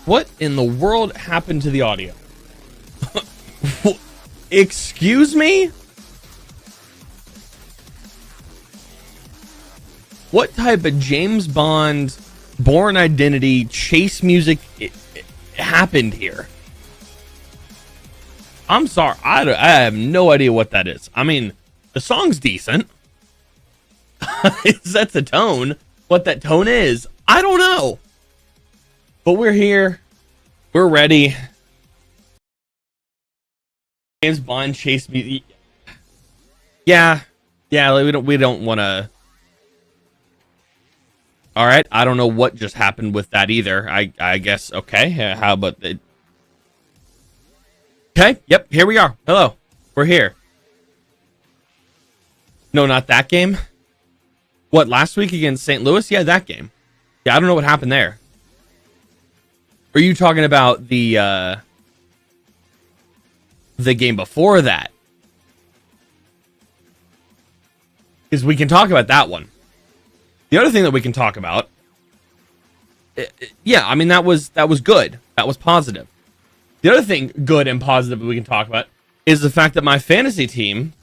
What in the world happened to the audio? Excuse me? What type of James Bond, Bourne Identity, chase music happened here? I'm sorry. I have no idea what that is. I mean, the song's decent. It sets a tone. What that tone is, I don't know. But we're here. We're ready. James Bond chase me. Yeah. We don't want to. All right. I don't know what just happened with that either. I guess. Okay. How about it? Okay. Yep. Here we are. Hello. We're here. No, not that game. What, last week against St. Louis? Yeah, that game. Yeah, I don't know what happened there. Are you talking about the game before that? Because we can talk about that one. The other thing that we can talk about, yeah, I mean that was good. That was positive. The other thing, good and positive, that we can talk about is the fact that my fantasy team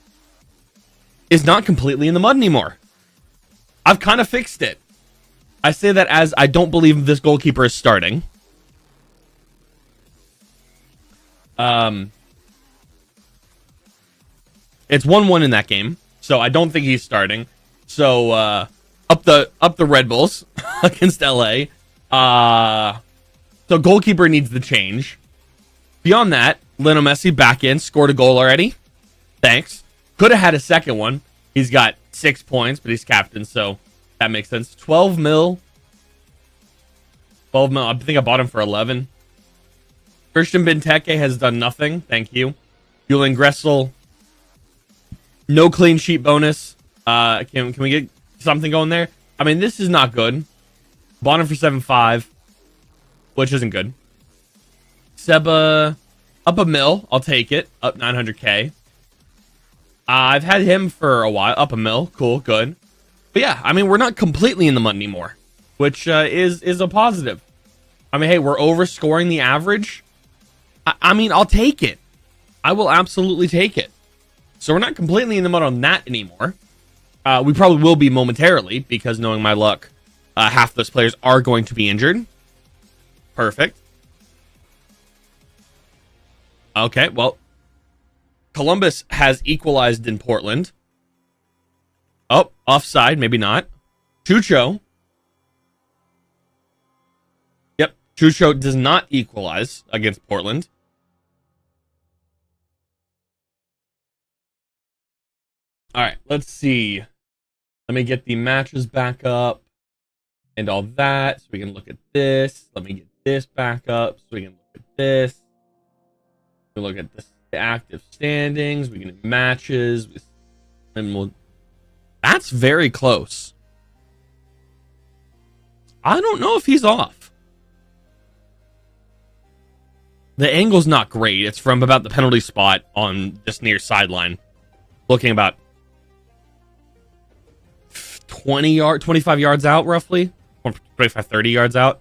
is not completely in the mud anymore. I've kind of fixed it. I say that as I don't believe this goalkeeper is starting. It's 1-1 in that game, so I don't think he's starting. So up the Red Bulls against LA. So goalkeeper needs the change. Beyond that, Lionel Messi back in, scored a goal already. Thanks. Could have had a second one. He's got 6 points, but he's captain, so that makes sense. 12 mil. 12 mil. I think I bought him for 11. Christian Benteke has done nothing. Thank you. Julian Gressel. No clean sheet bonus. Can we get something going there? I mean, this is not good. Bought him for 7.5, which isn't good. Seba up a mil. I'll take it. Up 900k. I've had him for a while. Up a mil. Cool. Good. But yeah, I mean, we're not completely in the mud anymore, which is a positive. I mean, hey, we're overscoring the average. I mean, I'll take it. I will absolutely take it. So we're not completely in the mud on that anymore. We probably will be momentarily because, knowing my luck, half those players are going to be injured. Perfect. Okay, well, Columbus has equalized in Portland. Oh, offside, maybe not. Chucho. Yep, Chucho does not equalize against Portland. All right, let's see. Let me get the matches back up and all that so we can look at this. Let me get this back up so we can look at this. We can look at the active standings. We can do matches. And we'll... That's very close. I don't know if he's off. The angle's not great. It's from about the penalty spot on just near sideline. Looking about 25 yards out, roughly. 25, 30 yards out.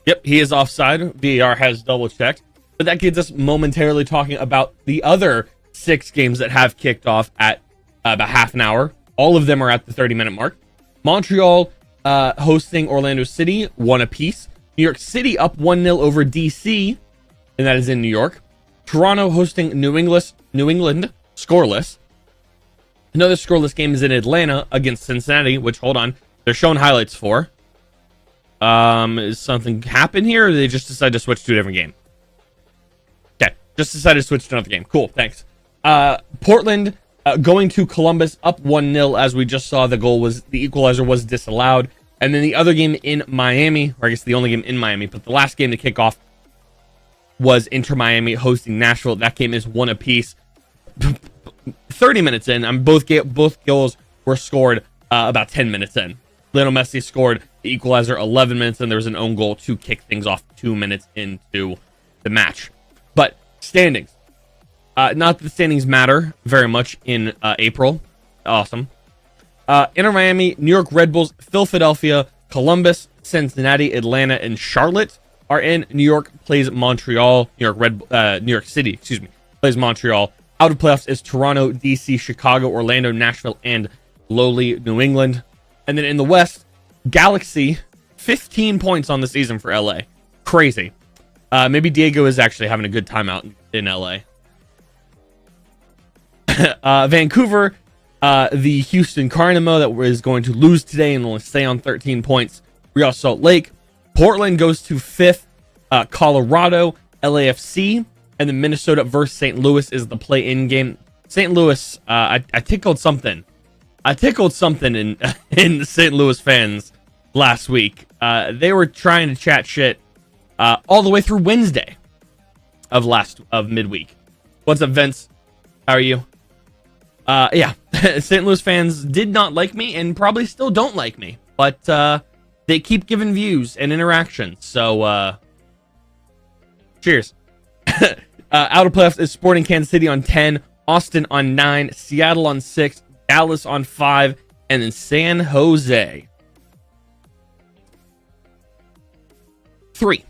Yep, he is offside. VAR has double checked. But that gets us momentarily talking about the other 6 games that have kicked off at about half an hour. All of them are at the 30-minute mark. Montreal hosting Orlando City, 1 apiece. New York City up 1-0 over DC, and that is in New York. Toronto hosting New England, scoreless. Another scoreless game is in Atlanta against Cincinnati, which, hold on, they're showing highlights for. Is something happen here, or did they just decide to switch to a different game? Okay, just decided to switch to another game. Cool, thanks. Portland going to Columbus up 1-0, as we just saw. The equalizer was disallowed. And then the other game in Miami, or I guess the only game in Miami, but the last game to kick off was Inter Miami hosting Nashville. That game is 1 apiece. 30 minutes in, both goals were scored about 10 minutes in. Lionel Messi scored the equalizer 11 minutes in. There was an own goal to kick things off 2 minutes into the match. But standings. Not that the standings matter very much in April. Awesome. Inter Miami, New York Red Bulls, Philadelphia, Columbus, Cincinnati, Atlanta, and Charlotte are in. New York plays Montreal. New York City, excuse me, plays Montreal. Out of playoffs is Toronto, DC, Chicago, Orlando, Nashville, and lowly New England. And then in the West, Galaxy, 15 points on the season for LA. Crazy. Maybe Diego is actually having a good time out in LA. Vancouver, the Houston Dynamo that is going to lose today and will stay on 13 points. Real Salt Lake. Portland goes to 5th. Colorado, LAFC, and then Minnesota versus St. Louis is the play-in game. St. Louis, I tickled something. I tickled something in the St. Louis fans last week. They were trying to chat shit all the way through Wednesday of midweek. What's up, Vince? How are you? Yeah, St. Louis fans did not like me and probably still don't like me, but they keep giving views and interactions. So, cheers. Out of playoffs is Sporting Kansas City on 10, Austin on 9, Seattle on 6, Dallas on 5, and then San Jose. 3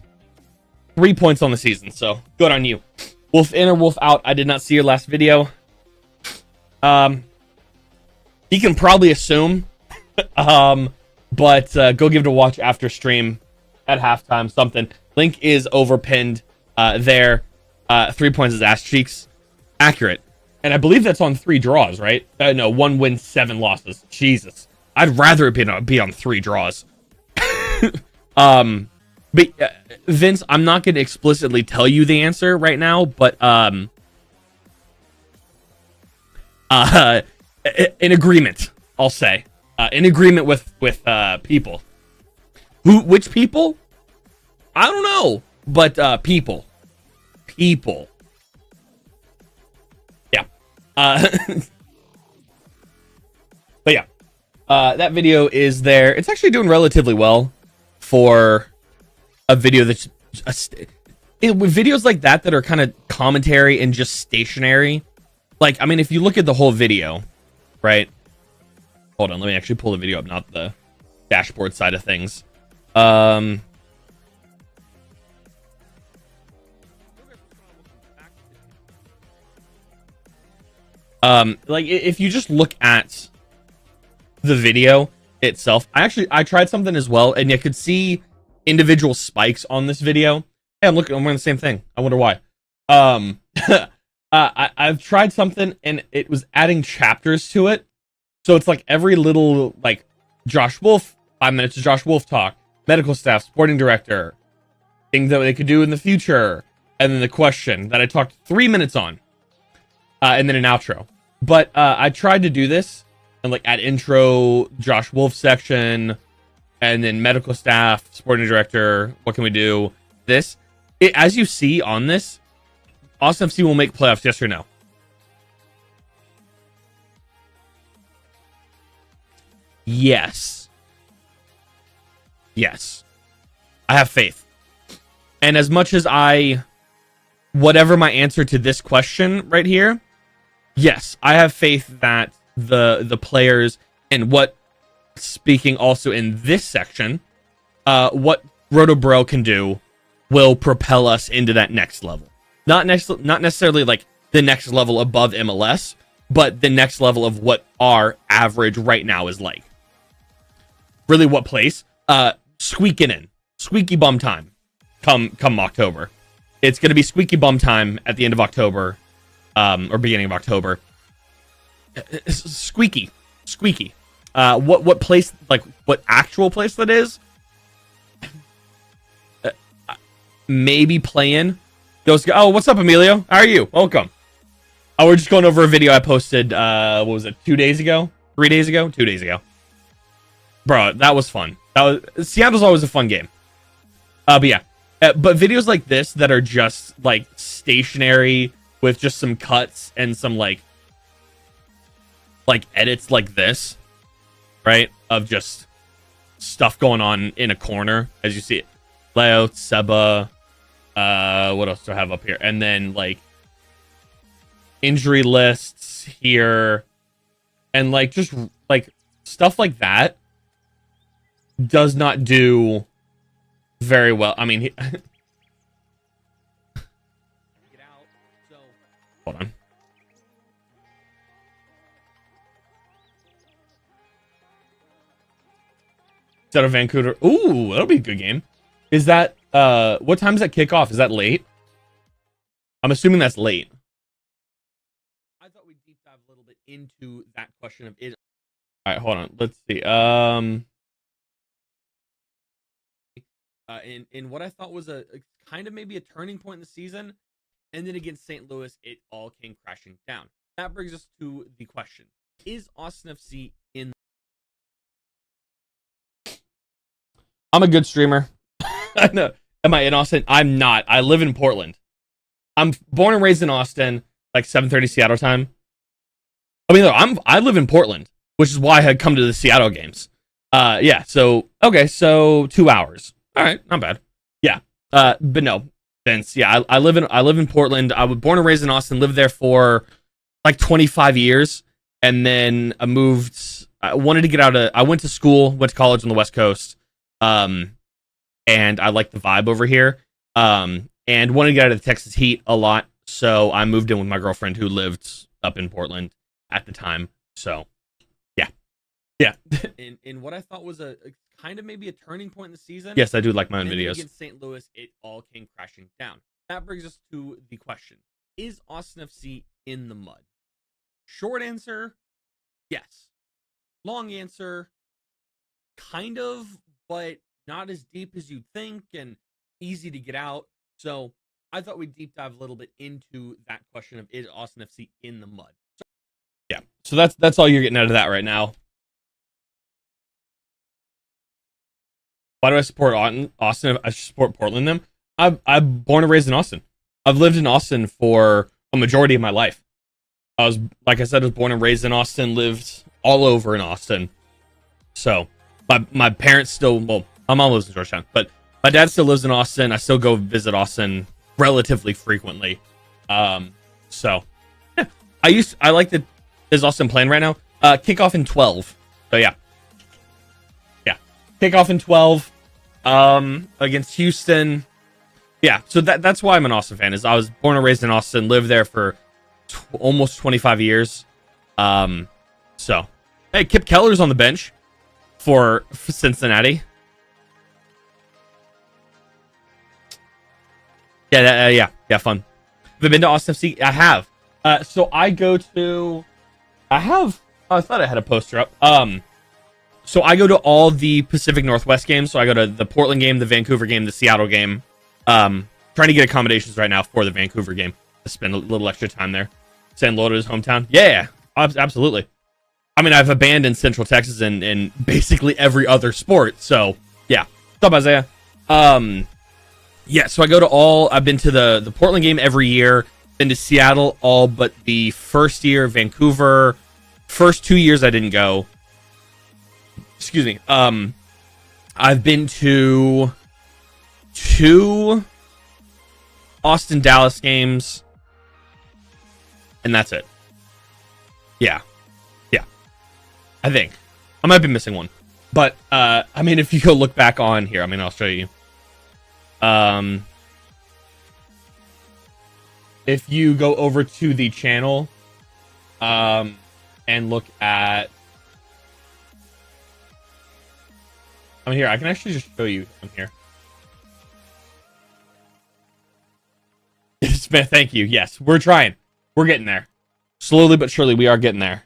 points on the season, so good on you. Wolf in or Wolf out? I did not see your last video. He can probably assume, but go give it a watch after stream at halftime. Something. Link is overpinned there. 3 points is ass cheeks. Accurate. And I believe that's on 3 draws, right? No, 1 win, 7 losses. Jesus. I'd rather it be on 3 draws. But Vince, I'm not going to explicitly tell you the answer right now, but in agreement, I'll say. In agreement with people. Which people? I don't know, but people. People. Yeah. But yeah. That video is there. It's actually doing relatively well for a video that's with videos like that are kind of commentary and just stationary. Like, I mean, if you look at the whole video, right? Hold on, let me actually pull the video up, not the dashboard side of things. Like, if you just look at the video itself, I tried something as well, and you could see individual spikes on this video. Hey, I'm wearing the same thing. I wonder why. I've tried something, and it was adding chapters to it. So it's like every little, like, Josh Wolf, 5 minutes of Josh Wolf talk, medical staff, sporting director, things that they could do in the future, and then the question that I talked 3 minutes on, and then an outro. But I tried to do this, and like add intro, Josh Wolf section, and then medical staff, sporting director, what can we do? This. As you see on this, Austin FC will make playoffs, yes or no? Yes. Yes. I have faith. And as much as whatever my answer to this question right here, yes, I have faith that the players and what, speaking also in this section, what Rotobro can do will propel us into that next level. Not necessarily like the next level above MLS, but the next level of what our average right now is like. Really, what place? Squeaking in. Squeaky bum time. Come October. It's going to be squeaky bum time at the end of October, or beginning of October. Squeaky. What place? Like what actual place that is? Maybe playing. Oh, what's up, Emilio? How are you? Welcome. Oh, we're just going over a video I posted. What was it? 2 days ago? 3 days ago? 2 days ago. Bro, that was fun. Seattle's always a fun game. But yeah. But videos like this that are just like stationary with just some cuts and some like edits like this, right? Of just stuff going on in a corner as you see it. Leo, Seba, what else do I have up here? And then like injury lists here and like just like stuff like that does not do very well. I mean, hold on. Instead of Vancouver. Ooh, that'll be a good game. Is that what time does that kick off? Is that late? I'm assuming that's late. I thought we'd deep dive a little bit into that question of it. All right, hold on. Let's see. In what I thought was a kind of maybe a turning point in the season, and then against St. Louis, it all came crashing down. That brings us to the question: is Austin FC in? I'm a good streamer. I know. Am I in Austin? I'm not. I live in Portland. I'm born and raised in Austin, like 7:30 Seattle time. I mean, I live in Portland, which is why I had come to the Seattle games. Yeah. So okay, so 2 hours. All right, not bad. Yeah. But no, Vince. Yeah, I live in Portland. I was born and raised in Austin. Lived there for like 25 years, and then I moved. I wanted to get out of. I went to school, went to college on the West Coast. And I like the vibe over here. And wanted to get out of the Texas heat a lot. So I moved in with my girlfriend who lived up in Portland at the time. So yeah. Yeah. in what I thought was a kind of maybe a turning point in the season. Yes, I do like my own videos. Against St. Louis, it all came crashing down. That brings us to the question: is Austin FC in the mud? Short answer, yes. Long answer, kind of, but not as deep as you'd think and easy to get out. So I thought we'd deep dive a little bit into that question of is Austin FC in the mud? So, yeah. So that's all you're getting out of that right now. Why do I support Austin? I support Portland them. I'm born and raised in Austin. I've lived in Austin for a majority of my life. Like I said, I was born and raised in Austin, lived all over in Austin. So my parents still, well, my mom lives in Georgetown, but my dad still lives in Austin. I still go visit Austin relatively frequently. So yeah, I like that. Is Austin playing right now? Kickoff in 12. So yeah. Kickoff in 12. Against Houston. Yeah. So that's why I'm an Austin fan. Is I was born and raised in Austin, lived there for almost 25 years. So hey, Kip Keller's on the bench for Cincinnati. Yeah, fun. Have I been to Austin FC? I have. So I thought I had a poster up. So I go to all the Pacific Northwest games. So I go to the Portland game, the Vancouver game, the Seattle game. Trying to get accommodations right now for the Vancouver game. To spend a little extra time there. Saying hello to his hometown. Yeah, absolutely. I mean, I've abandoned Central Texas in basically every other sport. So yeah. What's up, Isaiah? Yeah, so I've been to the Portland game every year, been to Seattle all but the first year, Vancouver, first 2 years I didn't go. Excuse me. I've been to 2 Austin Dallas games, and that's it. Yeah. I think. I might be missing one. But I mean, if you go look back on here, I mean, I'll show you. If you go over to the channel, and look at, I'm here. I can actually just show you from here. Thank you. Yes, we're trying. We're getting there. Slowly but surely, we are getting there.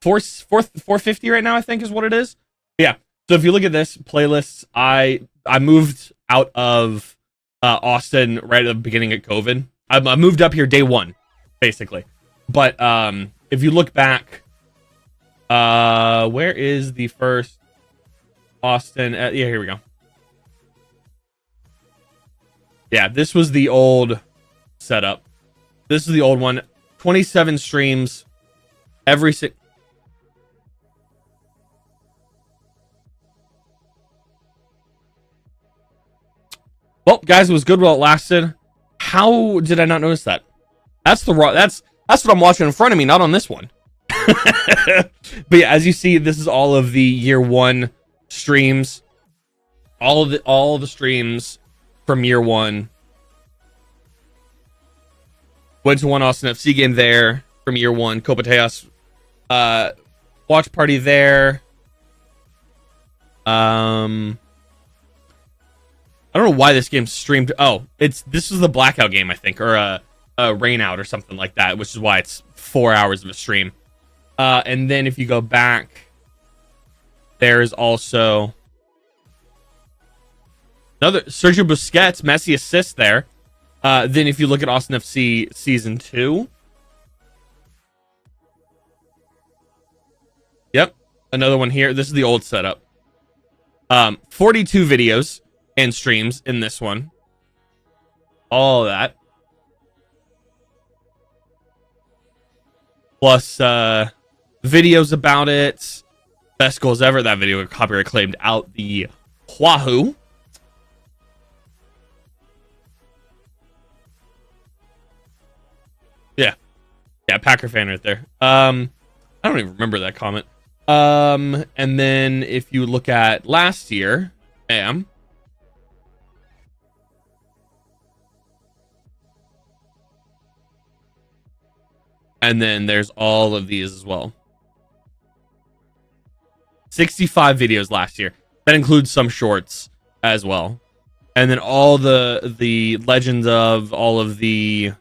450 right now, I think, is what it is. Yeah. So if you look at this playlists, I moved out of Austin right at the beginning of COVID. I moved up here day one, basically. But if you look back, where is the first Austin? Yeah, here we go. Yeah, this was the old setup. This is the old one. 27 streams every six. Well, guys, it was good while it lasted. How did I not notice that? That's what I'm watching in front of me, not on this one. But yeah, as you see, this is all of the year one streams, all the streams from year one. Went to one Austin FC game there from year one. Copa Tejas watch party there. I don't know why this game's streamed. Oh, this was the blackout game, I think, or a rain out or something like that, which is why it's 4 hours of a stream. And then if you go back, there's also another Sergio Busquets, Messi assist there. Then if you look at Austin FC Season 2. Yep, another one here. This is the old setup. 42 videos and streams in this one. All of that. Plus videos about it. Best goals ever. That video got copyright claimed out the wahoo. Yeah, Packer fan right there. I don't even remember that comment. And then if you look at last year, and then there's all of these as well. 65 videos last year. That includes some shorts as well. And then all the legends of all of the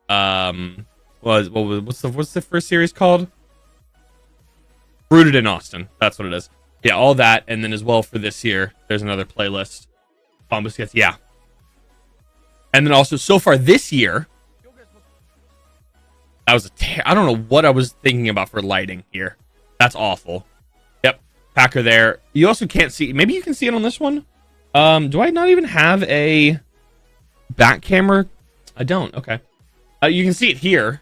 what's the first series called? Rooted in Austin. That's what it is. Yeah, all that, and then as well for this year, there's another playlist. Busquets, yeah. And then also so far this year, that was I don't know what I was thinking about for lighting here. That's awful. Yep, Packer there. You also can't see. Maybe you can see it on this one. Do I not even have a back camera? I don't. Okay. You can see it here.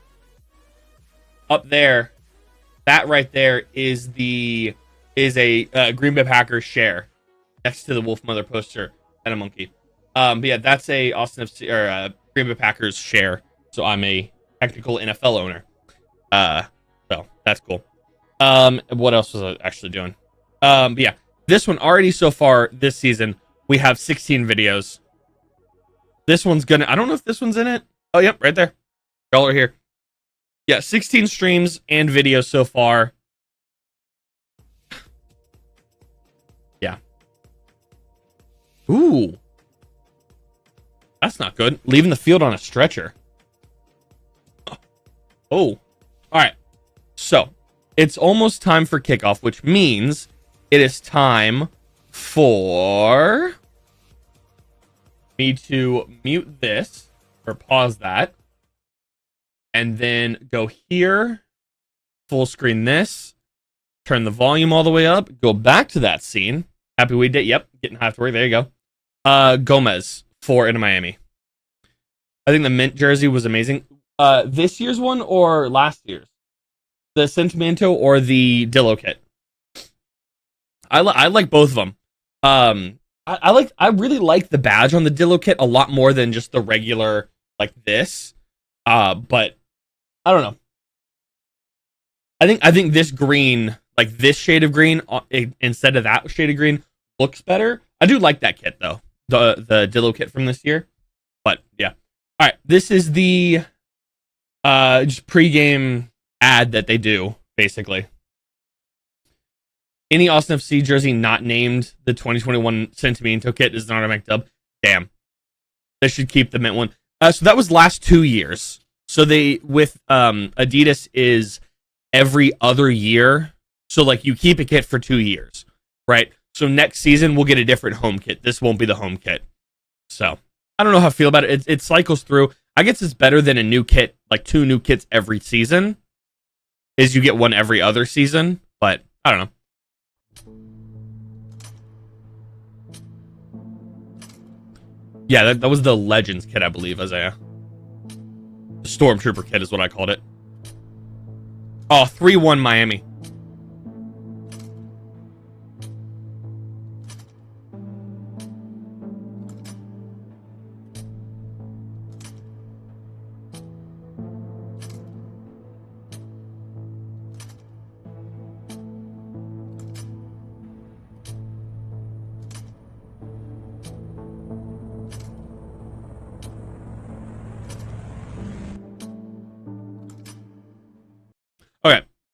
Up there. That right there is a Green Bay Packers share next to the Wolf Mother poster and a monkey. But yeah, that's a Austin FC or Green Bay Packers share. So I'm a technical NFL owner. So that's cool. What else was I actually doing? But yeah, this one already so far this season we have 16 videos. This one's gonna. I don't know if this one's in it. Oh, yep, right there. Y'all are here. Yeah, 16 streams and videos so far. Yeah. Ooh. That's not good. Leaving the field on a stretcher. Oh. All right. So, it's almost time for kickoff, which means it is time for me to mute this or pause that. And then go here, full screen this, turn the volume all the way up, go back to that scene. Happy we did. Yep, getting half to work. There you go. Gomez for Inter Miami. I think the mint jersey was amazing. This year's one or last year's? The Sentimento or the Dillo kit? I like both of them. I really like the badge on the Dillo kit a lot more than just the regular like this. But I don't know. I think this green, like this shade of green, instead of that shade of green, looks better. I do like that kit though, the Dillo kit from this year. But yeah, all right. This is the just pregame ad that they do basically. Any Austin FC jersey not named the 2021 Sentimento kit is an automatic dub. Damn, they should keep the mint one. So that was last 2 years. So they with Adidas is every other year. So like you keep a kit for 2 years, right? So next season we'll get a different home kit. This won't be the home kit. So I don't know how I feel about it. It cycles through. I guess it's better than a new kit, like 2 new kits every season. Is you get one every other season, but I don't know. Yeah, that was the Legends kit, I believe, Isaiah. The Stormtrooper kit is what I called it. Oh, 3-1 Miami.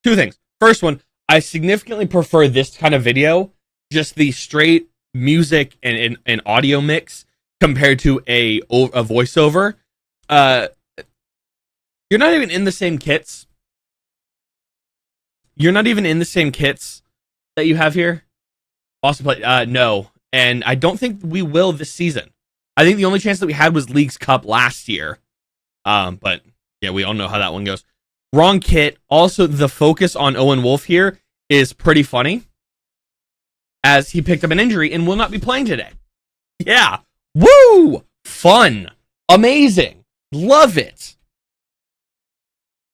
Two things. First one, I significantly prefer this kind of video, just the straight music and audio mix compared to a voiceover. You're not even in the same kits. You're not even in the same kits that you have here. Also play, no. And I don't think we will this season. I think the only chance that we had was Leagues Cup last year. But yeah, we all know how that one goes. Wrong kit. Also, the focus on Owen Wolf here is pretty funny, as he picked up an injury and will not be playing today. Yeah. Woo! Fun. Amazing. Love it.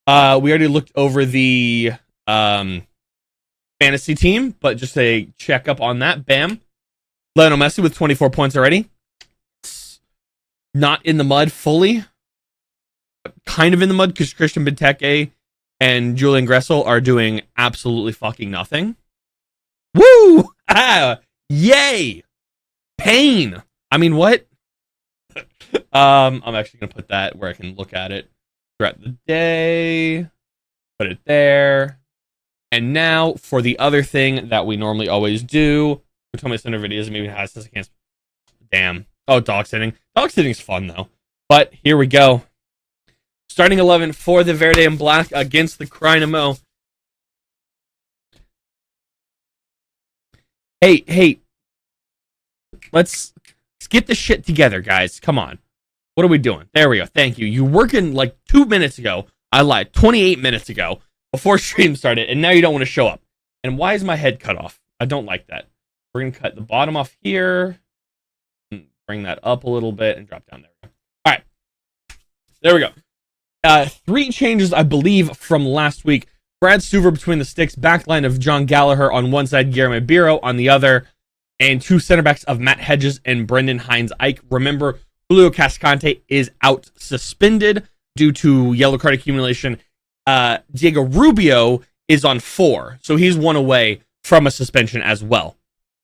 We already looked over the fantasy team, but just a checkup on that. Bam. Lionel Messi with 24 points already. Not in the mud fully. Kind of in the mud because Christian Benteke and Julian Gressel are doing absolutely fucking nothing. Woo! Ah, yay! Pain. I mean, what? I'm actually gonna put that where I can look at it throughout the day. Put it there. And now for the other thing that we normally always do. Who told me this interview is maybe has this? I can't. Damn. Oh, dog sitting. Dog sitting is fun though. But here we go. Starting 11 for the Verde and Black against the Dynamo. Hey. Let's get the shit together, guys. Come on. What are we doing? There we go. Thank you. You were working like 2 minutes ago. I lied. 28 minutes ago before stream started, and now you don't want to show up. And why is my head cut off? I don't like that. We're going to cut the bottom off here. Bring that up a little bit and drop down there. All right. There we go. 3 changes, I believe, from last week. Brad Stuver between the sticks, backline of John Gallagher on one side, Guillermo Biro on the other, and 2 center backs of Matt Hedges and Brendan Hines-Ike. Remember, Julio Cascante is out suspended due to yellow card accumulation. Diego Rubio is on 4, so he's 1 away from a suspension as well.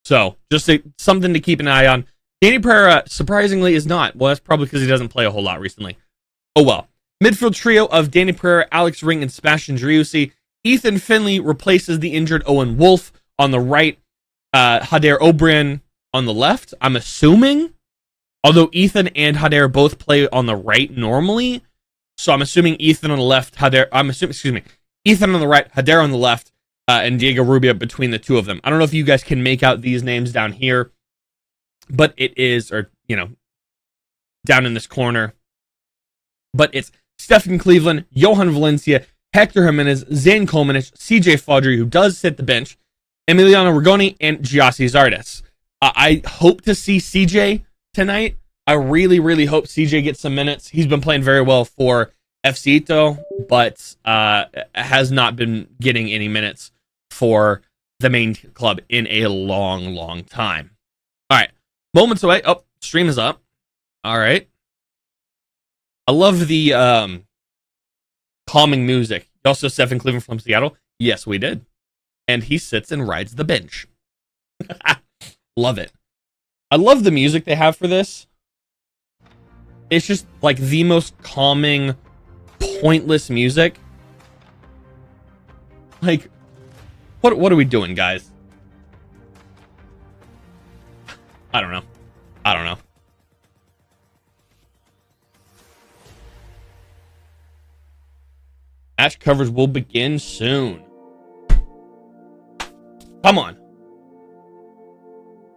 So, just something to keep an eye on. Danny Pereira, surprisingly, is not. Well, that's probably because he doesn't play a whole lot recently. Oh well. Midfield trio of Danny Pereira, Alex Ring, and Sebastian Driussi. Ethan Finley replaces the injured Owen Wolf on the right. Hader O'Brien on the left, I'm assuming. Although Ethan and Hader both play on the right normally. So I'm assuming Ethan on the left, Ethan on the right, Hader on the left, and Diego Rubio between the two of them. I don't know if you guys can make out these names down here, but it is, down in this corner. But it's Stefan Cleveland, Johan Valencia, Hector Jimenez, Zane Kolmanich, CJ Fodry, who does sit the bench, Emiliano Rigoni, and Giassi Zardes. I hope to see CJ tonight. I really, really hope CJ gets some minutes. He's been playing very well for FC Ito, but has not been getting any minutes for the main club in a long, long time. All right. Moments away. Oh, stream is up. All right. I love the calming music. You also Stephen Cleveland from Seattle? Yes, we did. And he sits and rides the bench. Love it. I love the music they have for this. It's just like the most calming, pointless music. Like, what are we doing, guys? I don't know. Match coverage will begin soon. Come on.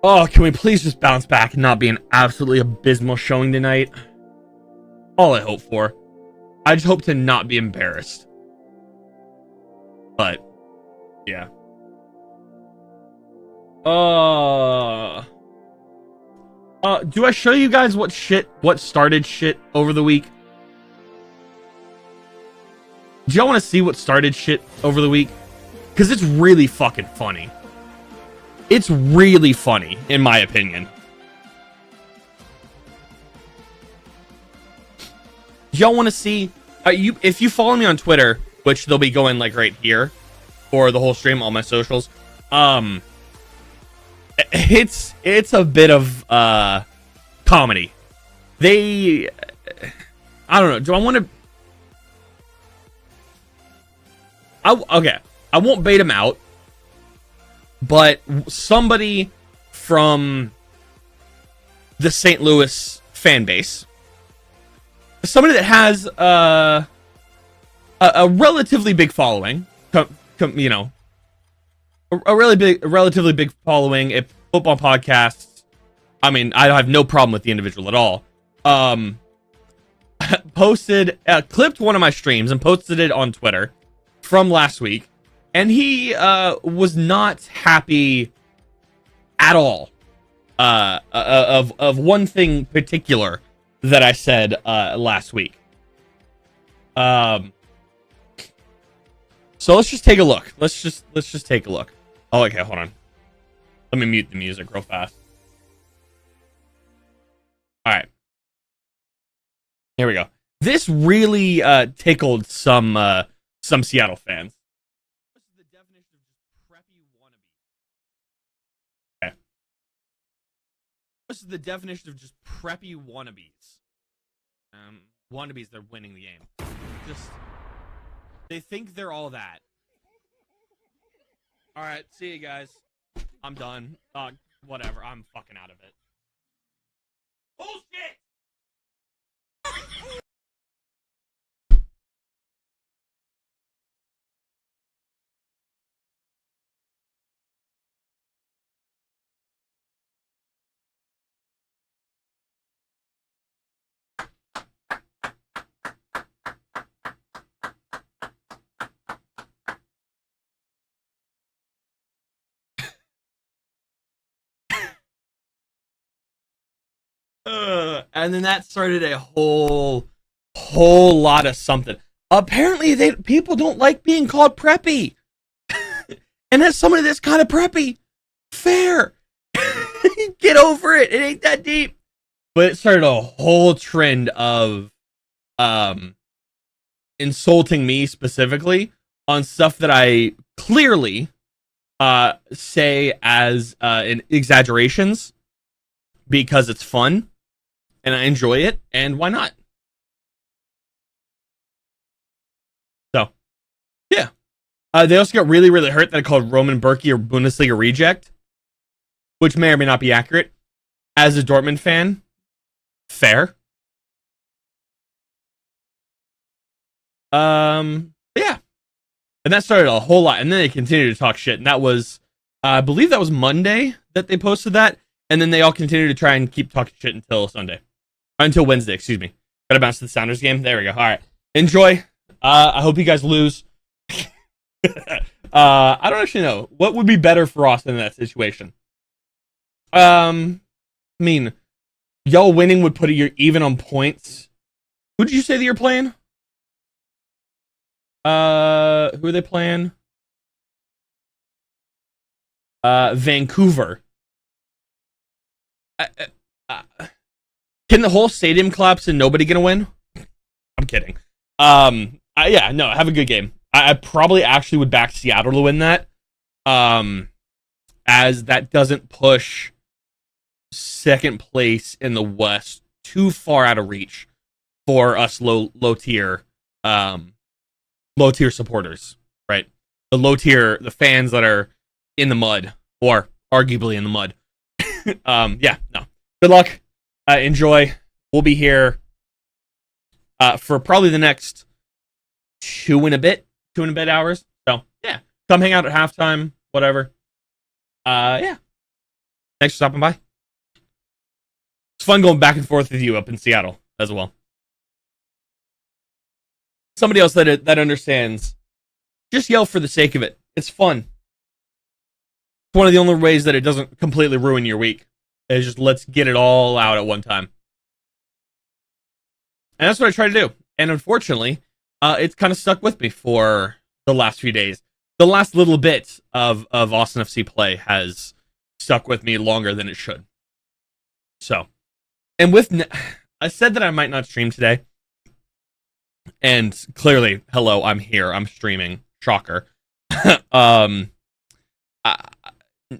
Oh, can we please just bounce back and not be an absolutely abysmal showing tonight? All I hope for. I just hope to not be embarrassed. But, yeah. Do I show you guys what started shit over the week? Do y'all want to see what started shit over the week? Because it's really fucking funny. It's really funny, in my opinion. Do y'all want to see... if you follow me on Twitter, which they'll be going like right here for the whole stream, all my socials, it's a bit of comedy. I don't know. Do I want to... Okay. I won't bait him out, but somebody from the St. Louis fan base, somebody that has a relatively big following, you know, a relatively big following at football podcasts. I mean, I have no problem with the individual at all. Clipped one of my streams and posted it on Twitter from last week, and he was not happy at all of one thing particular that I said last week. So let's just take a look. Let's just take a look. Oh, okay, hold on. Let me mute the music real fast. All right. Here we go. This really tickled some Seattle fans. What's the definition of just preppy wannabe? Okay. What's the definition of just preppy wannabes? Wannabes, they're winning the game. Just, they think they're all that. All right, see you guys. I'm done. Whatever. I'm fucking out of it. Bullshit! And then that started a whole lot of something. Apparently, people don't like being called preppy. And as somebody that's kind of preppy, fair. Get over it. It ain't that deep. But it started a whole trend of insulting me specifically on stuff that I clearly say as in exaggerations because it's fun and I enjoy it, and why not? So, yeah. They also got really, really hurt that I called Roman Berkey a Bundesliga reject, which may or may not be accurate. As a Dortmund fan, fair. Yeah. And that started a whole lot, and then they continued to talk shit, and that was, I believe that was Monday that they posted that, and then they all continued to try and keep talking shit until Wednesday, excuse me. Gotta bounce to the Sounders game. There we go. All right. Enjoy. I hope you guys lose. I don't actually know. What would be better for Austin in that situation? I mean, y'all winning would put you even on points. Who did you say that you're playing? Who are they playing? Vancouver. Can the whole stadium collapse and nobody gonna win? I'm kidding. Yeah, no, have a good game. I probably actually would back Seattle to win that. As that doesn't push second place in the West too far out of reach for us low tier supporters, right? The fans that are in the mud, or arguably in the mud. Yeah, no. Good luck. Enjoy. We'll be here for probably the next two and a bit hours. So yeah, come hang out at halftime, whatever. Yeah. Thanks for stopping by. It's fun going back and forth with you up in Seattle as well. Somebody else that understands, just yell for the sake of it. It's fun. It's one of the only ways that it doesn't completely ruin your week. Is just let's get it all out at one time. And that's what I try to do. And unfortunately, it's kind of stuck with me for the last few days. The last little bit of Austin FC play has stuck with me longer than it should. So, and I said that I might not stream today. And clearly, hello, I'm here. I'm streaming. Shocker.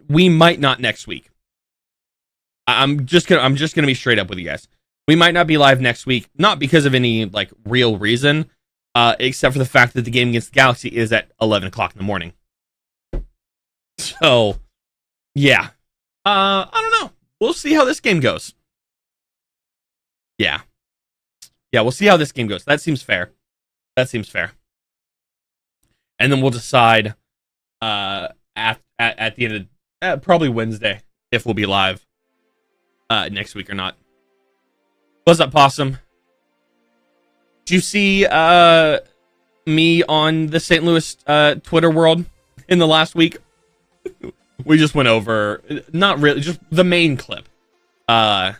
We might not next week. I'm just gonna be straight up with you guys. We might not be live next week, not because of any like real reason, except for the fact that the game against the Galaxy is at 11 o'clock in the morning So, yeah. I don't know. We'll see how this game goes. Yeah. Yeah, we'll see how this game goes. That seems fair. That seems fair. And then we'll decide at the end of probably Wednesday if we'll be live next week or not. What's up, Possum? Did you see me on the St. Louis Twitter world in the last week? We just went over, not really, just the main clip. Yeah.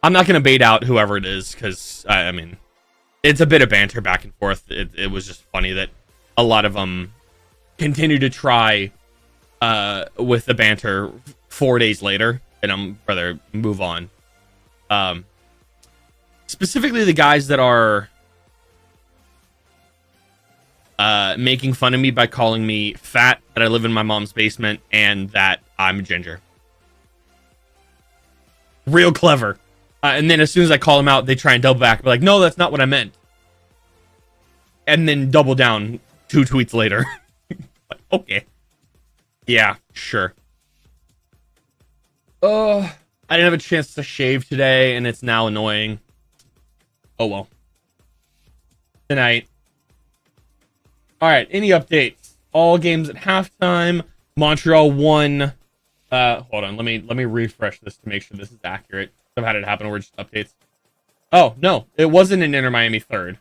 I'm not going to bait out whoever it is, because, I mean, it's a bit of banter back and forth. It was just funny that a lot of them continue to try with the banter 4 days later, and I'm rather move on. Specifically the guys that are making fun of me by calling me fat, that I live in my mom's basement, and that I'm ginger. Real clever. And then as soon as I call them out, they try and double back. Be like, no, that's not what I meant. And then double down 2 tweets later. Like, okay. Yeah, sure. I didn't have a chance to shave today, and it's now annoying. Oh, well. Tonight. All right, any updates? All games at halftime. Montreal won. Hold on, let me refresh this to make sure this is accurate. I've had it happen where just updates. Oh, no, it wasn't an Inter Miami third.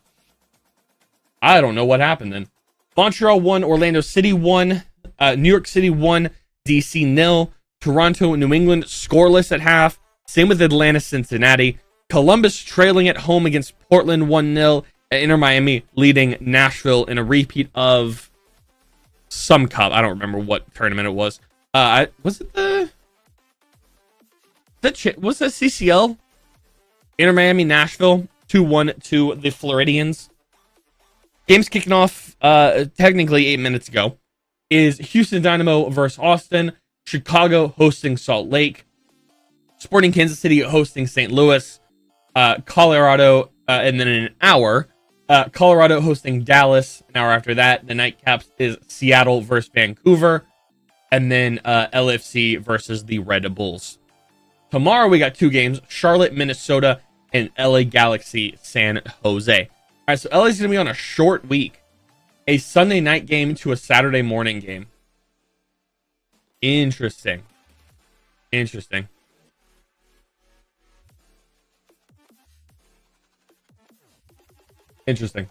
I don't know what happened then. Montreal won, Orlando City won, New York City won, DC nil, Toronto, New England scoreless at half. Same with Atlanta, Cincinnati. Columbus trailing at home against Portland 1-0. Inter Miami leading Nashville in a repeat of some cup. I don't remember what tournament it was. Was it was that CCL? Inter Miami, Nashville, 2-1 to the Floridians. Game's kicking off technically 8 minutes ago. Is Houston Dynamo versus Austin. Chicago hosting Salt Lake. Sporting Kansas City hosting St. Louis. Colorado, and then in an hour, Colorado hosting Dallas. An hour after that, the nightcaps is Seattle versus Vancouver. And then LFC versus the Red Bulls. Tomorrow we got 2 games, Charlotte, Minnesota, and LA Galaxy, San Jose. All right, so LA's going to be on a short week. A Sunday night game to a Saturday morning game. Interesting. Interesting. Interesting.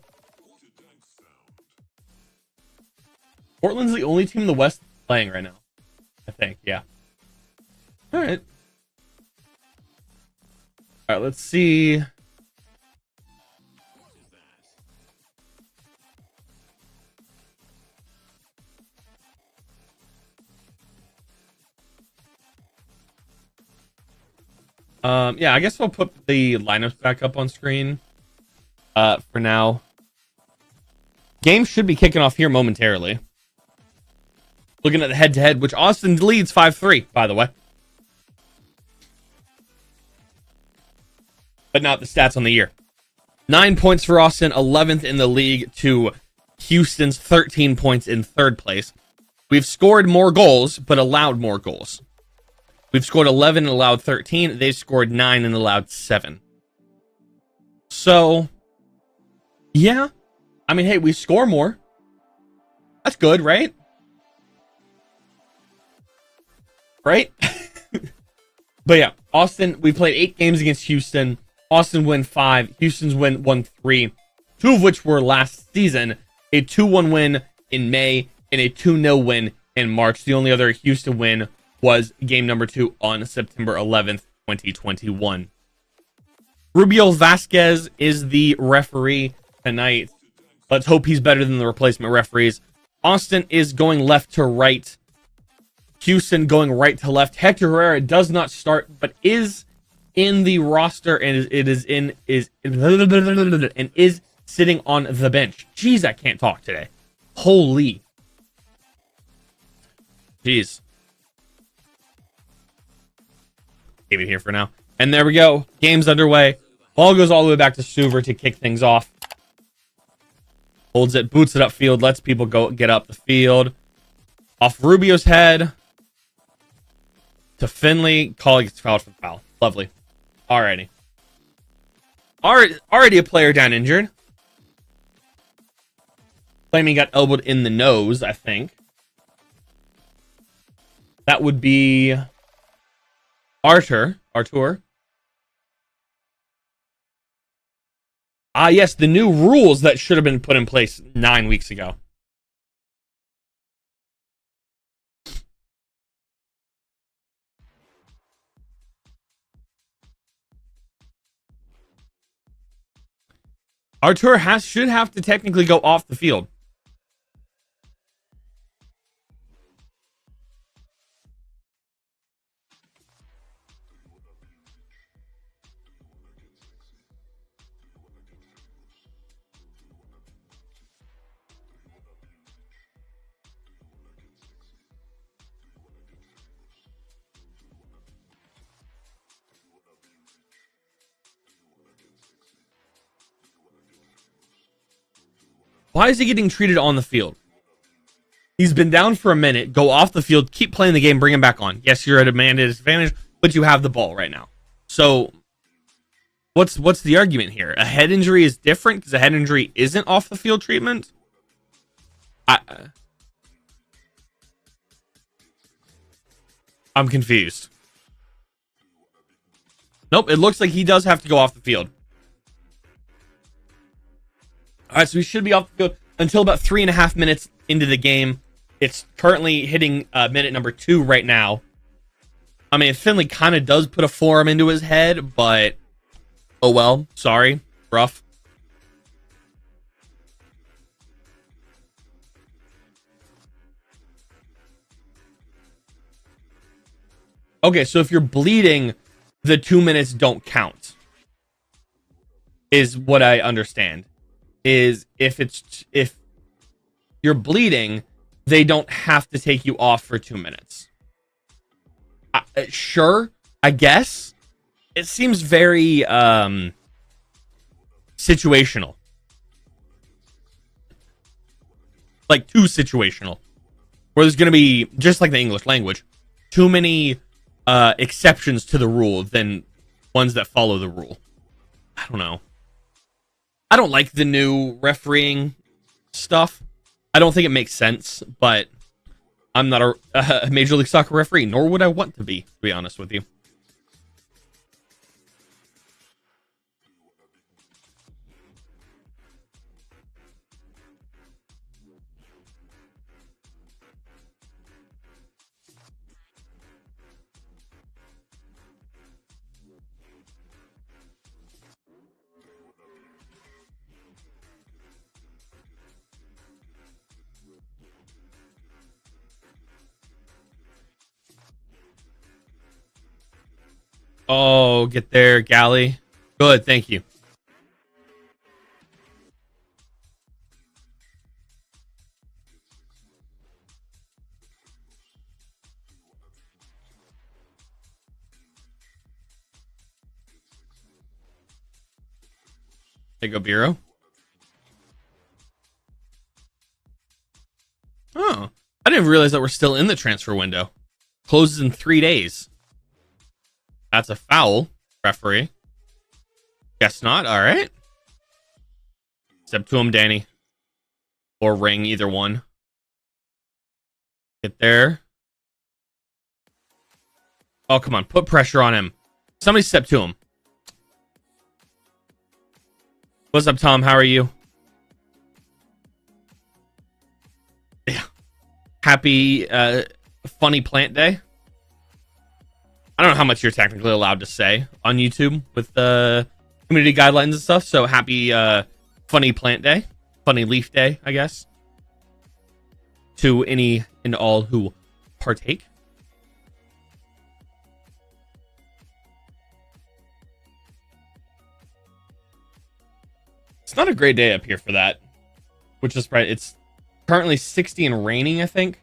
Portland's the only team in the West playing right now, I think. Yeah. All right. All right, let's see. Yeah, I guess I'll put the lineups back up on screen for now. Game should be kicking off here momentarily. Looking at the head-to-head, which Austin leads 5-3, by the way. But not the stats on the year. 9 points for Austin, 11th in the league to Houston's 13 points in third place. We've scored more goals, but allowed more goals. We've scored 11 and allowed 13. They've scored 9 and allowed 7. So, yeah. I mean, hey, we score more. That's good, right? Right? But yeah, Austin, we played 8 games against Houston. Austin win 5. Houston's won 3. 2 of which were last season. A 2-1 win in May and a 2-0 win in March. The only other Houston win was game number 2 on September 11th, 2021. Rubio Vasquez is the referee tonight. Let's hope he's better than the replacement referees. Austin is going left to right. Houston going right to left. Hector Herrera does not start, but is in the roster and is sitting on the bench. Jeez, I can't talk today. Holy. Jeez. Leave it here for now. And there we go. Game's underway. Ball goes all the way back to Suver to kick things off. Holds it, boots it upfield, lets people go get up the field. Off Rubio's head to Finley. Calling gets fouled for the foul. Lovely. Alrighty. Already a player down injured. Claiming he got elbowed in the nose, I think. That would be Artur. Yes, the new rules that should have been put in place 9 weeks ago. Artur should have to technically go off the field. Why is he getting treated on the field? He's been down for a minute. Go off the field. Keep playing the game. Bring him back on. Yes, you're at a man disadvantage, but you have the ball right now. So, what's the argument here? A head injury is different because a head injury isn't off the field treatment. I'm confused. Nope, it looks like he does have to go off the field. All right, so he should be off the field until about 3.5 minutes into the game. It's currently hitting minute number 2 right now. I mean, Finley kind of does put a forearm into his head, but oh well. Sorry. Rough. Okay, so if you're bleeding, the 2 minutes don't count. Is what I understand. Is if you're bleeding, they don't have to take you off for 2 minutes. Sure, I guess. It seems very situational. Like too situational. Where there's going to be, just like the English language, too many exceptions to the rule than ones that follow the rule. I don't know. I don't like the new refereeing stuff. I don't think it makes sense, but I'm not a Major League Soccer referee, nor would I want to be honest with you. Oh, get there, Galley. Good, thank you. There you go, Bureau. Oh, I didn't realize that we're still in the transfer window. Closes in 3 days. That's a foul, referee. Guess not. All right. Step to him, Danny. Or ring, either one. Get there. Oh, come on. Put pressure on him. Somebody step to him. What's up, Tom? How are you? Yeah. Happy funny plant day. I don't know how much you're technically allowed to say on YouTube with the community guidelines and stuff. So happy funny plant day. Funny leaf day, I guess. To any and all who partake. It's not a great day up here for that. Which is right. It's currently 60 and raining, I think.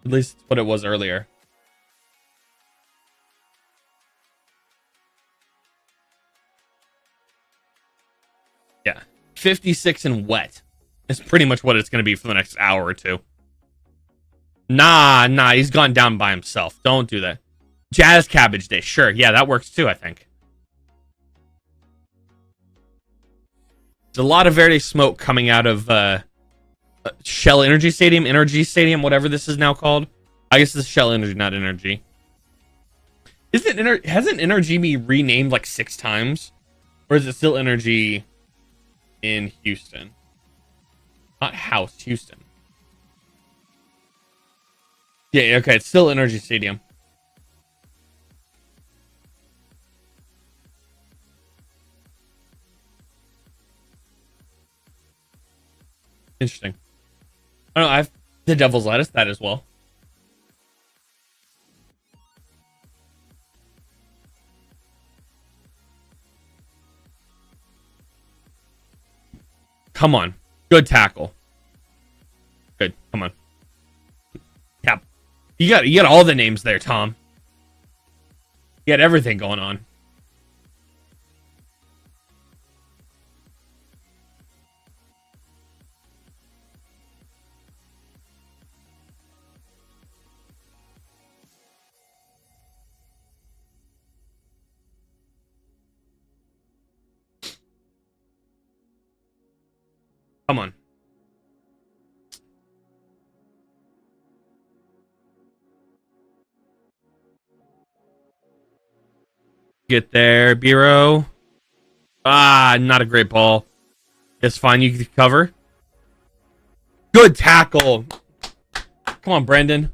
At least what it was earlier. Yeah. 56 and wet. It's pretty much what it's going to be for the next hour or two. Nah, he's gone down by himself. Don't do that. Jazz Cabbage Day. Sure, yeah, that works too, I think. There's a lot of Verde smoke coming out of Shell Energy Stadium, whatever this is now called. I guess this is Shell Energy, not Energy. Hasn't Energy been renamed like 6 times? Or is it still Energy in Houston? Not House, Houston. Yeah, okay, it's still Energy Stadium. Interesting. I don't know, I've the Devil's Lettuce, that as well. Come on. Good tackle. Good. Come on. Yeah. You got all the names there, Tom. You got everything going on. Come on. Get there, Biro. Ah, not a great ball. It's fine. You can cover. Good tackle. Come on, Brendan.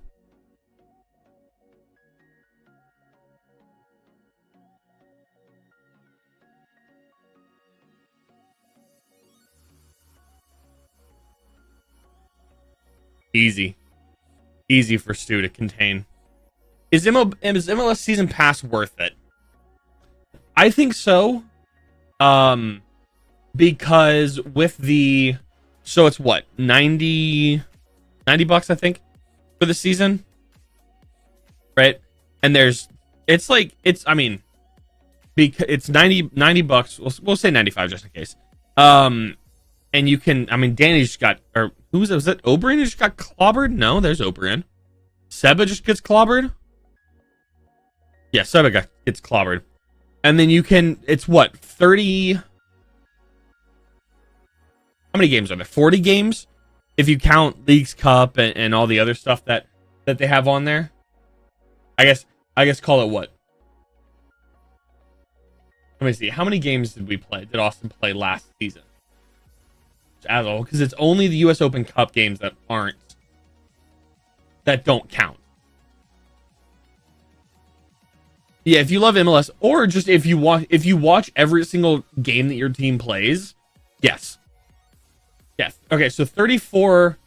Easy. Easy for Stu to contain. Is MLS Season Pass worth it? I think so. Because with the... So it's what? 90 bucks, I think, for the season? Right? And there's... It's like... It's... I mean... Because it's 90 bucks. We'll say 95 just in case. And you can... I mean, Danny just got... Or who's that? Was that Oberyn who just got clobbered? No, there's Oberyn. Seba just gets clobbered? Yeah, Seba gets clobbered. And then you can... It's what? 30... How many games are there? 40 games? If you count Leagues Cup and all the other stuff that they have on there. I guess call it what? Let me see. How many games did we play? Did Austin play last season? As all, because it's only the US Open Cup games that don't count. Yeah, if you love MLS, or just if you watch every single game that your team plays, yes. Yes. Okay, so 34,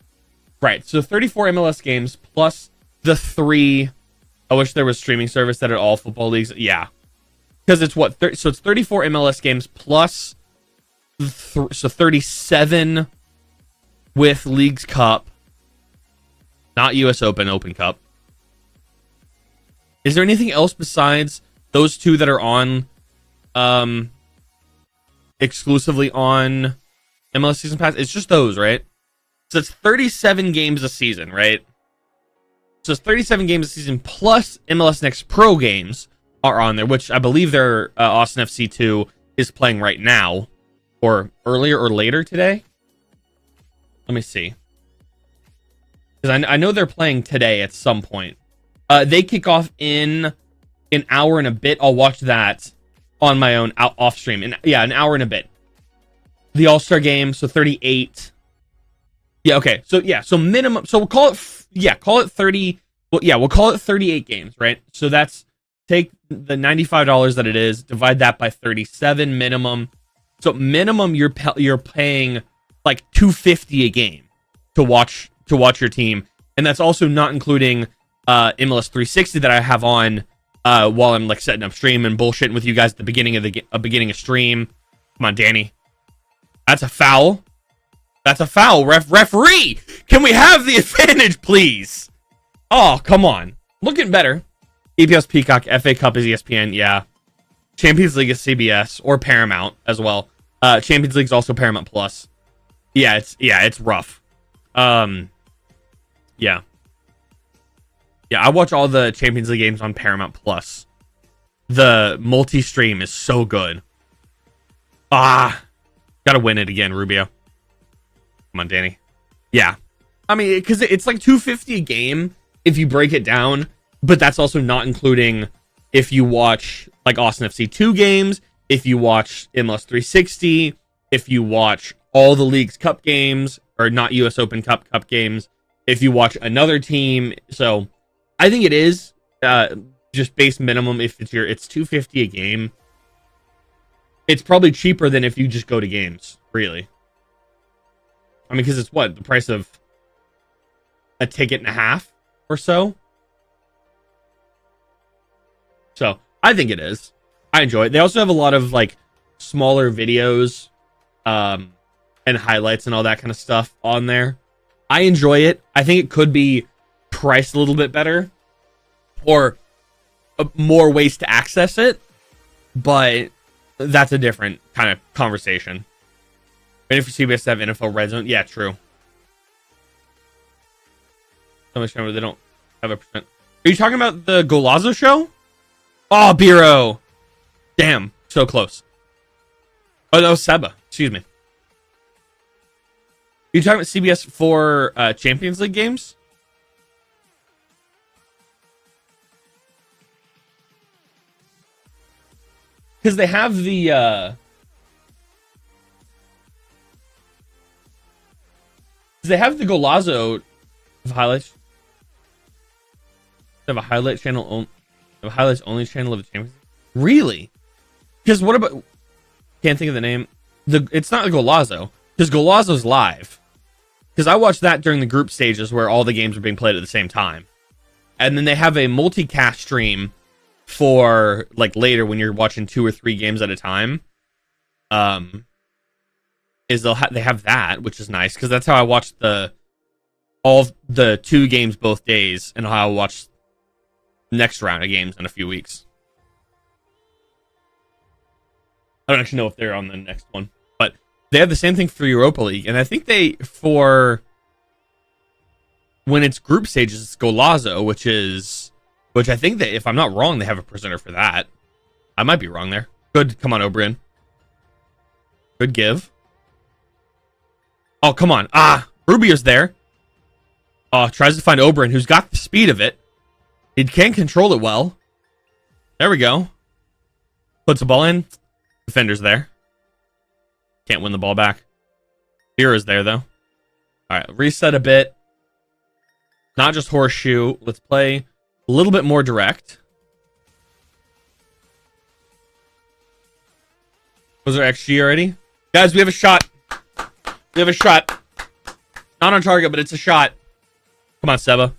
right, so 34 MLS games plus the 3, I wish there was streaming service that at all football leagues, yeah. Because it's what, so it's 34 MLS games plus, so 37 with Leagues Cup, not US Open Cup. Is there anything else besides those two that are on, exclusively on MLS Season Pass? It's just those, right? So it's 37 games a season, right? So it's 37 games a season plus MLS Next Pro games are on there, which I believe their Austin FC 2 is playing right now, or earlier or later today. Let me see. Because I know they're playing today at some point. They kick off in an hour and a bit. I'll watch that on my own off stream. An hour and a bit. The All-Star game, so 38. Yeah, okay. So yeah, so minimum. So we'll call it 30. Well, yeah, we'll call it 38 games, right? So that's take the $95 that it is, divide that by 37 minimum. So minimum, you're paying like $250 a game to watch your team, and that's also not including MLS 360 that I have on while I'm like setting up stream and bullshitting with you guys at the beginning of stream. Come on, Danny. That's a foul. That's a foul. Referee, can we have the advantage, please? Oh, come on. Looking better. EPS Peacock, FA Cup is ESPN, yeah. Champions League is CBS or Paramount as well. Champions League is also Paramount Plus. it's rough. Um, yeah, I watch all the Champions League games on Paramount Plus. The multi-stream is so good. Gotta win it again, Rubio. Come on, Danny. Yeah, I mean, because it's like $250 a game if you break it down, but that's also not including if you watch like Austin FC 2 games, if you watch MLS 360, if you watch all the league's cup games, or not US Open Cup games, if you watch another team. So I think it is just base minimum. If it's $250 a game, it's probably cheaper than if you just go to games, really. I mean, because it's what, the price of a ticket and a half or so. So I think it is. I enjoy it. They also have a lot of like smaller videos, and highlights and all that kind of stuff on there. I enjoy it. I think it could be priced a little bit better, or more ways to access it, but that's a different kind of conversation. Waiting for CBS to have NFL Red Zone. Yeah, true. So much time they don't have a percent. Are you talking about the Golazo show? Oh, Biro. Damn, so close. Oh, no, Seba. Excuse me. Are you talking about CBS for Champions League games? Because they have the Golazo highlights. They have a highlight channel, a highlights only channel of the Champions League. Really? Because what about? Can't think of the name. It's not the Golazo, because Golazo's live. Because I watched that during the group stages where all the games are being played at the same time, and then they have a multicast stream for like later when you're watching 2 or 3 games at a time. They have that, which is nice, because that's how I watched all the 2 games both days, and how I watch next round of games in a few weeks. I don't actually know if they're on the next one, but they have the same thing for Europa League, and I think for when it's group stages, it's Golazo, which I think that, if I'm not wrong, they have a presenter for that. I might be wrong there. Good, come on, O'Brien. Good give. Oh, come on. Rubio's there. Oh, tries to find O'Brien, who's got the speed of it. He can control it well. There we go. Puts the ball in. Defender's there. Can't win the ball back. Vera's there, though. All right, reset a bit. Not just horseshoe. Let's play a little bit more direct. Was there XG already? Guys, we have a shot. We have a shot. Not on target, but it's a shot. Come on, Seba.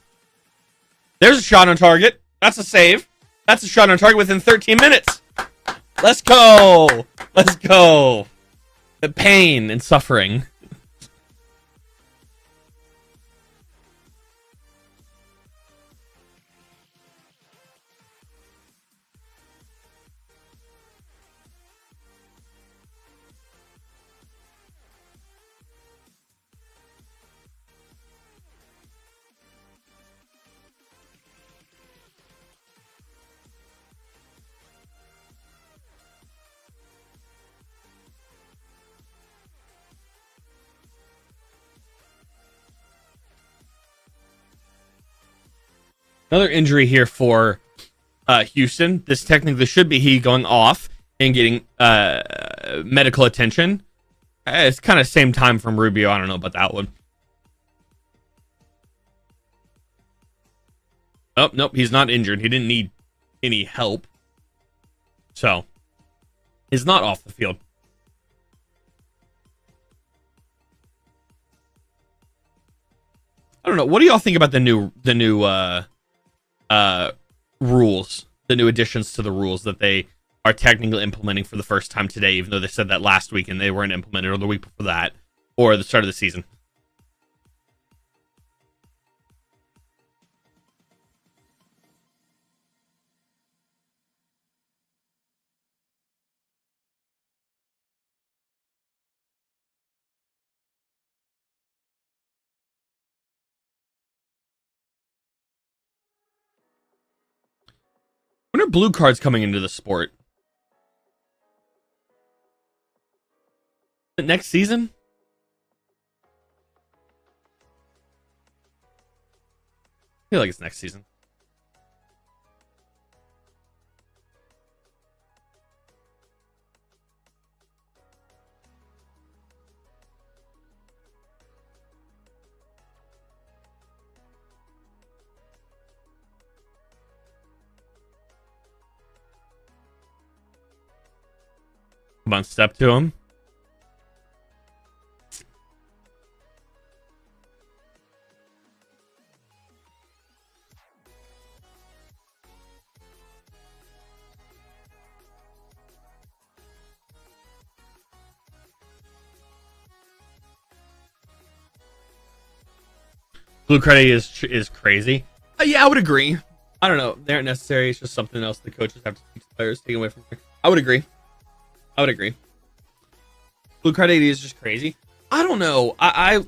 There's a shot on target. That's a save. That's a shot on target within 13 minutes. Let's go. Let's go. The pain and suffering. Another injury here for Houston. This technically should be he going off and getting medical attention. It's kind of same time from Rubio. I don't know about that one. Oh, nope. He's not injured. He didn't need any help. So, he's not off the field. I don't know. What do y'all think about the new rules, the new additions to the rules that they are technically implementing for the first time today, even though they said that last week and they weren't implemented, or the week before that, or the start of the season? are blue cards coming into the sport? Next season? I feel like it's next season. Come on, step to him. Blue credit is crazy. Yeah, I would agree. I don't know. They aren't necessary. It's just something else the coaches have to teach the players, taking away from them. I would agree. Blue credit is just crazy. I don't know. I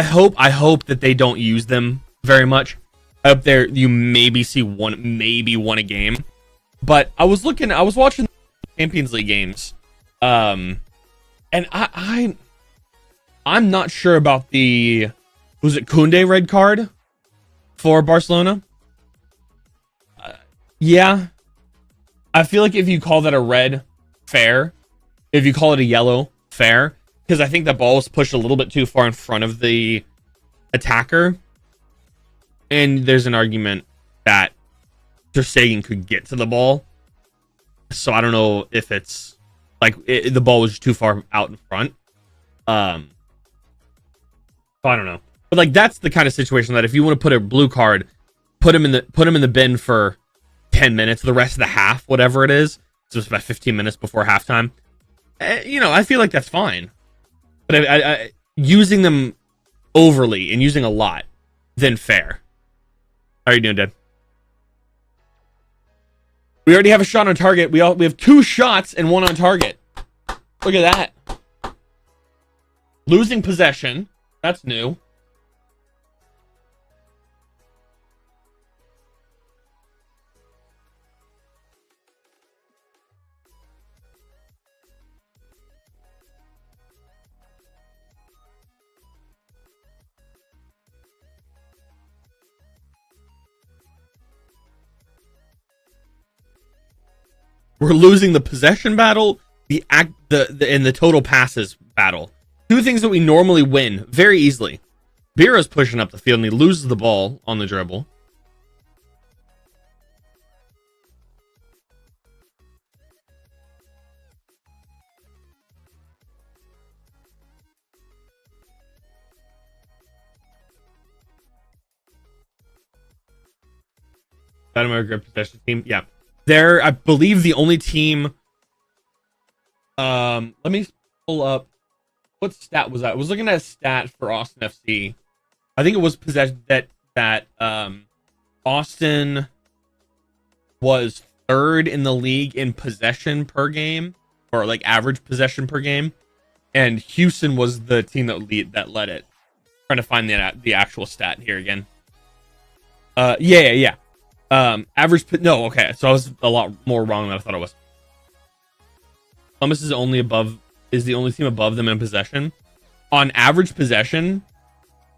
hope that they don't use them very much. Up there, you maybe see one a game. But I was watching Champions League games, and I'm not sure about the, was it Koundé red card for Barcelona? Yeah, I feel like if you call that a red, fair. If you call it a yellow, fair. Because I think that ball was pushed a little bit too far in front of the attacker. And there's an argument that Ter Stegen could get to the ball. So I don't know if it's like the ball was too far out in front. So I don't know. But like that's the kind of situation that if you want to put a blue card, put him in the bin for 10 minutes, the rest of the half, whatever it is. So it's about 15 minutes before halftime. I feel like that's fine. But I using them overly and using a lot, then fair. How are you doing, Dad? We already have a shot on target. We have 2 shots and 1 on target. Look at that. Losing possession. That's new. We're losing the possession battle, and the total passes battle. 2 things that we normally win very easily. Bira's pushing up the field and he loses the ball on the dribble. Dynamo good possession team. Yeah. They're, I believe, the only team. Let me pull up. What stat was that? I was looking at a stat for Austin FC. I think it was possession that Austin was 3rd in the league in possession per game, or like average possession per game, and Houston was the team that led it. Trying to find the actual stat here again. Yeah. Average, no, okay, so I was a lot more wrong than I thought I was. Columbus is the only team above them in possession. On average possession,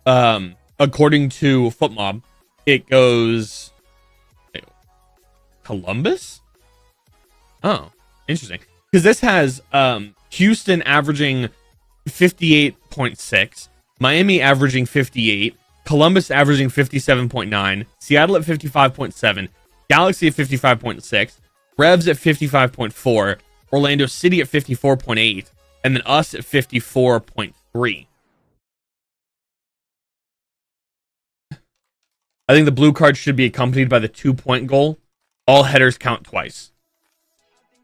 according to FootMob, it goes Columbus? Oh, interesting. Because this has Houston averaging 58.6, Miami averaging 58, Columbus averaging 57.9, Seattle at 55.7, Galaxy at 55.6, Revs at 55.4, Orlando City at 54.8, and then us at 54.3. I think the blue card should be accompanied by the 2-point goal. All headers count twice.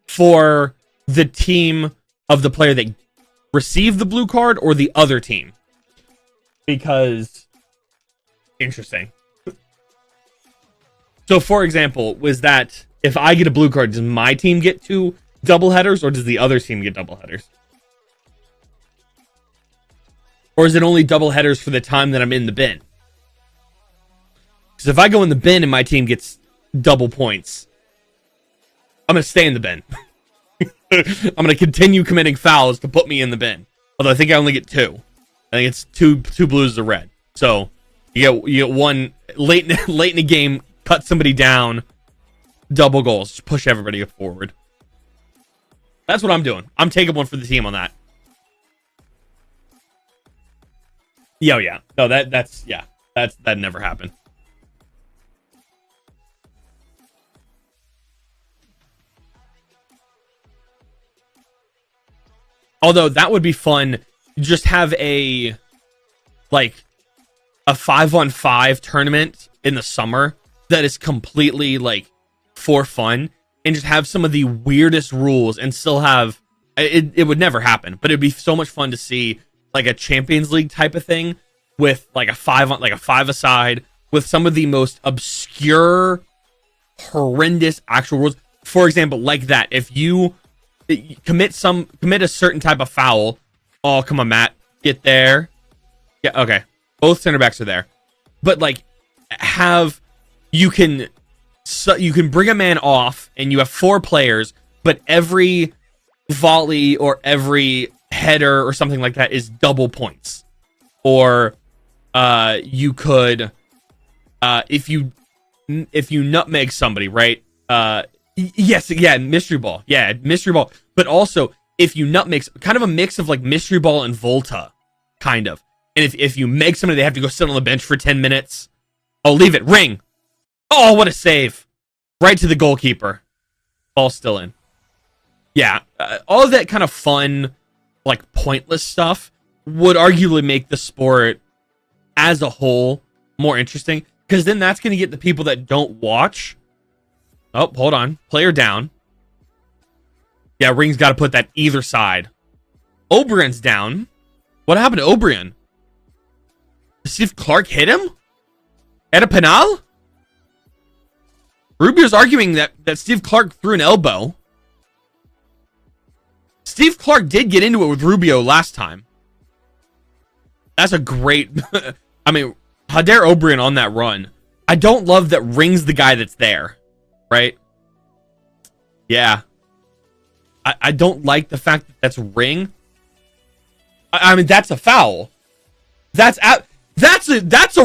For the team of the player that received the blue card or the other team. Because... Interesting. So, for example, was that if I get a blue card, does my team get 2 double headers, or does the other team get double headers? Or is it only double headers for the time that I'm in the bin? Because if I go in the bin and my team gets double points, I'm going to stay in the bin. I'm going to continue committing fouls to put me in the bin. Although I think I only get 2. I think it's two blues to red. So you get one late in the game, cut somebody down, double goals, just push everybody forward. That's what I'm doing. I'm taking one for the team on that. Yeah. No, that never happened. Although that would be fun, just have a 5-on-5 tournament in the summer that is completely like for fun, and just have some of the weirdest rules and still have it would never happen, but it'd be so much fun to see like a Champions League type of thing with like a 5-a-side with some of the most obscure, horrendous actual rules. For example, like that, if you commit a certain type of foul. Oh, come on, Matt. Get there. Yeah, okay. Both center backs are there. But like you can bring a man off and you have 4 players, but every volley or every header or something like that is double points. Or you could if you nutmeg somebody, right? Yes, yeah, mystery ball. Yeah, mystery ball. But also, if you nutmeg, kind of a mix of like mystery ball and Volta, kind of. And if you make somebody, they have to go sit on the bench for 10 minutes. Oh, leave it. Ring. Oh, what a save. Right to the goalkeeper. Ball still in. Yeah, all of that kind of fun, like pointless stuff would arguably make the sport as a whole more interesting. Because then that's going to get the people that don't watch. Oh, hold on. Player down. Yeah, Ring's got to put that either side. Obrien's down. What happened to Obrien? Steve Clark hit him? At a penal? Rubio's arguing that Steve Clark threw an elbow. Steve Clark did get into it with Rubio last time. That's a great... I mean, Hader Obrien on that run. I don't love that Ring's the guy that's there. Right? Yeah. I don't like the fact that that's Ring. I mean, that's a foul. That's a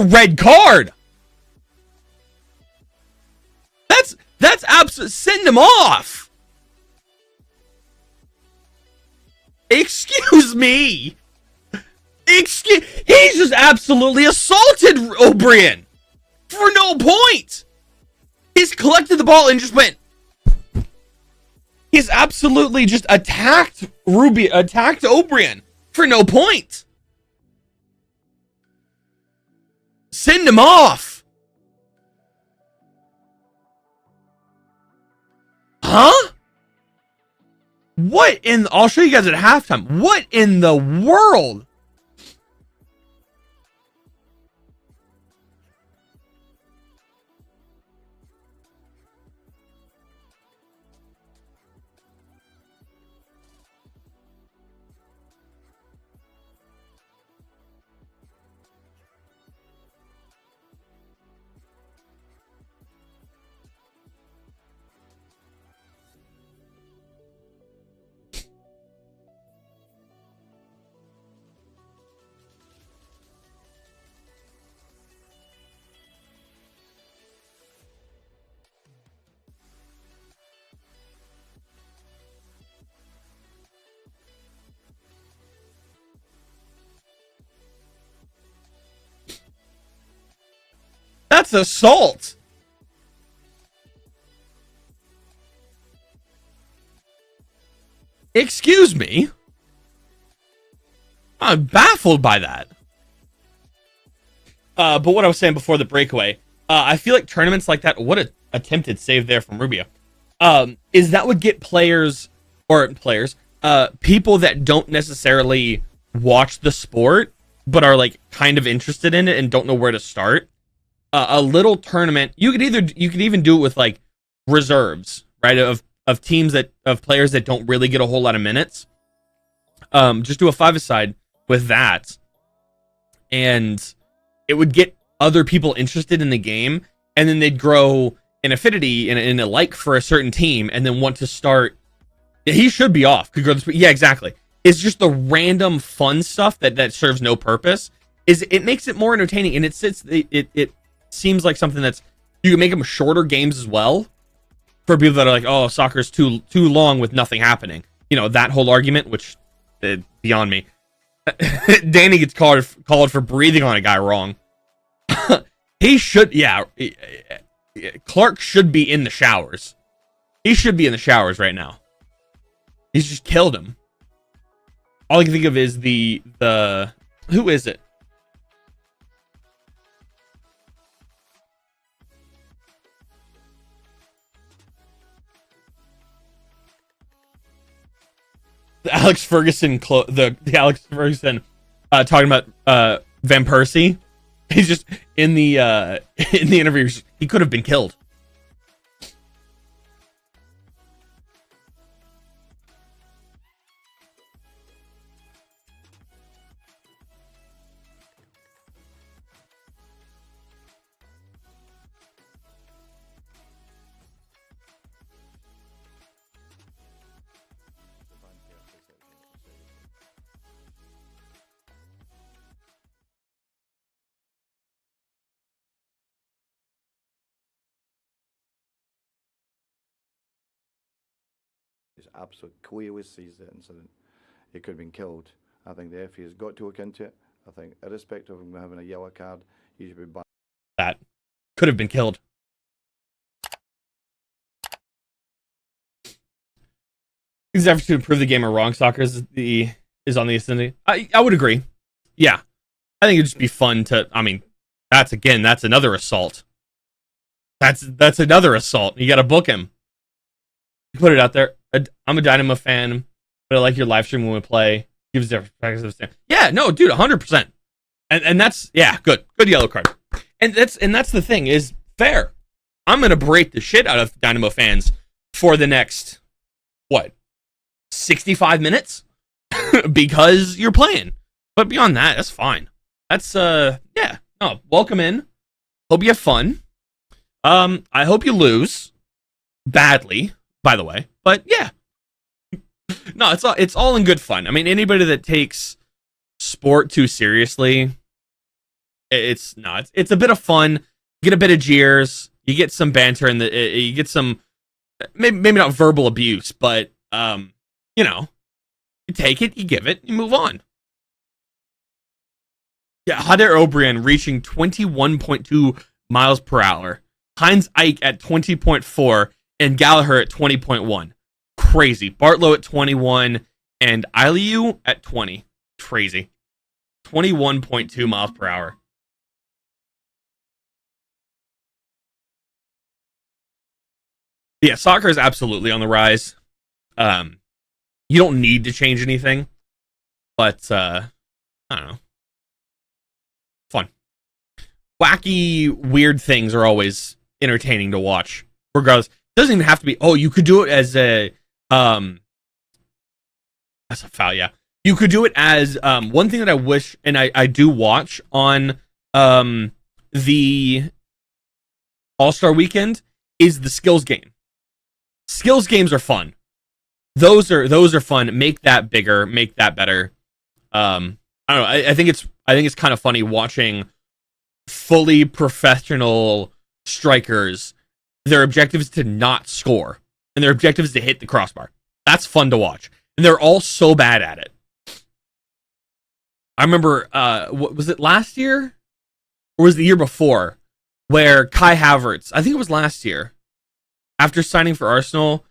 red card. That's absolute. Send him off. Excuse me. He's just absolutely assaulted O'Brien for no point. He's collected the ball and just went. He's absolutely just attacked O'Brien for no point. Send him off. Huh? What in... I'll show you guys at halftime. What in the world? That's assault. Excuse me. I'm baffled by that. But what I was saying before the breakaway, I feel like tournaments like that, what an attempted save there from Rubio, is that would get people that don't necessarily watch the sport, but are like kind of interested in it and don't know where to start. A little tournament, you could even do it with like reserves, right? Of teams of players that don't really get a whole lot of minutes. Just do a 5-a-side with that, and it would get other people interested in the game, and then they'd grow an affinity and a like for a certain team and then want to start. He should be off. Yeah, exactly. It's just the random fun stuff that serves no purpose. It makes it more entertaining, and it seems like something that's, you can make them shorter games as well for people that are like, oh, soccer's too long with nothing happening. You know, that whole argument, which beyond me. Danny gets called for breathing on a guy wrong. He should, yeah. Clark should be in the showers. He should be in the showers right now. He's just killed him. All I can think of is the who is it? The Alex Ferguson the Alex Ferguson talking about Van Persie. He's just in the interview. He could have been killed. It's absolutely clearly sees the incident. He could have been killed. I think the FA has got to look into it. I think, irrespective of him having a yellow card, he should be banned. That could have been killed. These efforts to improve the game are wrong. Soccer is on the ascending. I would agree. Yeah, I think it'd just be fun to. I mean, that's another assault. That's another assault. You got to book him. Put it out there. I'm a Dynamo fan, but I like your live stream when we play. Gives different perspectives. Yeah, no, dude, 100%. And that's, yeah, good yellow card. And that's the thing, is fair. I'm gonna berate the shit out of Dynamo fans for the next 65 minutes because you're playing. But beyond that, that's fine. That's yeah. No, welcome in. Hope you have fun. I hope you lose badly, by the way. But yeah. No, it's all in good fun. I mean, anybody that takes sport too seriously, it's a bit of fun. You get a bit of jeers, you get some banter, and you get some maybe not verbal abuse, but you take it, you give it, you move on. Yeah, Hader O'Brien reaching 21.2 miles per hour. Heinz Ike at 20.4 and Gallagher at 20.1. Crazy. Bartlow at 21 and Iliu at 20. Crazy. 21.2 miles per hour. Yeah, soccer is absolutely on the rise. You don't need to change anything, but I don't know. Fun. Wacky, weird things are always entertaining to watch. Regardless, it doesn't even have to be. Oh, you could do it as a that's a foul. Yeah, you could do it as one thing that I wish, and I do watch on the All-Star Weekend is the skills game. Skills games are fun. Those are fun. Make that bigger. Make that better. I don't know. I think it's kind of funny watching fully professional strikers. Their objective is to not score, and their objective is to hit the crossbar. That's fun to watch, and they're all so bad at it. I remember, what was it, last year, or was it the year before, where Kai Havertz, I think it was last year, after signing for Arsenal,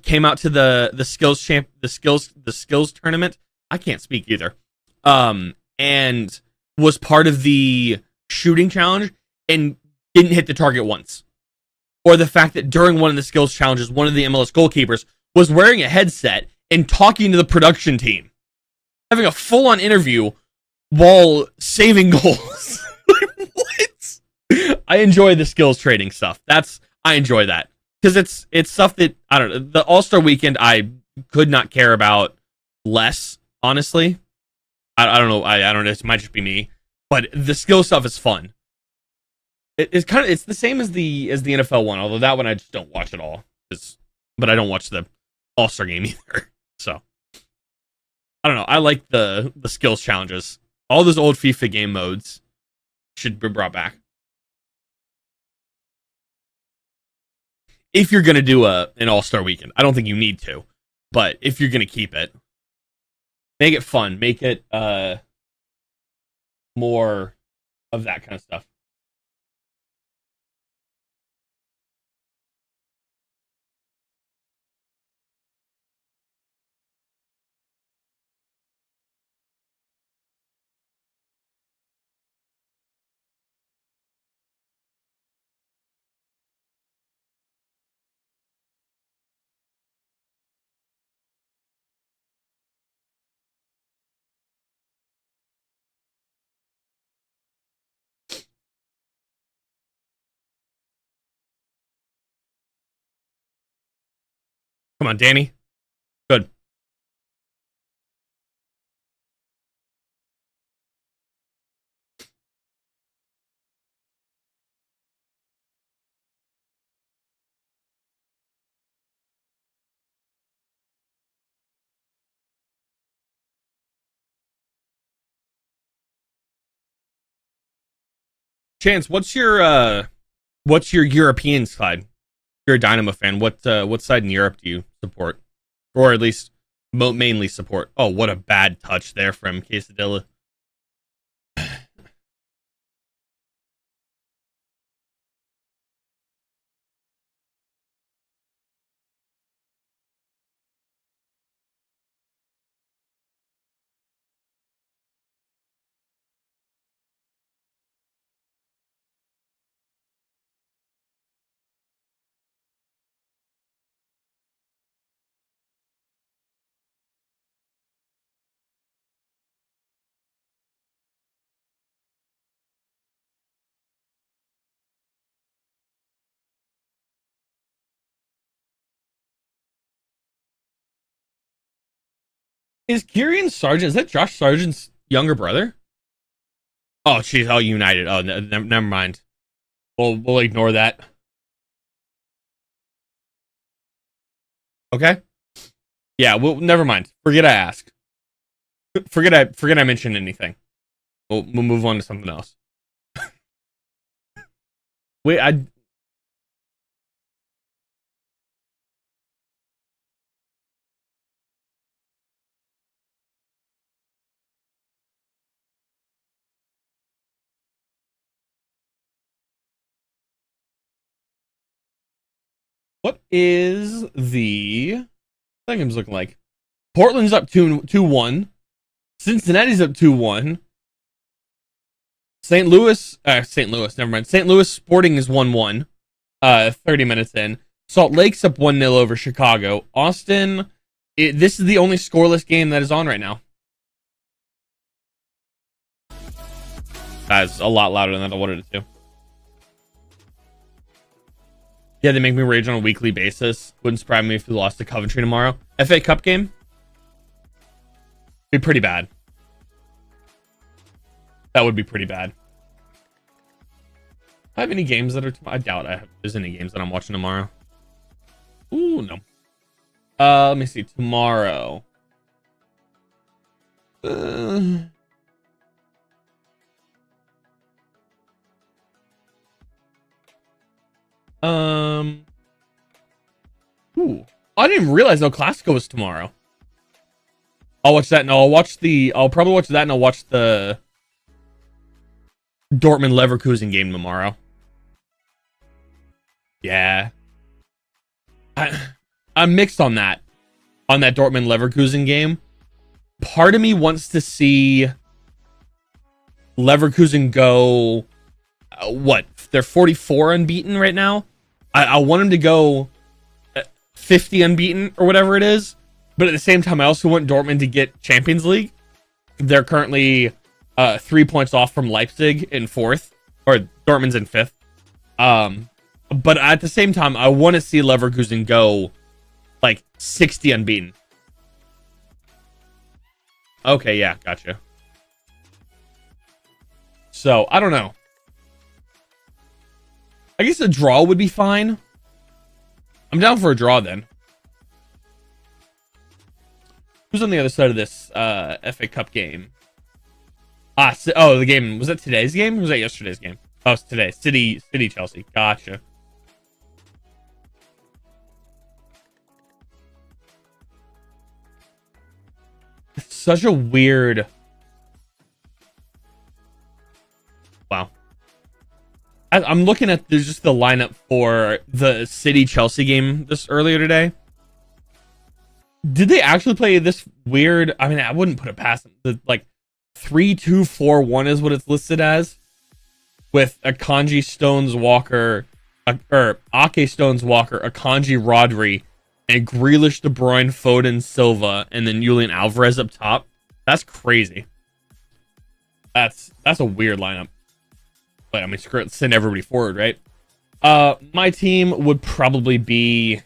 came out to the skills tournament. I can't speak either. And was part of the shooting challenge and didn't hit the target once. Or the fact that during one of the skills challenges, one of the MLS goalkeepers was wearing a headset and talking to the production team, having a full-on interview while saving goals. What? I enjoy the skills trading stuff. I enjoy that. Because it's stuff that, I don't know, the All-Star Weekend I could not care about less, honestly. I don't know, I don't know, it might just be me. But the skill stuff is fun. it's the same as the NFL one, although that one I just don't watch at all. But I don't watch the All-Star game either. So I don't know. I like the skills challenges. All those old FIFA game modes should be brought back. If you're gonna do an All-Star weekend, I don't think you need to, but if you're gonna keep it, make it fun. Make it more of that kind of stuff. Come on, Danny. Good. Chance, what's your European side? You're a Dynamo fan. What side in Europe do you support, or at least mainly support? Oh, what a bad touch there from Quesadilla. Is Kieran Sargent? Is that Josh Sargent's younger brother? Oh, she's all United. Oh, never mind. We'll ignore that. Okay. Yeah. Well, never mind. Forget I asked. Forget I mentioned anything. We'll move on to something else. Wait, what is the game's looking like? Portland's up 2-1. Cincinnati's up 2-1. St. Louis, never mind. St. Louis Sporting is 1-1. 30 minutes in. Salt Lake's up 1-0 over Chicago. Austin, this is the only scoreless game that is on right now. That's a lot louder than I wanted it to. Yeah, they make me rage on a weekly basis. Wouldn't surprise me if we lost to Coventry tomorrow. FA Cup game? Be pretty bad. That would be pretty bad. I have any games that are tomorrow? I doubt there's any games that I'm watching tomorrow. Ooh, no. Let me see. Tomorrow. Ooh. I didn't even realize El Clasico was tomorrow. I'll watch that. No, I'll probably watch that and I'll watch the Dortmund Leverkusen game tomorrow. Yeah. I'm mixed on that. On that Dortmund Leverkusen game. Part of me wants to see Leverkusen go what? They're 44 unbeaten right now. I want them to go 50 unbeaten or whatever it is. But at the same time, I also want Dortmund to get Champions League. They're currently 3 points off from Leipzig in 4th, or Dortmund's in 5th. But at the same time, I want to see Leverkusen go like 60 unbeaten. Okay, yeah, gotcha. So I don't know. I guess a draw would be fine. I'm down for a draw then. Who's on the other side of this FA Cup game? The game. Was that today's game or was that yesterday's game? Oh, it's today. City Chelsea. Gotcha. It's such a weird... Wow. I'm looking at there's just the lineup for the City Chelsea game this earlier today. Did they actually play this weird? I mean, I wouldn't put it past them. The, like 3-2-4-1 is what it's listed as, with Akanji, Stones, Walker, or Ake, Stones, Walker, Akanji, Rodri, and Grealish, De Bruyne, Foden, Silva, and then Julian Alvarez up top. That's crazy. That's a weird lineup. But I mean, screw it, send everybody forward, right? My team would probably be,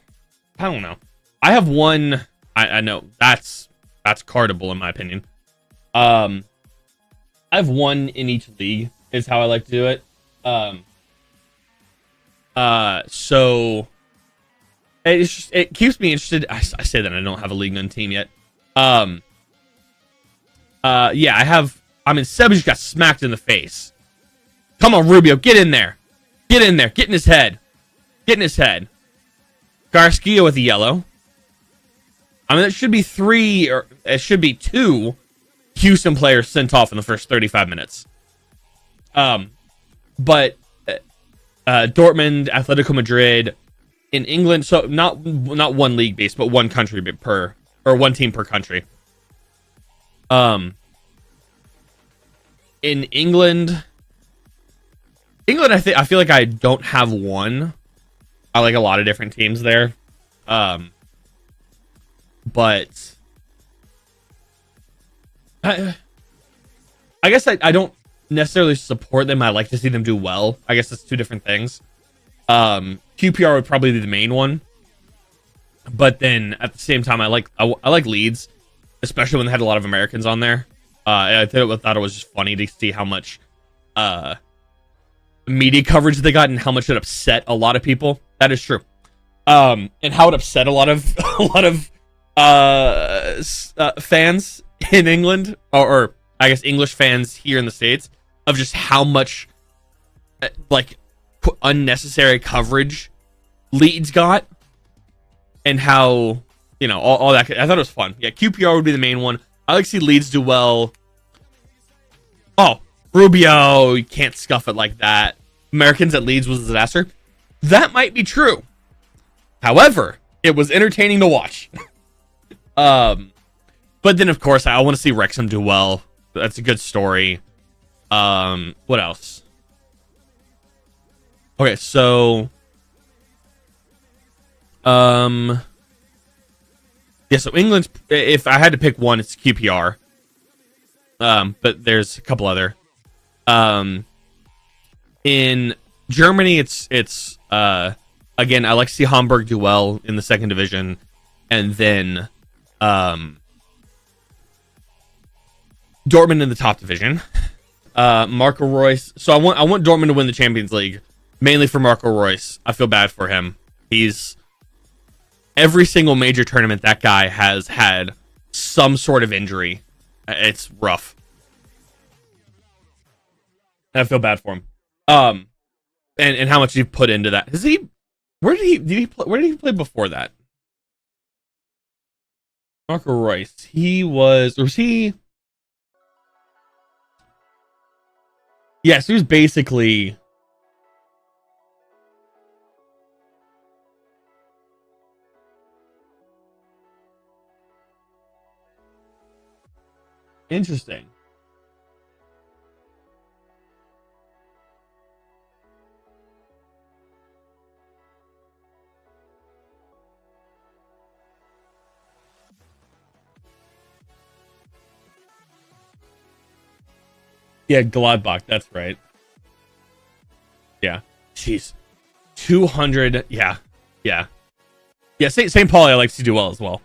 I don't know. I have one. I know that's cardable in my opinion. I have one in each league is how I like to do it. So it keeps me interested. I say that I don't have a league none team yet. Yeah, I mean, Seb just got smacked in the face. Come on, Rubio, get in there. Get in there. Get in his head. Get in his head. Garcia with a yellow. I mean, it should be 3, or it should be 2 Houston players sent off in the first 35 minutes. But Dortmund, Atletico Madrid, in England, so not one league base, but one country per, or one team per country. In England, I feel like I don't have one. I like a lot of different teams there. But I guess I don't necessarily support them. I like to see them do well. I guess that's two different things. QPR would probably be the main one. But then at the same time, I like Leeds, especially when they had a lot of Americans on there. I thought it was just funny to see how much media coverage they got and how much it upset a lot of people. That is true. And how it upset a lot of fans in England, or I guess English fans here in the States, of just how much like unnecessary coverage Leeds got, and how, you know, all that. I thought it was fun. Yeah, QPR would be the main one. I like to see Leeds do well. Oh, Rubio, you can't scuff it like that. Americans at Leeds was a disaster. That might be true. However, it was entertaining to watch. But then of course I want to see Wrexham do well. That's a good story. What else? Okay, so yeah, so England's, if I had to pick one, it's QPR. But there's a couple other. In Germany, it's again, I like to see Hamburg do well in the second division, and then Dortmund in the top division. Marco Reus. So I want Dortmund to win the Champions League, mainly for Marco Reus. I feel bad for him. He's every single major tournament that guy has had some sort of injury. It's rough. I feel bad for him. And how much he put into that. Is he? Where did he play before that? Marco Reus. Was he? Yes, he was basically. Interesting. Yeah, Gladbach, that's right. Yeah. Jeez. 200. Yeah. St. Pauli I like to do well as well.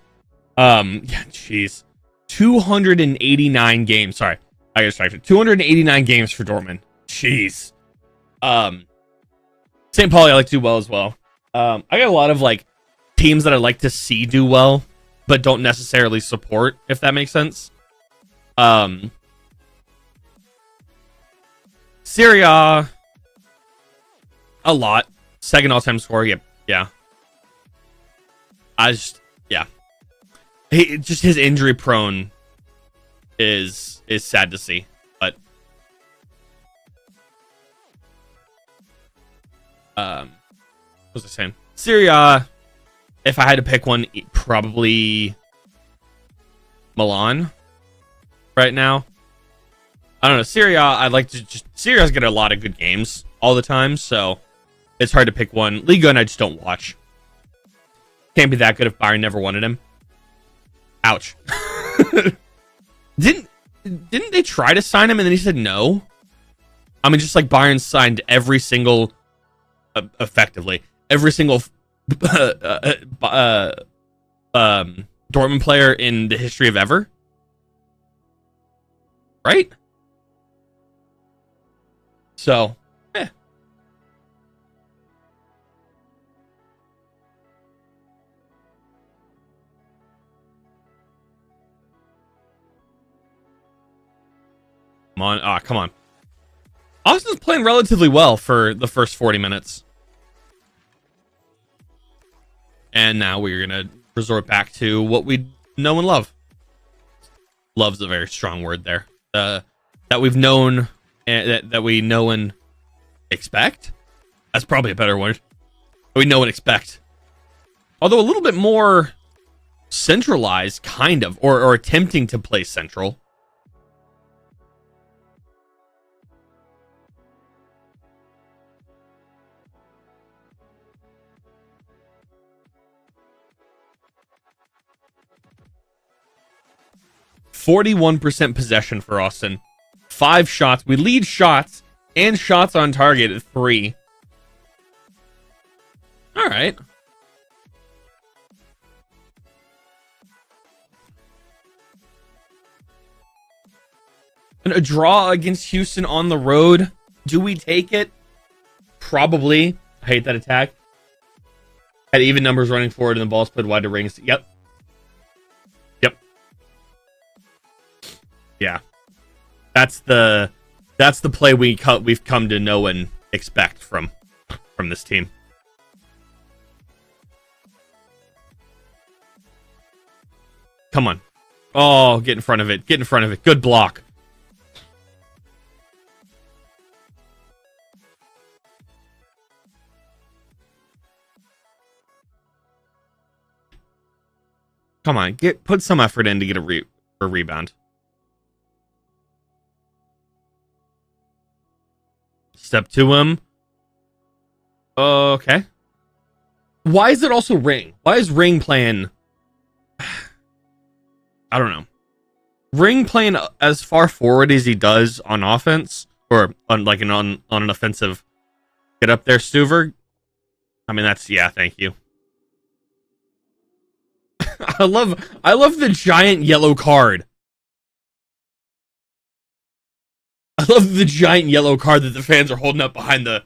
Yeah, jeez. 289 games. Sorry, I got distracted. 289 games for Dortmund. Jeez. St. Pauli I like to do well as well. I got a lot of like teams that I like to see do well, but don't necessarily support, if that makes sense. Syria, a lot. Second all-time scorer. Yep. Yeah. Just his injury prone is sad to see, but what was I saying? Syria, if I had to pick one, probably Milan right now. I don't know. Syria, I'd like to just... Syria's got a lot of good games all the time, so it's hard to pick one. Liga, and I just don't watch. Can't be that good if Bayern never wanted him. Ouch. Didn't they try to sign him and then he said no? I mean, just like Bayern signed every single... effectively, every single... Dortmund player in the history of ever. Right? So, Come on. Come on. Austin's playing relatively well for the first 40 minutes. And now we're going to resort back to what we know and love. Love's a very strong word there. That we've known, that we know and expect. That's probably a better word. We know and expect. Although a little bit more centralized, kind of, or attempting to play central. %41 possession for Austin. 5 shots. We lead shots and shots on target at 3. All right. And a draw against Houston on the road. Do we take it? Probably. I hate that attack. Had even numbers running forward and the ball's played wide to rings. Yep. Yeah, that's the play we've come to know and expect from this team. Come on. Oh, get in front of it. Get in front of it. Good block. Come on, put some effort in to get a rebound. Step to him. Okay. Why is it also Ring? Why is Ring playing? I don't know. Ring playing as far forward as he does on offense, or on like on an offensive. Get up there, Stuver. I mean, thank you. I love the giant yellow card. I love the giant yellow card that the fans are holding up behind the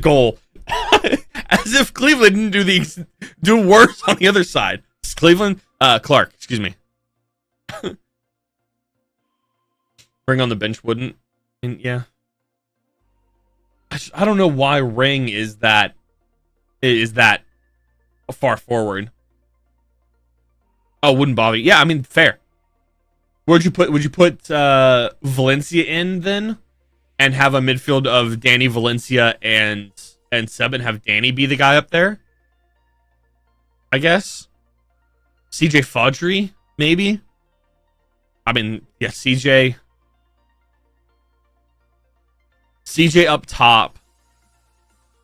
goal, as if Cleveland didn't do worse on the other side. It's Cleveland, Clark, excuse me. Ring on the bench wouldn't, and yeah. I don't know why Ring is that far forward. Oh, wouldn't bother you. Yeah, I mean, fair. Would you put Valencia in then, and have a midfield of Danny, Valencia, and Seb, and have Danny be the guy up there? I guess. CJ Fodry, maybe. I mean, yeah, CJ up top,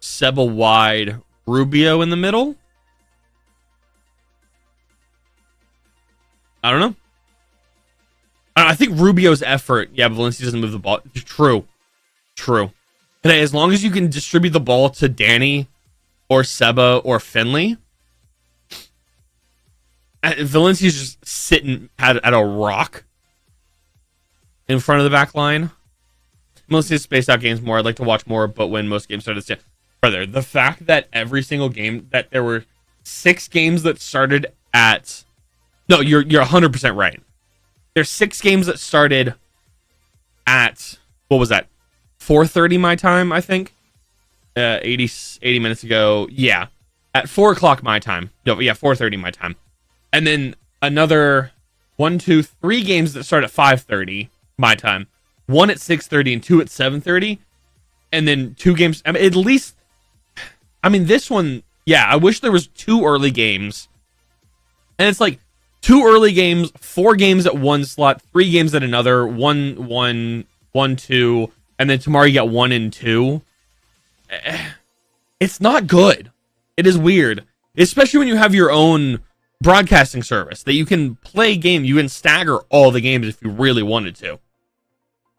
Seba wide, Rubio in the middle. I don't know. I think Rubio's effort. Yeah, but Valencia doesn't move the ball. True. Today, as long as you can distribute the ball to Danny or Seba or Finley, Valencia's just sitting at a rock in front of the back line. Mostly spaced out games more. I'd like to watch more, but when most games start to stand. brother, the fact that every single game, that there were 6 games that started at, no, you're 100% right. There's 6 games that started at, what was that? 4:30 my time, I think. 80 minutes ago. Yeah. At 4 o'clock my time. No, yeah, 4:30 my time. And then another 1, 2, 3 games that start at 5:30 my time. 1 at 6:30 and 2 at 7:30. And then 2 games. I mean, at least, I mean, this one, yeah, I wish there was 2 early games. And it's like 2 early games, 4 games at one slot, 3 games at another, 1, 1, 1, 2, and then tomorrow you get 1 and 2. It's not good. It is weird, especially when you have your own broadcasting service that you can play game. You can stagger all the games if you really wanted to.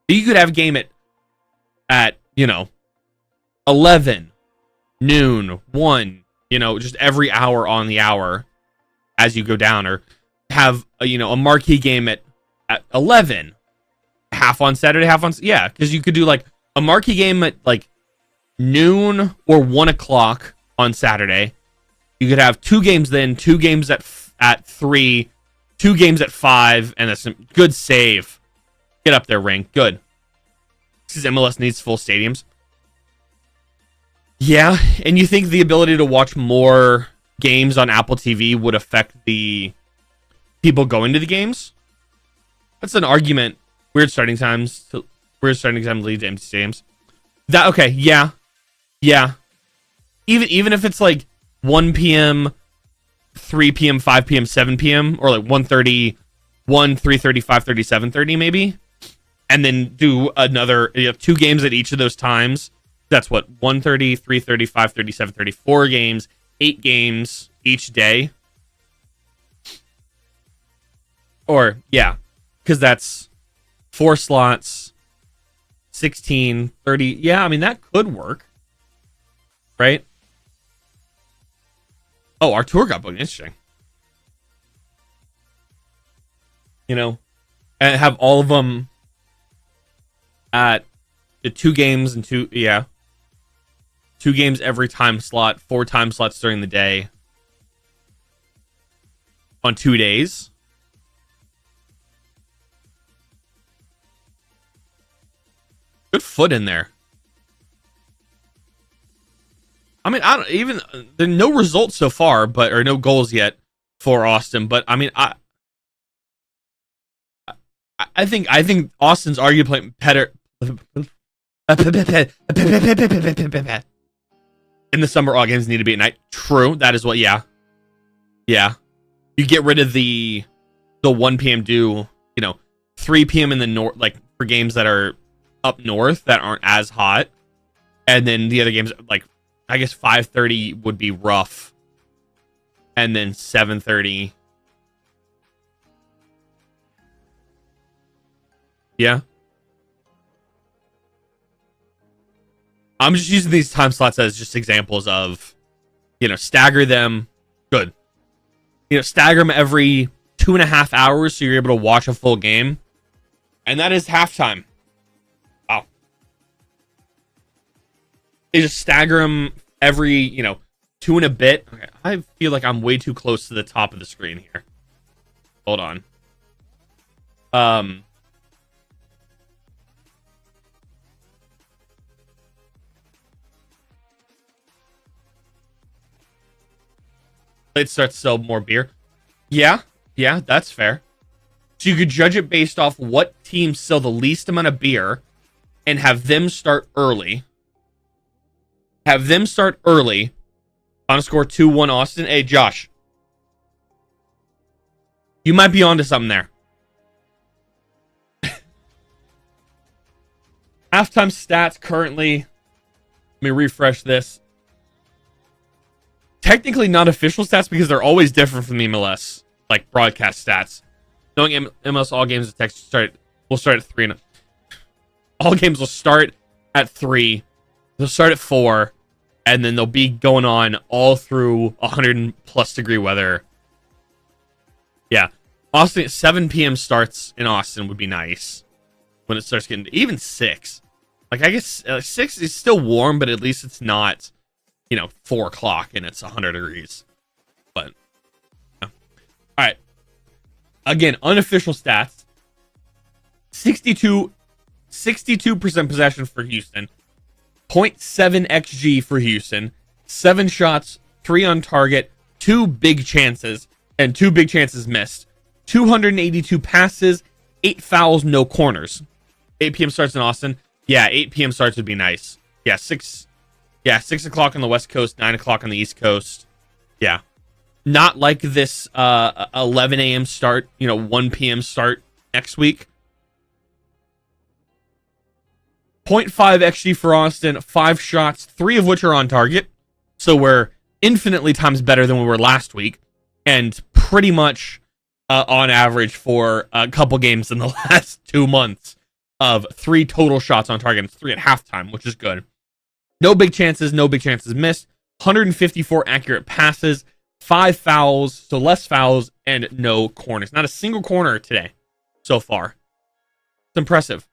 You could have a game at 11, noon, 1, just every hour on the hour as you go down, or have a marquee game at 11, half on Saturday, half on, yeah, because you could do like a marquee game at like noon or 1 o'clock on Saturday. You could have 2 games then, 2 games at 3, 2 games at 5, and that's a good save. Get up there, Ring. Good. Because MLS needs full stadiums. Yeah, and you think the ability to watch more games on Apple TV would affect the people going to the games? That's an argument. Weird starting times lead to empty stadiums. That, okay, yeah. Even if it's like 1 p.m., 3 p.m., 5 p.m., 7 p.m., or like 1:30, 3:30, 5:30, 7:30 maybe, and then do another, 2 games at each of those times. That's what, 1:30, 3:30, 5:30, 7:30, 4 games, 8 games each day. Or, yeah, because that's 4 slots, 16, 30. Yeah, I mean, that could work. Right? Oh, our tour got booked. Interesting. And have all of them at the 2 games and 2 games every time slot, 4 time slots during the day on 2 days. Good foot in there. I mean, there are no results so far, or no goals yet for Austin. But I mean, I think Austin's arguably better in the summer. All games need to be at night. True, that is what. Yeah. You get rid of the 1 p.m. 3 p.m. in the north, like for games that are up north that aren't as hot, and then the other games like, I guess 5:30 would be rough, and then 7:30. Yeah. I'm just using these time slots as just examples of, stagger them. Good. Stagger them every 2.5 hours so you're able to watch a full game. And that is halftime. Wow. They just stagger them every, 2 and a bit. Okay, I feel like I'm way too close to the top of the screen here. Hold on. It starts to sell more beer. Yeah, that's fair. So you could judge it based off what teams sell the least amount of beer and have them start early. Final score 2-1 Austin. Hey, Josh. You might be onto something there. Halftime stats currently. Let me refresh this. Technically not official stats because they're always different from the MLS, like broadcast stats. Knowing MLS all games will start at 3. All games will start at 3. They'll start at 4, and then they'll be going on all through 100+ degree weather. Yeah, Austin 7 p.m. starts in Austin would be nice when it starts getting even 6. Like, I guess 6 is still warm, but at least it's not 4 o'clock and it's 100 degrees. But yeah. All right. Again, unofficial stats. 62% possession for Houston. 0.7 XG for Houston. 7 shots, 3 on target, 2 big chances, and 2 big chances missed. 282 passes, 8 fouls, no corners. 8 p.m. starts in Austin. Yeah, 8 p.m. starts would be nice. Yeah, 6 o'clock on the West Coast, 9 o'clock on the East Coast. Yeah. Not like this 11 a.m. start, 1 p.m. start next week. 0.5 XG for Austin, 5 shots, 3 of which are on target. So we're infinitely times better than we were last week. And pretty much on average for a couple games in the last 2 months of 3 total shots on target. It's 3 at halftime, which is good. No big chances missed. 154 accurate passes, 5 fouls, so less fouls, and no corners. Not a single corner today so far. It's impressive.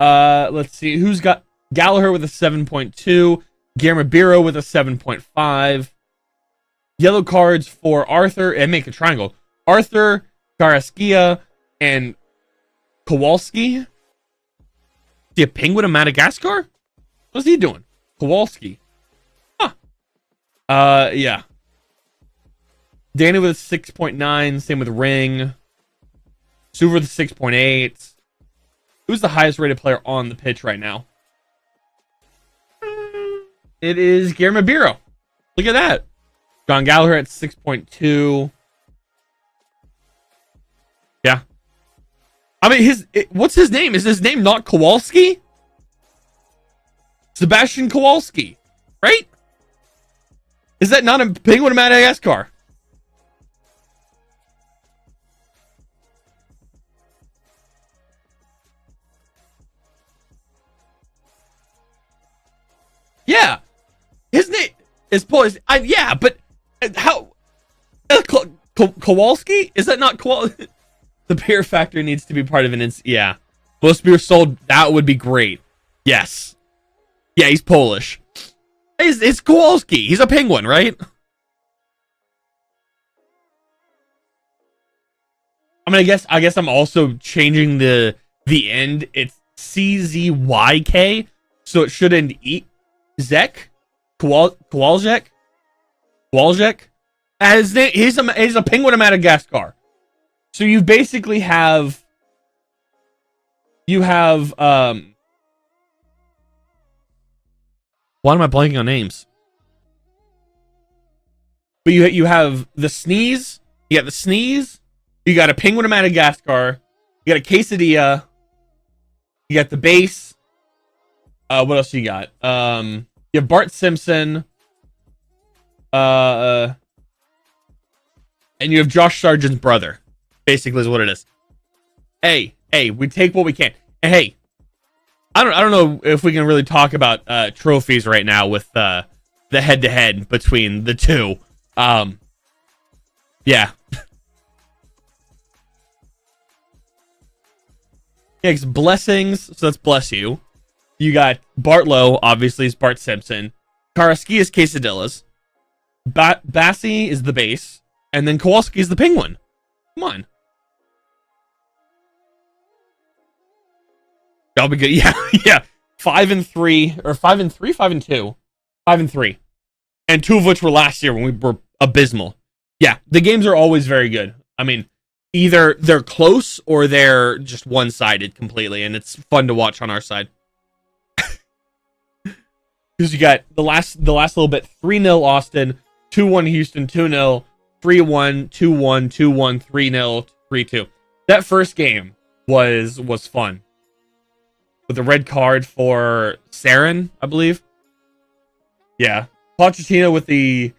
Let's see. Who's got Gallagher with a 7.2, Guillermo Biro with a 7.5. Yellow cards for Arthur, and make a triangle. Arthur, Carrasquilla, and Kowalski. Is he a penguin of Madagascar? What's he doing? Kowalski. Huh. Yeah. Danny with a 6.9. Same with Ring. Suver with a 6.8. Who's the highest rated player on the pitch right now? It is Guillermo Biro. Look at that. John Gallagher at 6.2. Yeah. I mean, what's his name? Is his name not Kowalski? Sebastian Kowalski, right? Is that not a penguin of Madagascar? Yeah. His name is Polish. Yeah, but how? Kowalski? Is that not Kowalski? The beer factory needs to be part of an yeah. Most beer sold, that would be great. Yes. Yeah, he's Polish. It's Kowalski. He's a penguin, right? I mean, I guess I'm also changing the end. It's CZYK, so it should end Zek? Kowalczyk? His name, he's a penguin of Madagascar. So you basically have why am I blanking on names? But you have the sneeze, you got the sneeze, you got a penguin of Madagascar, you got a quesadilla, you got the base. What else you got? You have Bart Simpson, and you have Josh Sargent's brother. Basically, is what it is. Hey, we take what we can. And hey, I don't know if we can really talk about trophies right now with the head-to-head between the two. Yeah. Yeah, it's blessings, so that's bless you. You got Bartlow, obviously, is Bart Simpson. Karaski is Quesadillas. Bassi is the base. And then Kowalski is the penguin. Come on. That'll be good. Yeah, yeah. 5-3, or 5-3, 5-2. 5-3. And 2 of which were last year when we were abysmal. Yeah, the games are always very good. I mean, either they're close or they're just one-sided completely, and it's fun to watch on our side. Because you got the last little bit, 3-0 Austin, 2-1 Houston, 2-0, 3-1, 2-1, 2-1, 3-0, 3-2. That first game was fun. With the red card for Saren, I believe. Yeah. Pochettino with the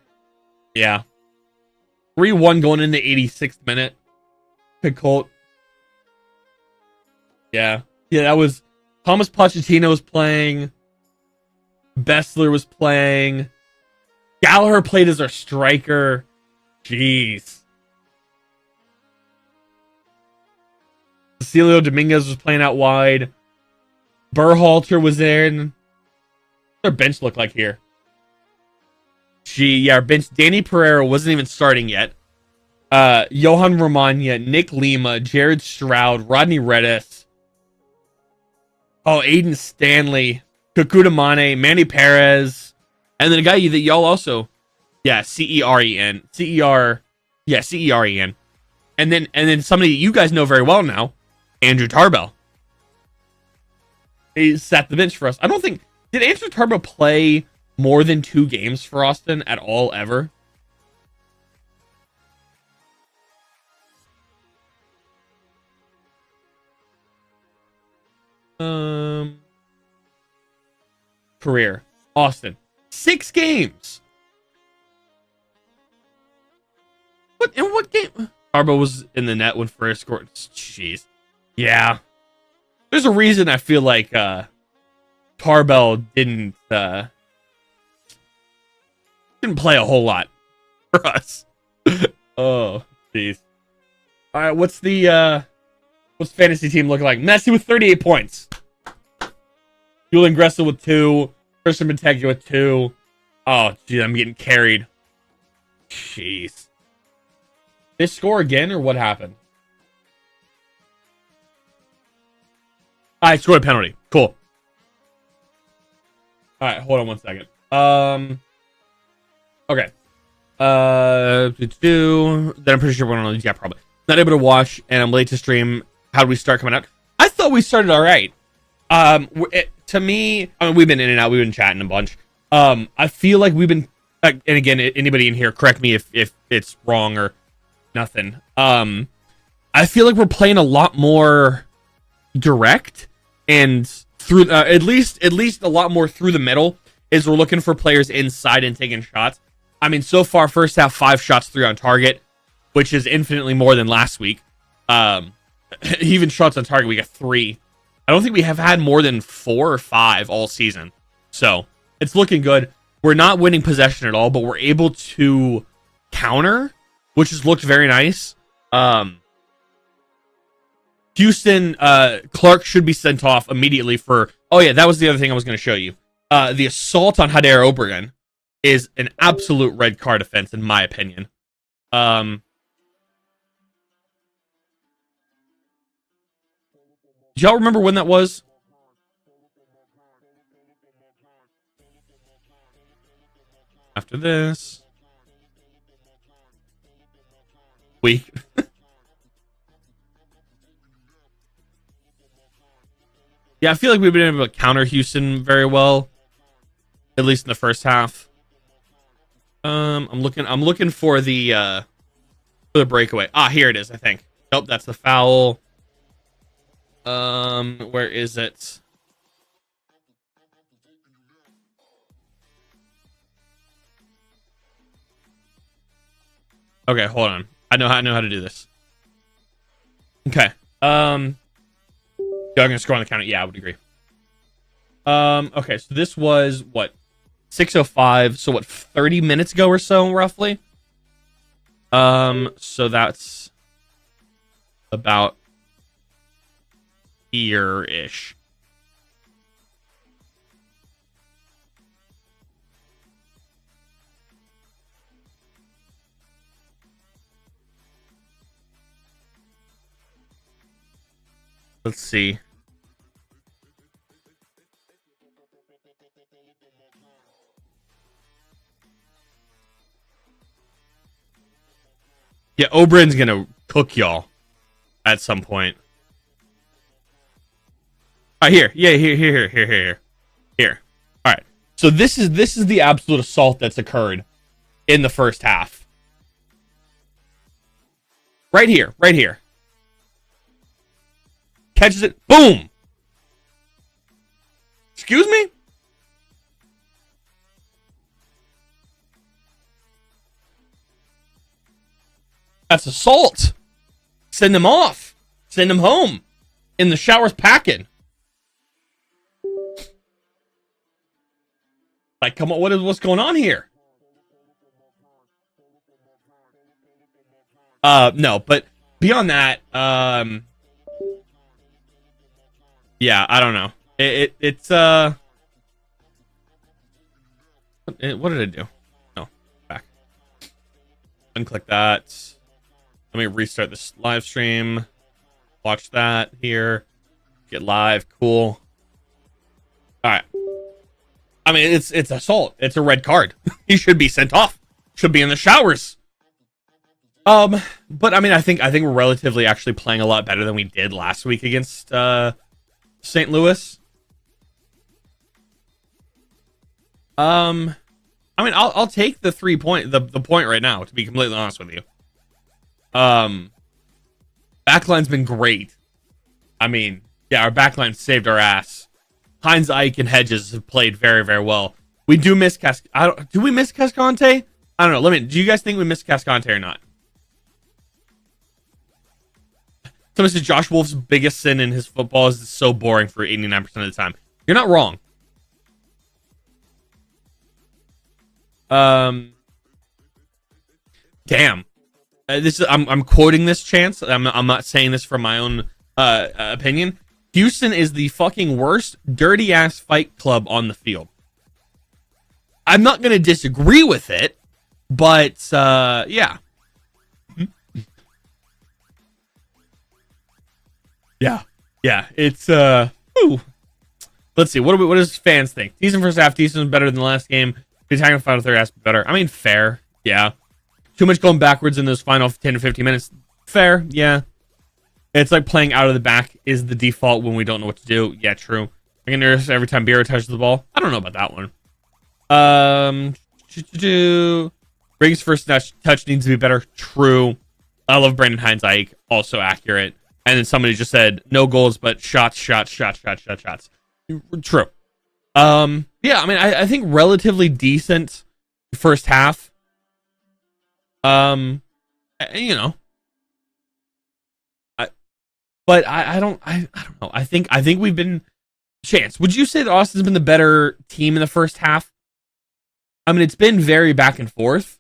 3-1 going into 86th minute. Pick Colt. Yeah. Yeah, that was Thomas Pochettino was playing. Bessler was playing. Gallagher played as our striker. Jeez. Cecilio Dominguez was playing out wide. Berhalter was there. And what their bench look like here? gee, yeah, our bench, Danny Pereira wasn't even starting yet. Johan Romagna, Nick Lima, Jared Stroud, Rodney Redis. Oh, Aiden Stanley, Kakuta Mane, Manny Perez, and then a guy that y'all also, yeah, Ceren, Ceren, and then somebody you guys know very well now, Andrew Tarbell. He sat the bench for us. I don't think did Andrew Tarbell play more than 2 games for Austin at all ever. Career. Austin. 6 games. What game? Arbo was in the net when first scored. Jeez. Yeah. There's a reason I feel like Tarbell didn't play a whole lot for us. Oh, jeez. All right, what's fantasy team looking like? Messi with 38 points. Julian Gressel with 2. Christian Benteke with 2. Oh, geez, I'm getting carried. Jeez. Did they score again, or what happened? I scored a penalty. Cool. All right, hold on one second. Okay. Then I'm pretty sure we're on. Yeah, probably not able to watch, and I'm late to stream. How do we start coming out? I thought we started all right. To me, I mean, we've been in and out. We've been chatting a bunch. I feel like we've been, and again, anybody in here, correct me if it's wrong or nothing. I feel like we're playing a lot more direct and through, at least a lot more through the middle. Is we're looking for players inside and taking shots. I mean, so far, first half, 5 shots, 3 on target, which is infinitely more than last week. Even shots on target, we got 3. I don't think we have had more than 4 or 5 all season. So it's looking good. We're not winning possession at all, but we're able to counter, which has looked very nice. Houston, Clark should be sent off immediately for... Oh, yeah, that was the other thing I was going to show you. The assault on Hadair Obregon is an absolute red card offense, in my opinion. Do y'all remember when that was? After this. Week. Yeah, I feel like we've been able to counter Houston very well. At least in the first half. I'm looking for the breakaway. Ah, here it is, I think. Nope, that's the foul. Where is it? Okay, hold on. I know how to do this. Okay. Y'all gonna score on the counter? Yeah, I would agree. Okay, so this was what? 6:05. So what? 30 minutes ago or so, roughly. So that's about here-ish. Let's see. Yeah, Oberyn's gonna cook y'all at some point. Here. Yeah, here. All right. So this is the absolute assault that's occurred in the first half. Right here. Catches it. Boom. Excuse me? That's assault. Send him off. Send him home. In the shower's packing. Like, come on, what's going on here? No, but beyond that, yeah, I don't know. It's what did I do? No. Unclick that. Let me restart this live stream. Watch that here. Get live. Cool. All right. I mean, it's assault. It's a red card. He should be sent off. Should be in the showers. But I mean, I think we're relatively actually playing a lot better than we did last week against St. Louis. I mean, I'll take the 3 point the point right now, to be completely honest with you. Backline's been great. I mean, yeah, our backline saved our ass. Hines, Ike, and Hedges have played very, very well. We do miss do we miss Cascante? I don't know. Do you guys think we missed Cascante or not? Someone says Josh Wolf's biggest sin in his football is so boring for 89% of the time. You're not wrong. Damn. I'm quoting this, Chance. I'm not saying this from my own opinion. Houston is the fucking worst dirty ass fight club on the field. I'm not gonna disagree with it, but yeah. Yeah, it's ooh. Let's see. What does fans think? Decent first half, decent better than the last game. The attacking final third has to be better. I mean, fair. Yeah. Too much going backwards in those final 10 to 15 minutes. Fair. Yeah. It's like playing out of the back is the default when we don't know what to do. Yeah, true. I can notice every time Bureau touches the ball. I don't know about that one. Briggs' first touch needs to be better. True. I love Brandon Hines Ike. Also accurate. And then somebody just said no goals, but shots. True. Yeah, I mean, I think relatively decent first half. You know, I don't know. I think we've been. Chance, would you say that Austin's been the better team in the first half? I mean, it's been very back and forth.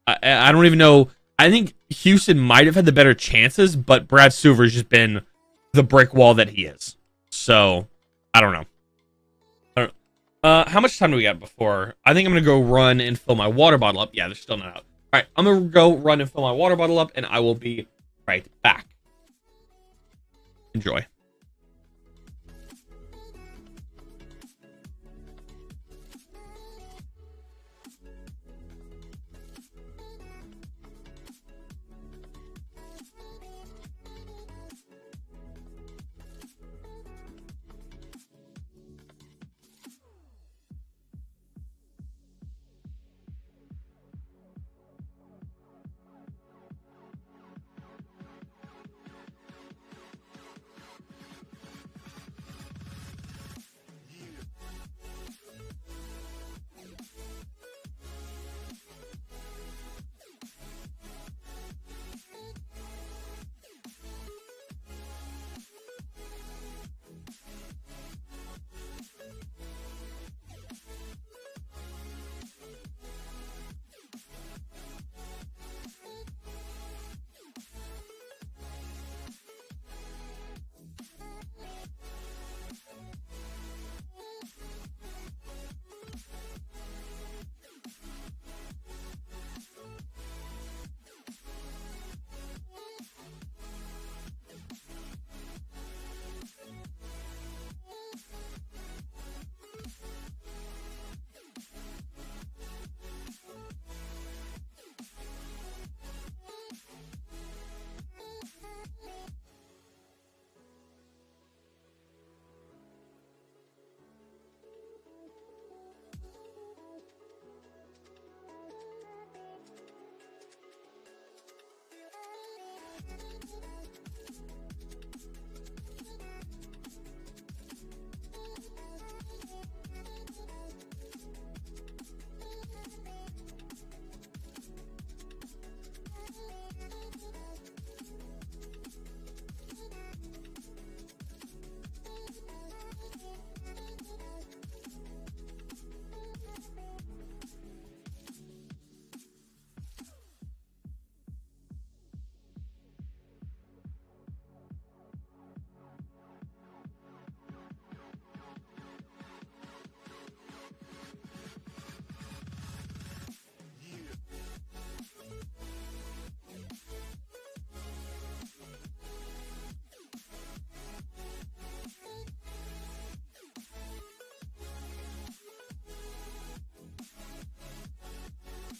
I don't even know. I think Houston might have had the better chances, but Brad Suver's just been the brick wall that he is. So, I don't know. How much time do we got before? I think I'm going to go run and fill my water bottle up. Yeah, they're still not out. All right, I'm going to go run and fill my water bottle up, and I will be right back. Enjoy.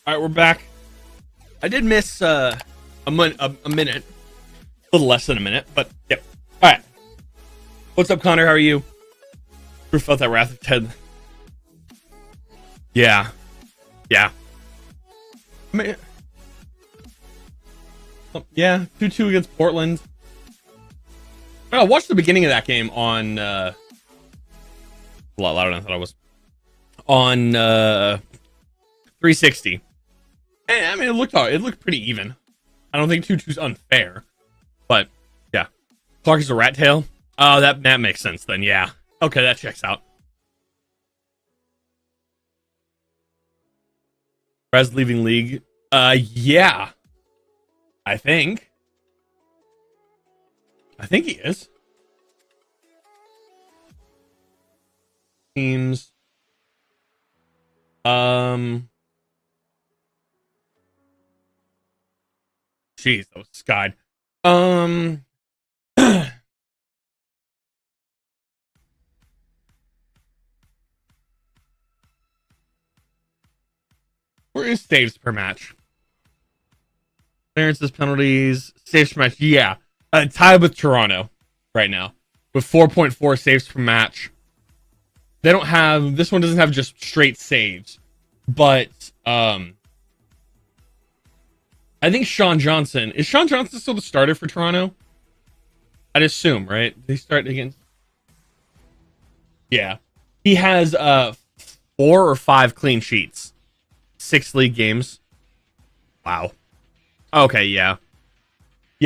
All right, we're back. I did miss a minute, a little less than a minute, but yep. All right. What's up, Connor? How are you? Who felt that wrath of Ted? Yeah. I mean, yeah, 2-2 against Portland. I watched the beginning of that game on a lot louder than I thought I was. On 360. And, I mean, it looked pretty even. I don't think 2-2's unfair. But yeah. Clark is a rat tail. Oh, that makes sense then, yeah. Okay, that checks out. Rez leaving league. Yeah. I think he is. Teams. Jeez, that was skied. Where is saves per match? Clearances, penalties, saves per match. Yeah, tied with Toronto right now with 4.4 saves per match. They don't have, this one doesn't have just straight saves, but I think Sean Johnson, is Sean Johnson still the starter for Toronto? I'd assume, right? They start against, yeah, he has 4 or 5 clean sheets, 6 league games. Wow. Okay, yeah.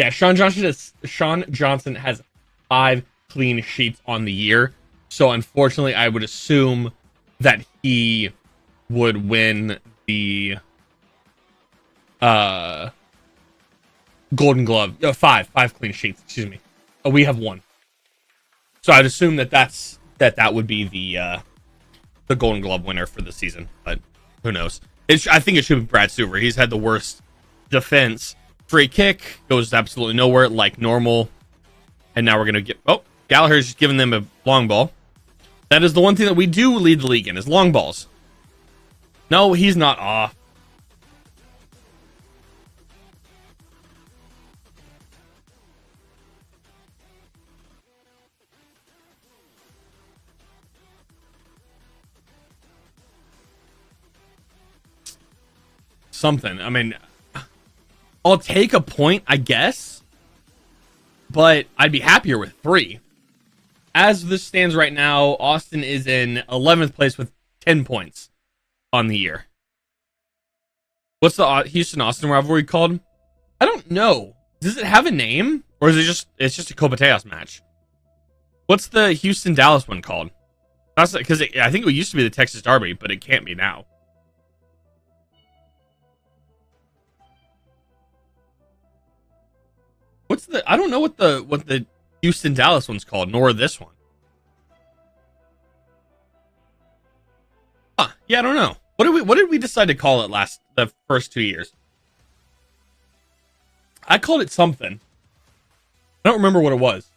Sean Johnson has 5 clean sheets on the year. So unfortunately, I would assume that he would win the Golden Glove. 5 clean sheets, excuse me. We have 1. So I'd assume that would be the Golden Glove winner for the season, but who knows? I think it should be Brad Stuver. He's had the worst defense. Free kick goes absolutely nowhere, like normal. And now we're gonna get Gallagher's just giving them a long ball. That is the one thing that we do lead the league in, is long balls. No, he's not off. Something. I mean, I'll take a point, I guess, but I'd be happier with 3. As this stands right now, Austin is in 11th place with 10 points on the year. What's the Houston-Austin rivalry called? I don't know. Does it have a name? Or is it's just a Copa Tejas match? What's the Houston-Dallas one called? Because I think it used to be the Texas Derby, but it can't be now. I don't know what the Houston Dallas one's called, nor this one. Yeah, I don't know. What did we decide to call it the first 2 years? I called it something. I don't remember what it was.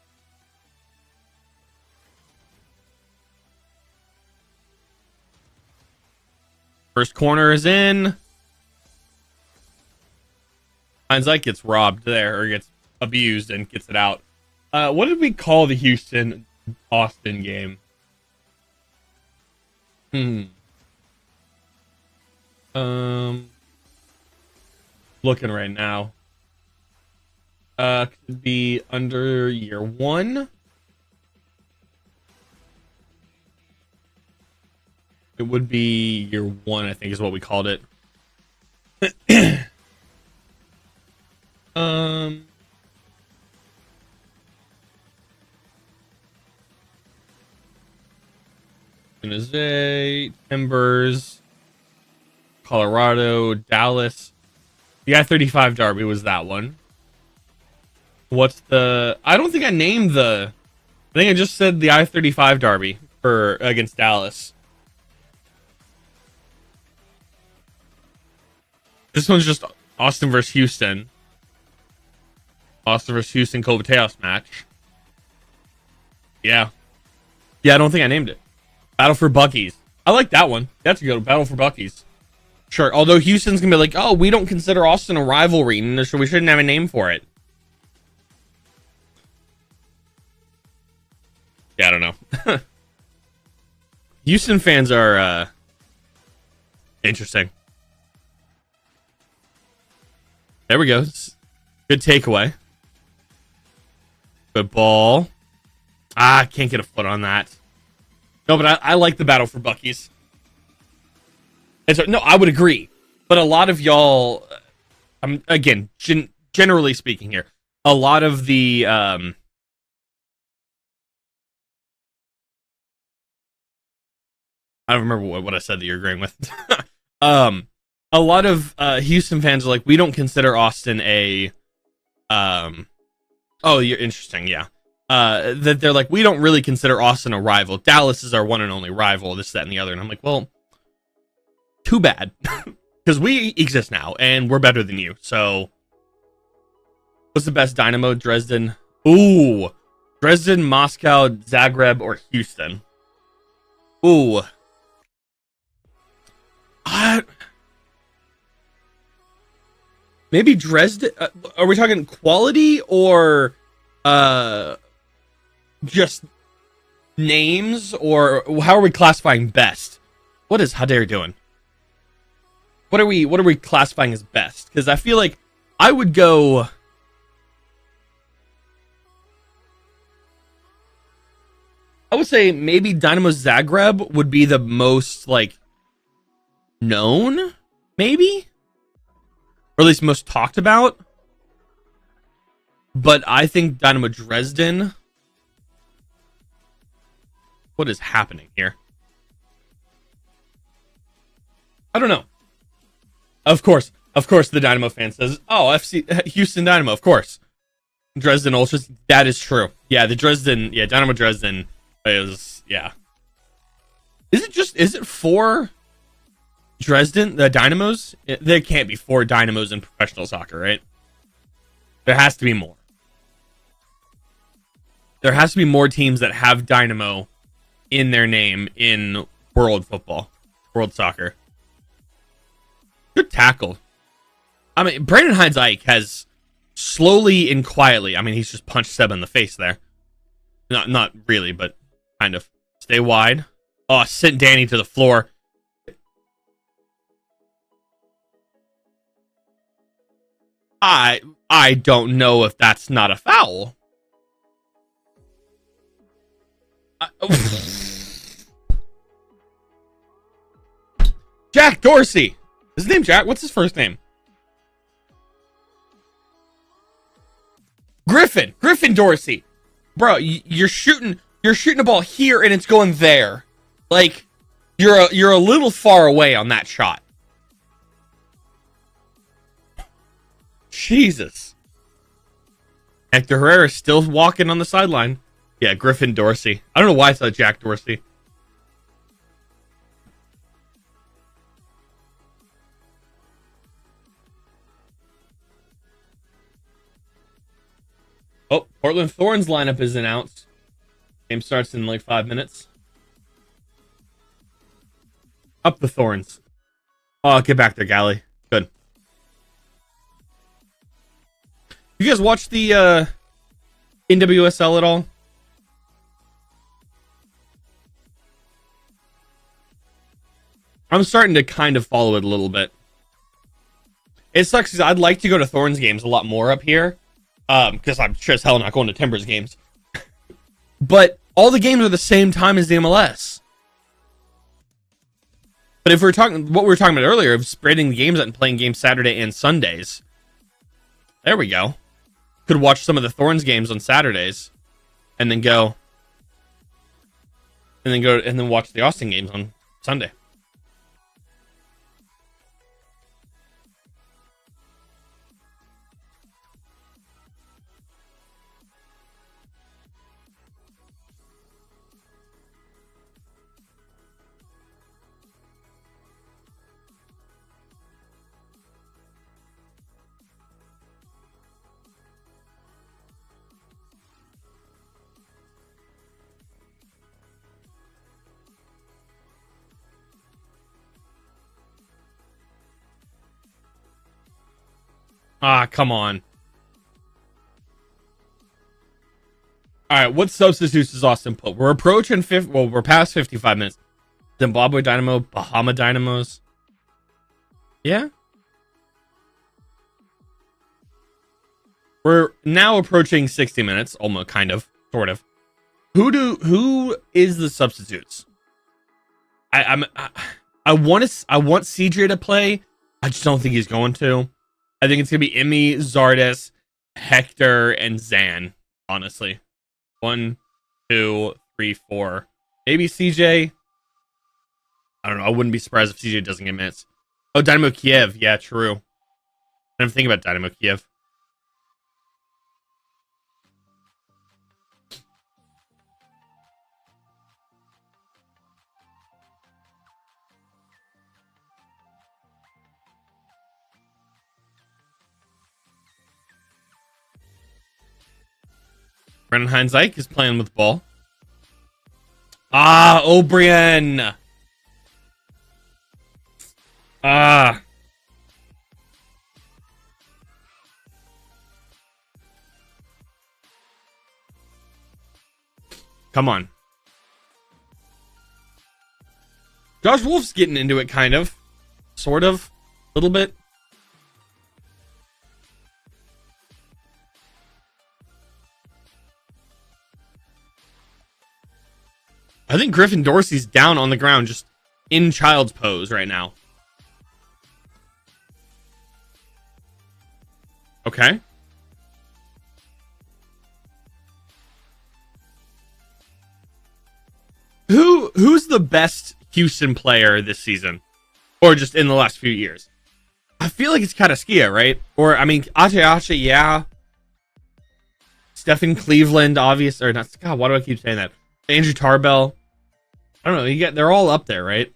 First corner is in. Hindsight gets robbed there, or gets abused and gets it out. What did we call the Houston-Austin game? Looking right now. Could be under year 1. It would be year 1, I think, is what we called it. San Jose, Timbers, Colorado, Dallas. The I-35 Derby was that one. What's the... I don't think I named the... I think I just said the I-35 Derby against Dallas. This one's just Austin versus Houston. Austin versus Houston Copa Tejas match. Yeah. I don't think I named it. Battle for Bucky's. I like that one. That's a good one. Battle for Bucky's. Sure. Although Houston's gonna be like, oh, we don't consider Austin a rivalry, so we shouldn't have a name for it. Yeah, I don't know. Houston fans are interesting. There we go. Good takeaway. Good ball. I can't get a foot on that. No, but I like the battle for Bucky's. And so, no, I would agree. But a lot of y'all, again, generally speaking here, a lot of the I don't remember what I said that you're agreeing with. A lot of Houston fans are like, we don't consider Austin a oh, you're interesting, yeah. That they're like, we don't really consider Austin a rival. Dallas is our one and only rival, this, that, and the other. And I'm like, well, too bad. Because we exist now, and we're better than you. So, what's the best Dynamo? Dresden? Ooh. Dresden, Moscow, Zagreb, or Houston? Ooh. Maybe Dresden. Are we talking quality or just names, or how are we classifying best? What is Hader doing? What are we classifying as best? Because I feel like I would go. I would say maybe Dynamo Zagreb would be the most like known, maybe. Or at least most talked about. But I think Dynamo Dresden... What is happening here? I don't know. Of course, the Dynamo fan says, oh, FC Houston Dynamo, of course. Dresden Ultras, that is true. Yeah, the Dresden... Yeah, Dynamo Dresden is... Yeah. Is it for... Dresden, the Dynamos? There can't be 4 Dynamos in professional soccer, right? There has to be more. There has to be more teams that have Dynamo in their name in world football, world soccer. Good tackle. I mean, Brandon Hines-Ike has slowly and quietly, I mean, he's just punched Seb in the face there. Not really, but kind of. Stay wide. Oh, sent Danny to the floor. I don't know if that's not a foul. Jack Dorsey. Is his name Jack? What's his first name? Griffin Dorsey. Bro, you're shooting a ball here and it's going there. Like you're a little far away on that shot. Jesus. Hector Herrera is still walking on the sideline. Yeah, Griffin Dorsey. I don't know why I thought Jack Dorsey. Oh, Portland Thorns lineup is announced. Game starts in like 5 minutes. Up the Thorns. Oh, get back there, Galley. Good. You guys watch the NWSL at all? I'm starting to kind of follow it a little bit. It sucks because I'd like to go to Thorns games a lot more up here. Because I'm sure as hell not going to Timbers games. But all the games are the same time as the MLS. But if we're talking what we were talking about earlier of spreading the games out and playing games Saturday and Sundays. There we go. Could watch some of the Thorns games on Saturdays and then go and then watch the Austin games on Sunday. Ah, come on. All right, what substitutes does Austin put? We're approaching we're past 55 minutes. Zimbabwe Dynamo, Bahama Dynamos. Yeah. We're now approaching 60 minutes, almost, kind of, sort of. Who is the substitutes? I want CJ to play. I just don't think he's going to. I think it's gonna be Emmy, Zardes, Hector, and Zan. Honestly, 1, 2, 3, 4. Maybe CJ. I don't know. I wouldn't be surprised if CJ doesn't get minutes. Oh, Dynamo Kiev. Yeah, true. I didn't think about Dynamo Kiev. Brennan Hines-Ike is playing with the ball. Ah, O'Brien. Ah. Come on. Josh Wolf's getting into it, kind of. Sort of. A little bit. I think Griffin Dorsey's down on the ground, just in child's pose right now. Okay. Who's the best Houston player this season? Or just in the last few years? I feel like it's Kataskia, right? Or, I mean, Ache, yeah. Stephen Cleveland, obvious. Or not. God, why do I keep saying that? Andrew Tarbell. I don't know. They're all up there, right?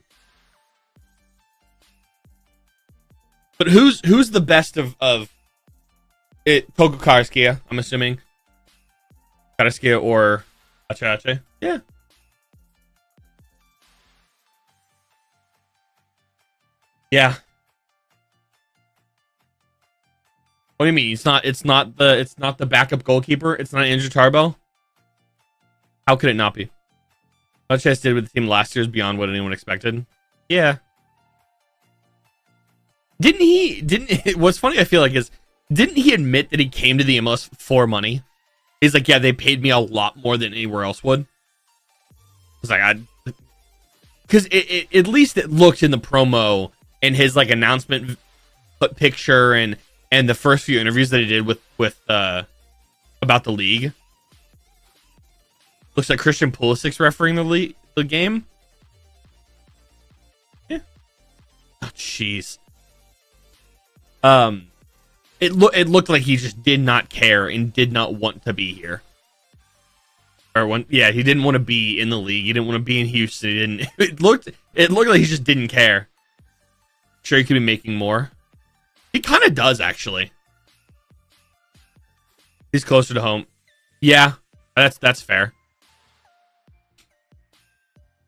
But who's the best of it? Togo Karaskia, I'm assuming. Karaskia or Ache. Yeah. Yeah. What do you mean? It's not the backup goalkeeper. It's not Andrew Tarbell. How could it not be? What Chess did with the team last year is beyond what anyone expected. Yeah. What's funny, I feel like, is didn't he admit that he came to the MLS for money? He's like, yeah, they paid me a lot more than anywhere else would. It's like, because at least it looked in the promo and his like announcement picture and the first few interviews that he did with about the league. Looks like Christian Pulisic's refereeing the game. Yeah. Oh, jeez. It looked like he just did not care and did not want to be here. He didn't want to be in the league. He didn't want to be in Houston. He didn't. It looked like he just didn't care. Sure, he could be making more. He kind of does, actually. He's closer to home. Yeah, that's fair.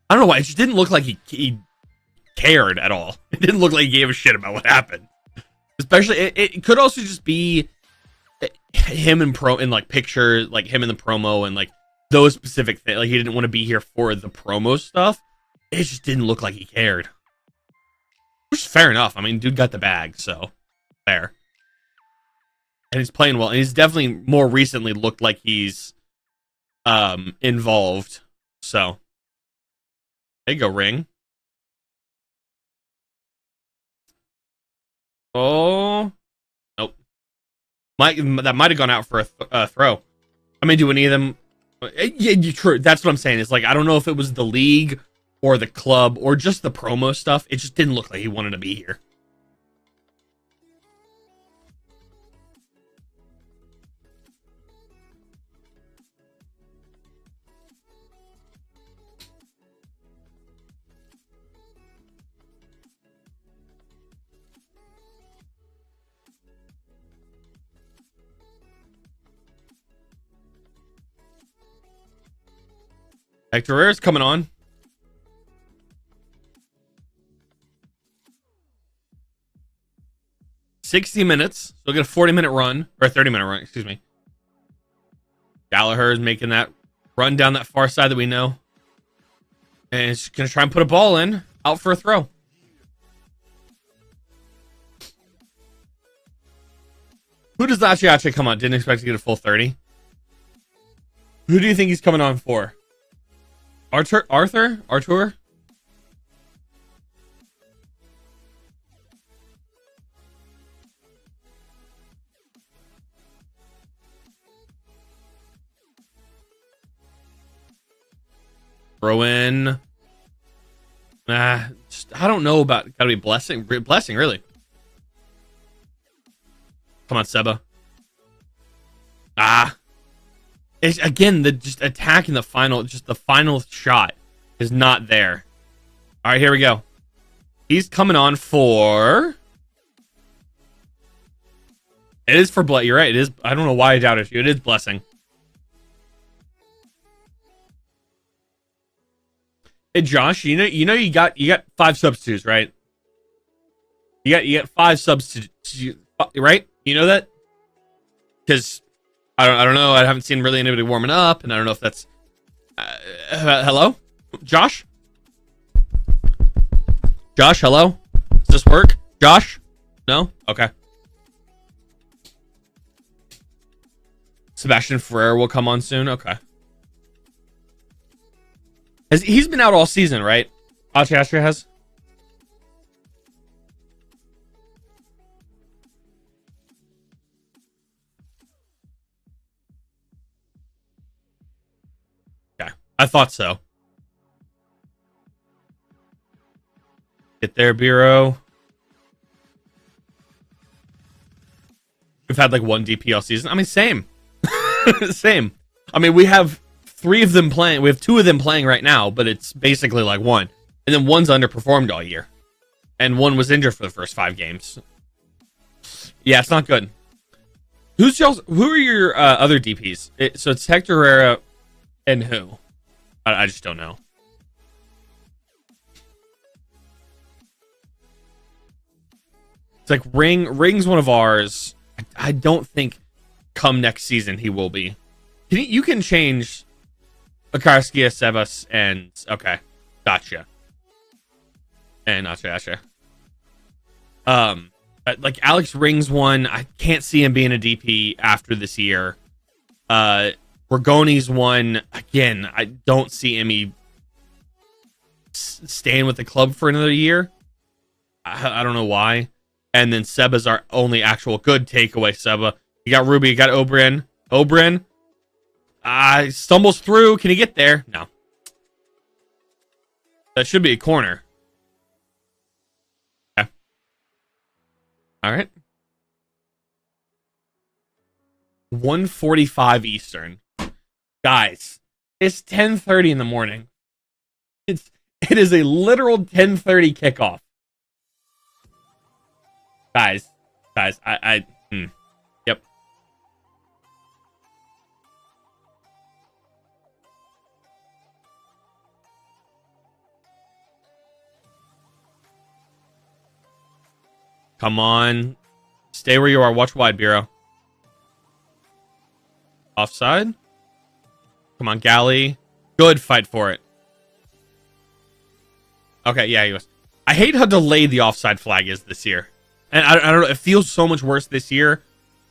I don't know why. It just didn't look like he cared at all. It didn't look like he gave a shit about what happened. Especially, it could also just be him in like pictures, like him in the promo and like those specific things. Like he didn't want to be here for the promo stuff. It just didn't look like he cared. Which is fair enough. I mean, dude got the bag, so fair. And he's playing well. And he's definitely more recently looked like he's involved. So there you go, Ring. Oh, nope. That might have gone out for a throw. I mean, do any of them? Yeah, true. That's what I'm saying. It's like I don't know if it was the league or the club or just the promo stuff. It just didn't look like he wanted to be here. Hector Herrera's coming on. 60 minutes. So we'll get a 40-minute run, or a 30-minute run, excuse me. Gallagher is making that run down that far side that we know. And he's going to try and put a ball in, out for a throw. Who does Ache come on? Didn't expect to get a full 30. Who do you think he's coming on for? Arthur? Throw in. I don't know about. Gotta be blessing. Blessing, really. Come on, Seba. It's, again, just attacking the final. Just the final shot is not there. All right, here we go. He's coming on for. It is for Bless. You're right. It is. I don't know why I doubted you. It is blessing. Hey Josh, you got 5 substitutes, right? You got 5 substitutes, right? You know that? Because I don't know. I haven't seen really anybody warming up, and I don't know if that's hello, Josh. Josh, hello. Does this work? Josh? No? Okay. Sebastian Ferrer will come on soon. Okay. He's been out all season, right? Ache has. Yeah, I thought so. Get there, Bureau. We've had like 1 DP all season. I mean, same. Same. I mean, we have 3 of them playing. We have 2 of them playing right now, but it's basically like 1. And then 1's underperformed all year. And 1 was injured for the first 5 games. Yeah, it's not good. Who are your other DPs? So it's Hector Herrera and who? I just don't know. It's like Ring's one of ours. I don't think come next season he will be. You can change Akarskia, Sebas, and okay, gotcha. And Ache. Like Alex Ring's one. I can't see him being a DP after this year. Regoni's one. Again, I don't see him staying with the club for another year. I don't know why. And then Seba's our only actual good takeaway. Seba, you got Ruby, you got Oberyn. Stumbles through. Can he get there? No. That should be a corner. Okay. All right. 1:45 Eastern. Guys, it's 10:30 in the morning. It is a literal 10:30 kickoff. Guys, yep. Come on. Stay where you are. Watch wide, Bureau. Offside. Come on, Galley. Good fight for it. Okay, yeah, he was. I hate how delayed the offside flag is this year. And I don't know. It feels so much worse this year,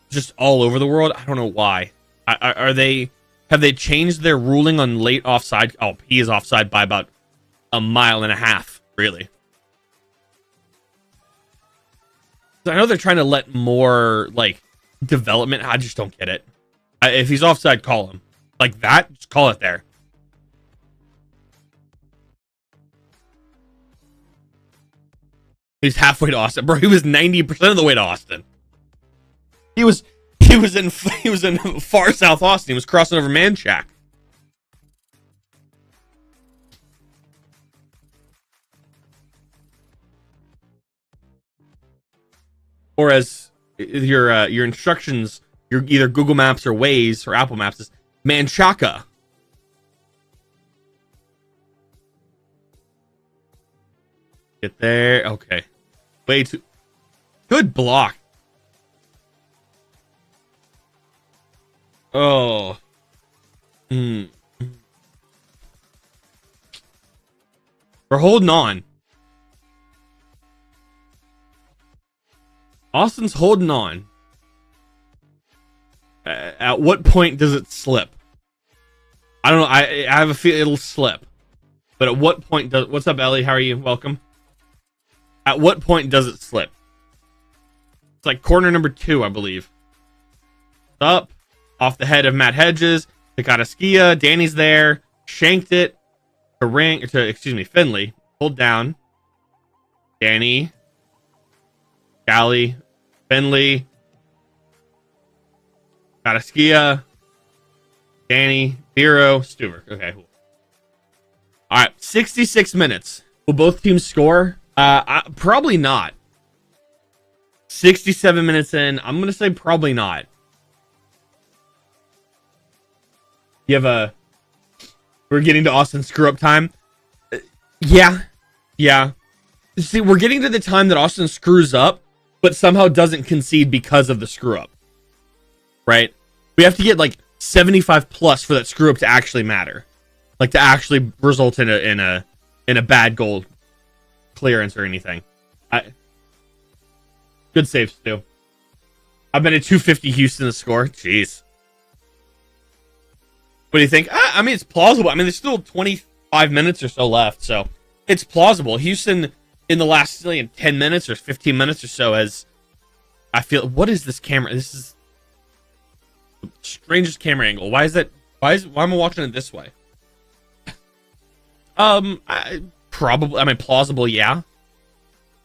just all over the world. I don't know why. Have they changed their ruling on late offside? Oh, he is offside by about 1.5 miles, really. I know they're trying to let more like development. I just don't get it. If he's offside, call him like that. Just call it there. He's halfway to Austin, bro. He was 90% of the way to Austin. He was in far south Austin. He was crossing over Manchac. Or as your instructions, your either Google Maps or Waze or Apple Maps is Manchaca. Get there. Okay. Way too good block. Oh. Hmm. We're holding on. Austin's holding on. At what point does it slip? I don't know. I have a feel it'll slip. But at what point does... What's up, Ellie? How are you? Welcome. At what point does it slip? It's like corner number 2, I believe. Up. Off the head of Matt Hedges. Skia. Danny's there. Shanked it. Finley. Pulled down. Danny. Galley. Finley. Skia. Danny. Biro. Stuber. Okay, cool. All right, 66 minutes. Will both teams score? Probably not. 67 minutes in. I'm going to say probably not. We're getting to Austin screw up time. Yeah. See, we're getting to the time that Austin screws up, but somehow doesn't concede because of the screw up. Right? We have to get like 75 plus for that screw up to actually matter. Like to actually result in a bad goal clearance or anything. Good save, Stu. I've been at 250 Houston to score. Jeez. What do you think? I mean, it's plausible. I mean, there's still 25 minutes or so left, so it's plausible. Houston in the last 10 minutes or 15 minutes or so has, I feel, what is this camera? This is the strangest camera angle. Why am I watching it this way? Plausible, yeah.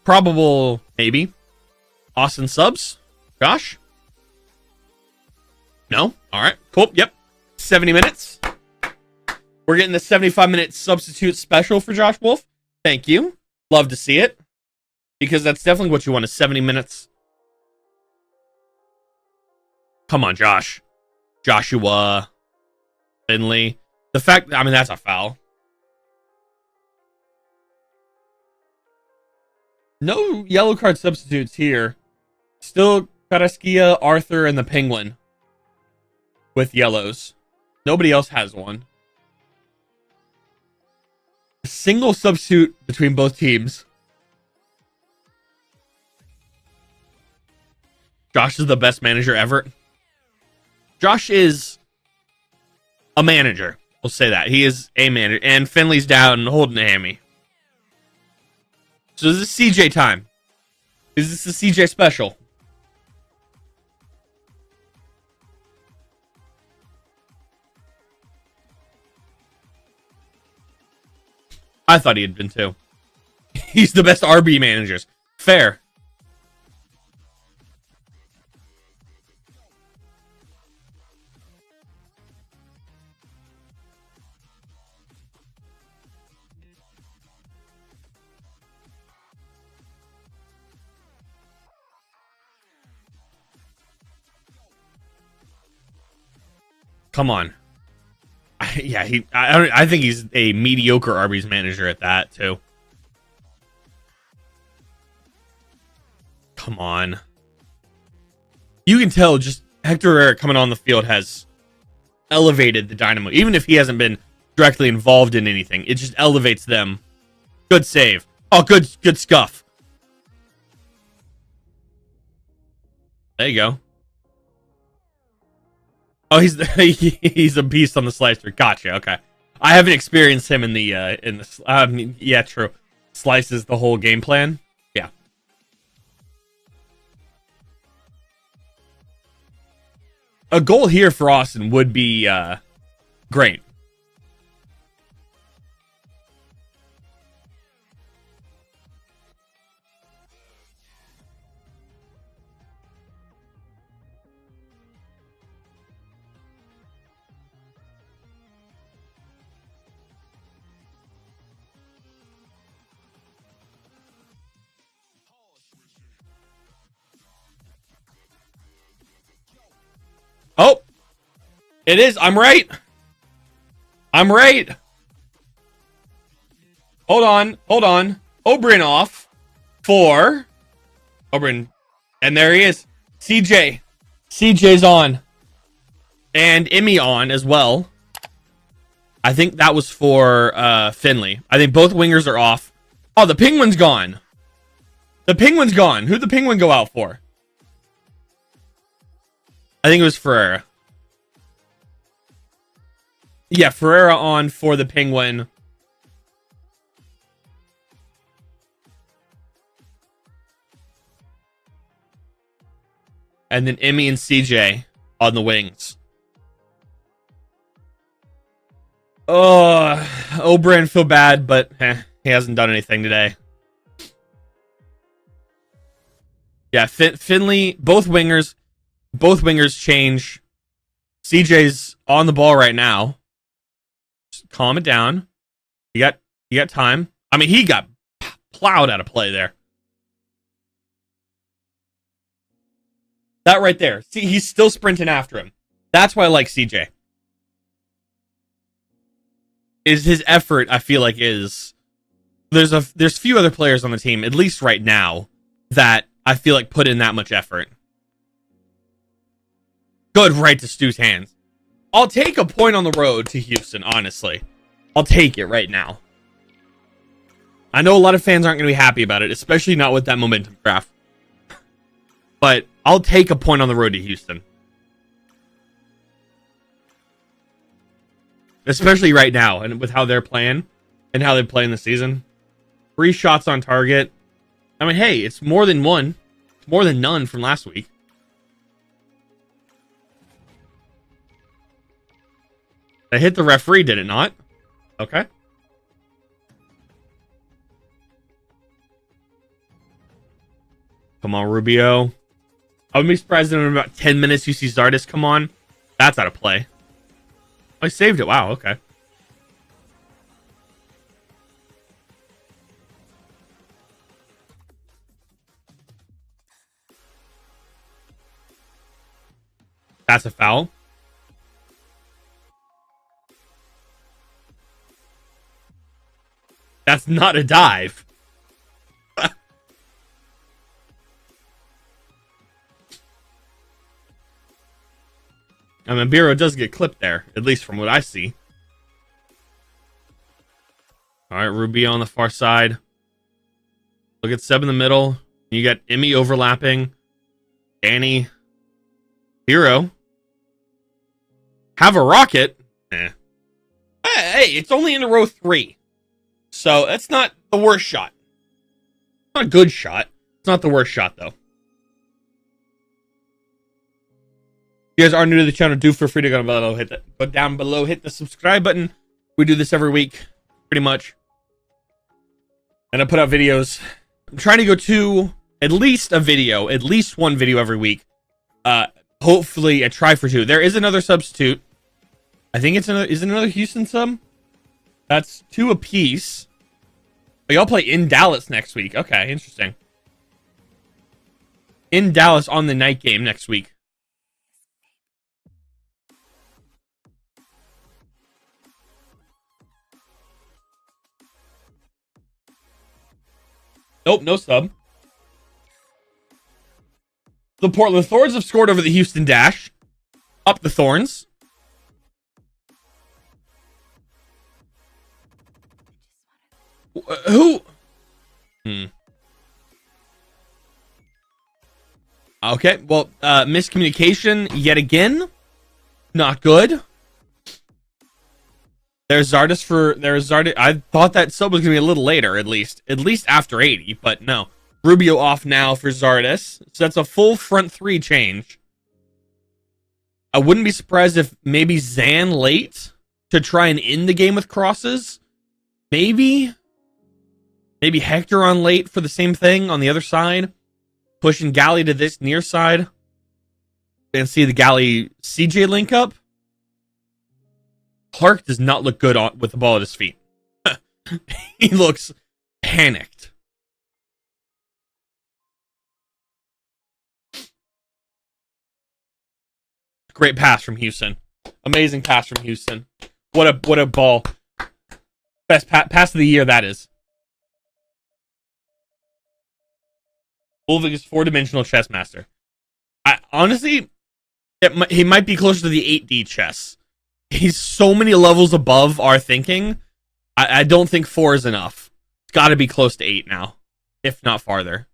Probable, maybe. Austin subs? Josh? No? Alright, cool, yep. 70 minutes. We're getting the 75-minute substitute special for Josh Wolf. Thank you. Love to see it. Because that's definitely what you want, is 70 minutes. Come on, Josh. Joshua. Finley. The fact, that's a foul. No yellow card substitutes here. Still Karaskia, Arthur, and the Penguin with yellows. Nobody else has one. A single substitute between both teams. Josh is the best manager ever. Josh is a manager. We'll say that. He is a manager. And Finley's down holding a hammy. So is this CJ time? Is this the CJ special? I thought he had been too. He's the best RB managers. Fair. Come on. Yeah, I think he's a mediocre Arby's manager at that, too. Come on. You can tell just Hector Herrera coming on the field has elevated the Dynamo. Even if he hasn't been directly involved in anything, it just elevates them. Good save. Oh, good scuff. There you go. Oh, he's a beast on the slicer. Gotcha. Okay, I haven't experienced him in the yeah, true. Slices the whole game plan. Yeah. A goal here for Austin would be great. Oh, it is. I'm right. Hold on. Oberyn off for Oberyn. And there he is. CJ's on. And Emmy on as well. I think that was for Finley. I think both wingers are off. Oh, the Penguin's gone. The Penguin's gone. Who'd the Penguin go out for? I think it was Ferreira. Yeah, Ferreira on for the Penguin. And then Emmy and CJ on the wings. Oh, Oberyn feel bad, but he hasn't done anything today. Yeah, Finley, both wingers change. CJ's on the ball right now. Just calm it down. You got time. I mean, he got plowed out of play there. That right there. See, he's still sprinting after him. That's why I like CJ. Is his effort, I feel like, is there's few other players on the team, at least right now, that I feel like put in that much effort. Good right to Stu's hands. I'll take a point on the road to Houston, honestly. I'll take it right now. I know a lot of fans aren't going to be happy about it, especially not with that momentum graph. But I'll take a point on the road to Houston. Especially right now, and with how they're playing, and how they play in the season. 3 shots on target. I mean, hey, it's more than one. It's more than none from last week. That hit the referee, did it not? Okay. Come on, Rubio. I wouldn't be surprised if in about 10 minutes you see Zardes come on. That's out of play. I saved it. Wow, okay. That's a foul. That's not a dive. I mean, Biro does get clipped there, at least from what I see. All right, Rubio on the far side. Look at Seb in the middle. You got Emmy overlapping. Danny. Biro. Have a rocket. Hey, it's only in row 3. So that's not the worst shot. Not a good shot. It's not the worst shot, though. If you guys are new to the channel, do feel free to go down below, hit the subscribe button. We do this every week, pretty much. And I put out videos. I'm trying to go to at least one video every week. Hopefully I try for 2. There is another substitute. I think is it another Houston sub? That's 2 apiece. But y'all play in Dallas next week. Okay, interesting. In Dallas on the night game next week. Nope, no sub. The Portland Thorns have scored over the Houston Dash. Up the Thorns. Who? Okay, well, miscommunication yet again. Not good. There's Zardes. I thought that sub was going to be a little later, at least after 80, but no. Rubio off now for Zardes. So that's a full front 3 change. I wouldn't be surprised if maybe Zan late to try and end the game with crosses. Maybe Hector on late for the same thing on the other side. Pushing Galley to this near side. And see the Galley CJ link up. Clark does not look good with the ball at his feet. He looks panicked. Great pass from Houston. Amazing pass from Houston. What a ball. Best pass of the year, that is. Ulvig is 4-dimensional chess master. Honestly, He might be closer to the 8D chess. He's so many levels above our thinking. I don't think 4 is enough. It's got to be close to 8 now, if not farther.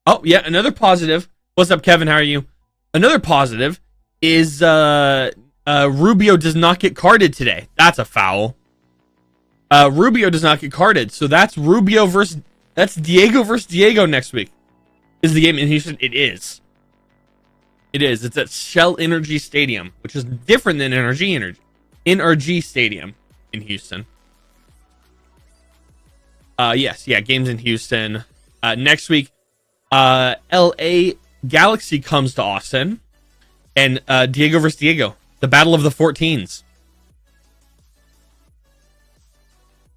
Oh, yeah, another positive. What's up, Kevin? How are you? Another positive is Rubio does not get carded today. That's a foul. Rubio does not get carded, so that's Diego versus Diego next week. Is the game in Houston? It is. It is. It's at Shell Energy Stadium, which is different than NRG Stadium in Houston. Yes, yeah, games in Houston. Next week, LA Galaxy comes to Austin, and Diego versus Diego, the Battle of the 14s.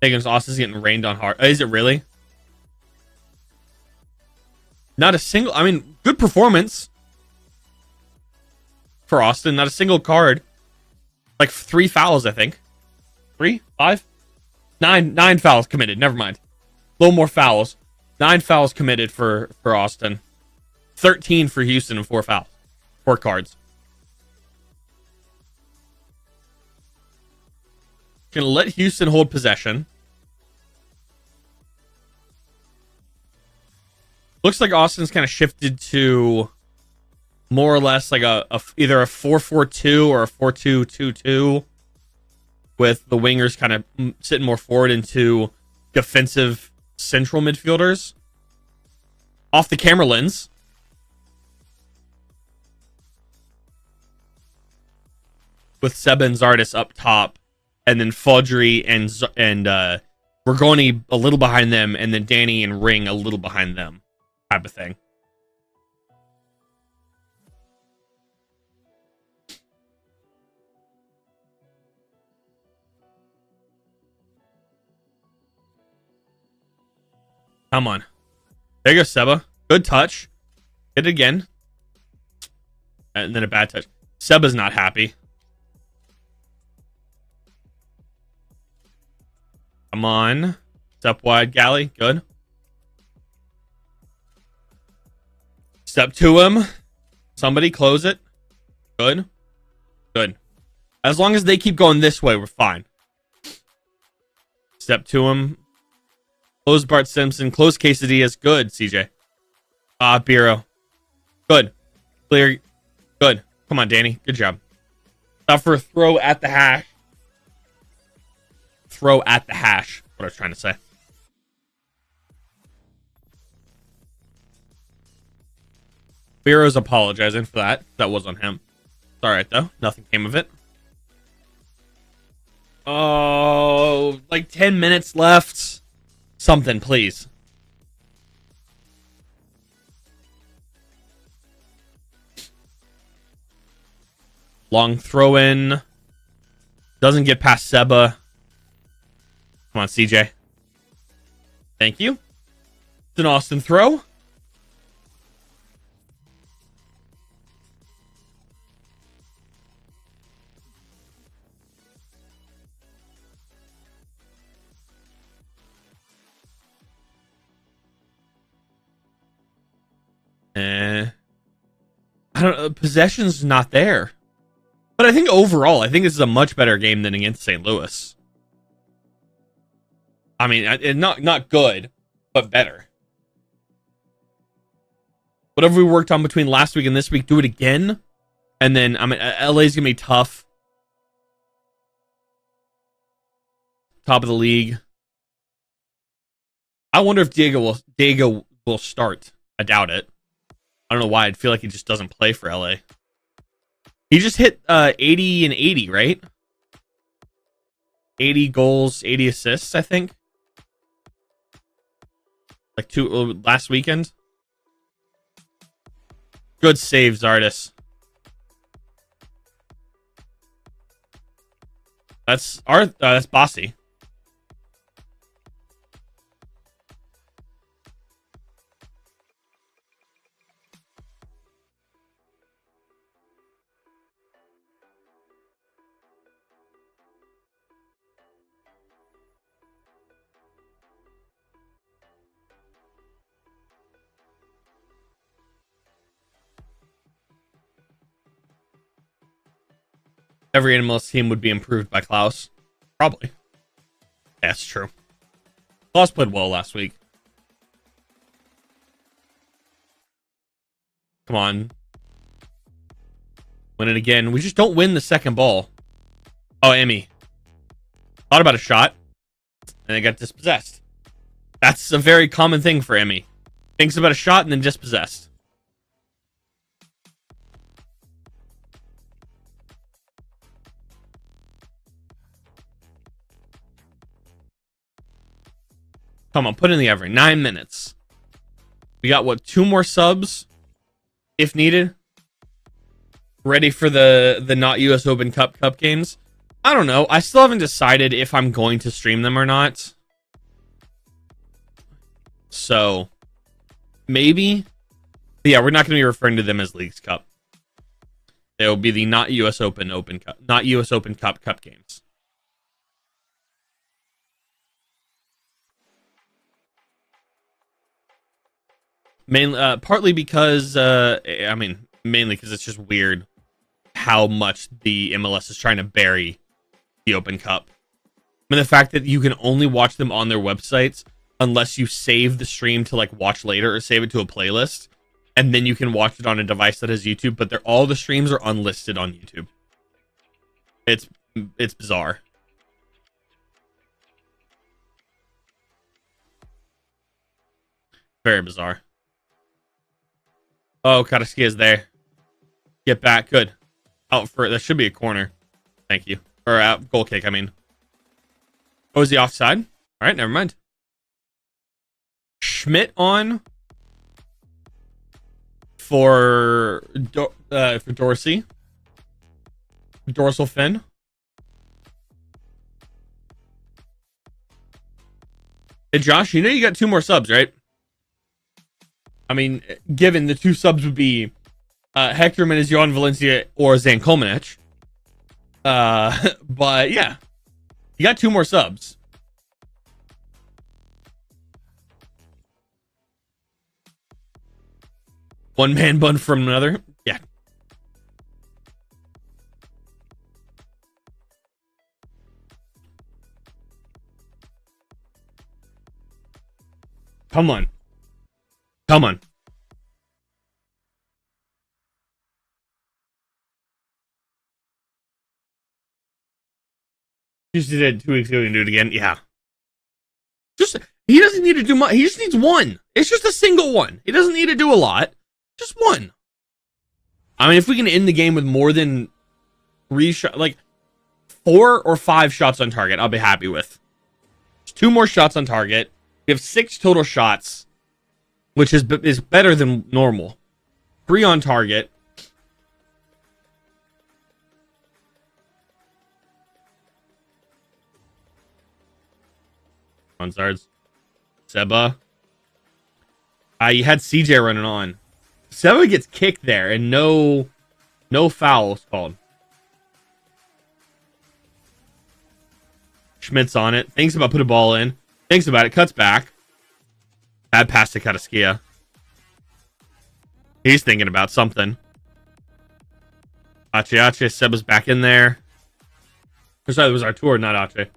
Against Austin's getting rained on hard. Is it really? Not a single. I mean, good performance for Austin. Not a single card. Like 3 fouls, I think. 3, 5, 9 fouls committed. Never mind. A little more fouls. 9 fouls committed for Austin. 13 for Houston and 4 fouls. 4 cards. Gonna let Houston hold possession. Looks like Austin's kind of shifted to more or less like either a 4-4-2 or a 4-2-2-2, with the wingers kind of sitting more forward into defensive central midfielders. Off the camera lens. With Seba and Zardes up top, and then Fodry and Rigoni a little behind them, and then Danny and Ring a little behind them, type of thing. Come on. There you go, Seba. Good touch. Hit it again. And then a bad touch. Seba's not happy. Come on. Step wide, Galley. Good. Step to him. Somebody close it. Good. Good. As long as they keep going this way, we're fine. Step to him. Close Bart Simpson. Close Quesadillas. Good, CJ. Biro. Good. Clear. Good. Come on, Danny. Good job. Stop for a throw at the hash. Throw at the hash. What I was trying to say. Biro's apologizing for that. That was on him. It's alright, though. Nothing came of it. Oh, like 10 minutes left. Something, please. Long throw in. Doesn't get past Seba. Come on, CJ. Thank you. It's an Austin throw. I don't know. Possession's not there. But I think overall, I think this is a much better game than against St. Louis. I mean, not good, but better. Whatever we worked on between last week and this week, do it again. And then, I mean, LA's going to be tough. Top of the league. I wonder if Diego will start. I doubt it. I don't know why. I'd feel like he just doesn't play for LA. He just hit 80 and 80, right? 80 goals, 80 assists, I think. Like last weekend. Good save, Zardes. That's Bossy. every MLS team would be improved by Klaus. Probably. That's true. Klaus played well last week. Come on. Win it again. We just don't win the second ball. Oh, Emmy. Thought about a shot, and they got dispossessed. That's a very common thing for Emmy. Thinks about a shot and then dispossessed. Come on, put in the every 9 minutes. We got what, 2 more subs, if needed. Ready for the not US Open Cup games. I don't know. I still haven't decided if I'm going to stream them or not. So maybe. But yeah, we're not going to be referring to them as Leagues Cup. They will be the not US Open Cup, not US Open Cup games. Mainly, partly because, mainly because it's just weird how much the MLS is trying to bury the Open Cup. I mean, the fact that you can only watch them on their websites unless you save the stream to like watch later or save it to a playlist, and then you can watch it on a device that has YouTube. But all the streams are unlisted on YouTube. It's bizarre. Very bizarre. Oh, Karaski is there. Get back. Good. Out for it. That should be a corner. Thank you. Or goal kick, I mean. Oh, is he offside? All right, never mind. Schmidt on for Dorsey. Dorsal fin. Hey, Josh, you know you got 2 more subs, right? I mean, given the 2 subs would be Hector Menezes, Valencia, or Zan Kolmanich. But yeah, you got 2 more subs. One man bun from another. Yeah. Come on. Come on. You just did it 2 weeks ago. You can do it again. Yeah. He doesn't need to do much. He just needs 1. It's just a single one. He doesn't need to do a lot. Just 1. I mean, if we can end the game with more than 3 shots, like 4 or 5 shots on target, I'll be happy with. Just 2 more shots on target. We have 6 total shots, which is better than normal. 3 on target. Zards. Seba. You had CJ running on. Seba gets kicked there, and no fouls called. Schmidt's on it. Thinks about put a ball in. Thinks about it. Cuts back. Bad pass to Kataskia. He's thinking about something. Ache. Seba's back in there. Sorry, it was Artur, not Ache.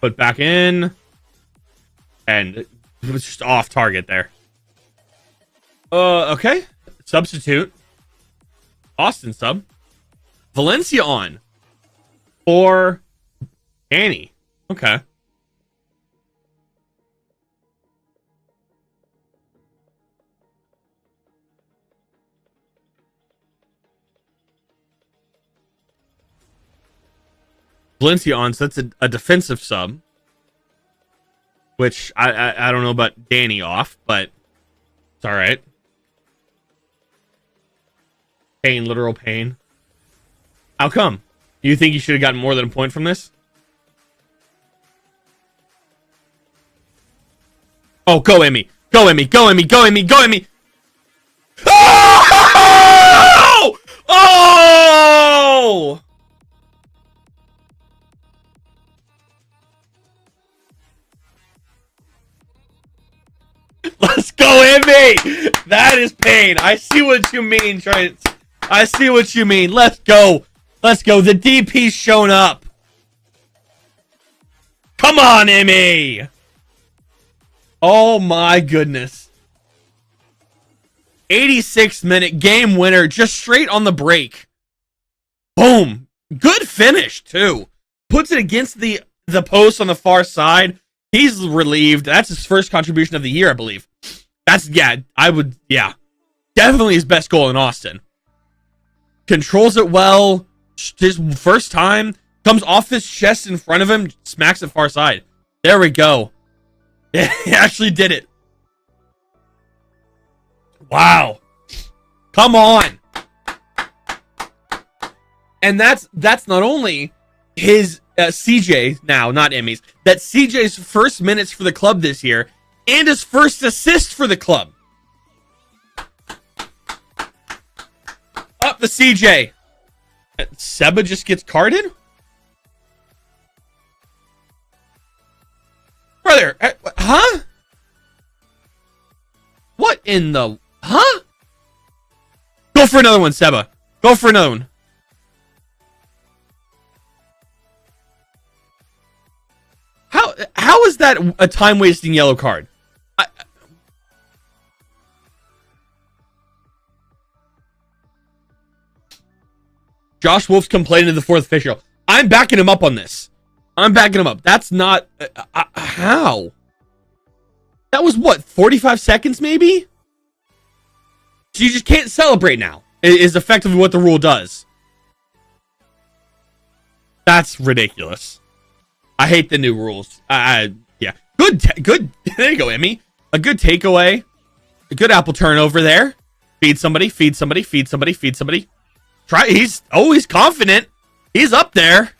Put back in. And it was just off target there. Okay. Substitute. Austin sub. Valencia on. For Annie. Okay. Valencia on, so that's a defensive sub. Which I don't know about Danny off, but it's all right. Pain, literal pain. How come? You think you should have gotten more than a point from this? Oh, go Emmy. Go Emmy. Go Emmy. Go Emmy. Go Emmy. Oh! Oh! Let's go, Emmy. That is pain. I see what you mean, Trent. I see what you mean. Let's go. Let's go. The DP's shown up. Come on, Emmy. Oh, my goodness. 86th minute game winner, just straight on the break. Boom. Good finish, too. Puts it against the post on the far side. He's relieved. That's his first contribution of the year, I believe. Definitely his best goal in Austin. Controls it well. His first time. Comes off his chest in front of him. Smacks it far side. There we go. He actually did it. Wow. Come on. And that's not only his CJ now, not Emmy's. That's CJ's first minutes for the club this year and his first assist for the club. Up the CJ. Seba just gets carded? Brother, huh? What in the... Huh? Go for another one, Seba. Go for another one. How is that a time-wasting yellow card? Josh Wolf's complaining to the fourth official. I'm backing him up on this. I'm backing him up. That's not... how? That was what, 45 seconds maybe? So you just can't celebrate now, is effectively what the rule does. That's ridiculous. I hate the new rules. Yeah. Good. There you go, Emmy. A good takeaway. A good apple turnover there. Feed somebody, feed somebody, feed somebody, feed somebody. He's always confident. He's up there.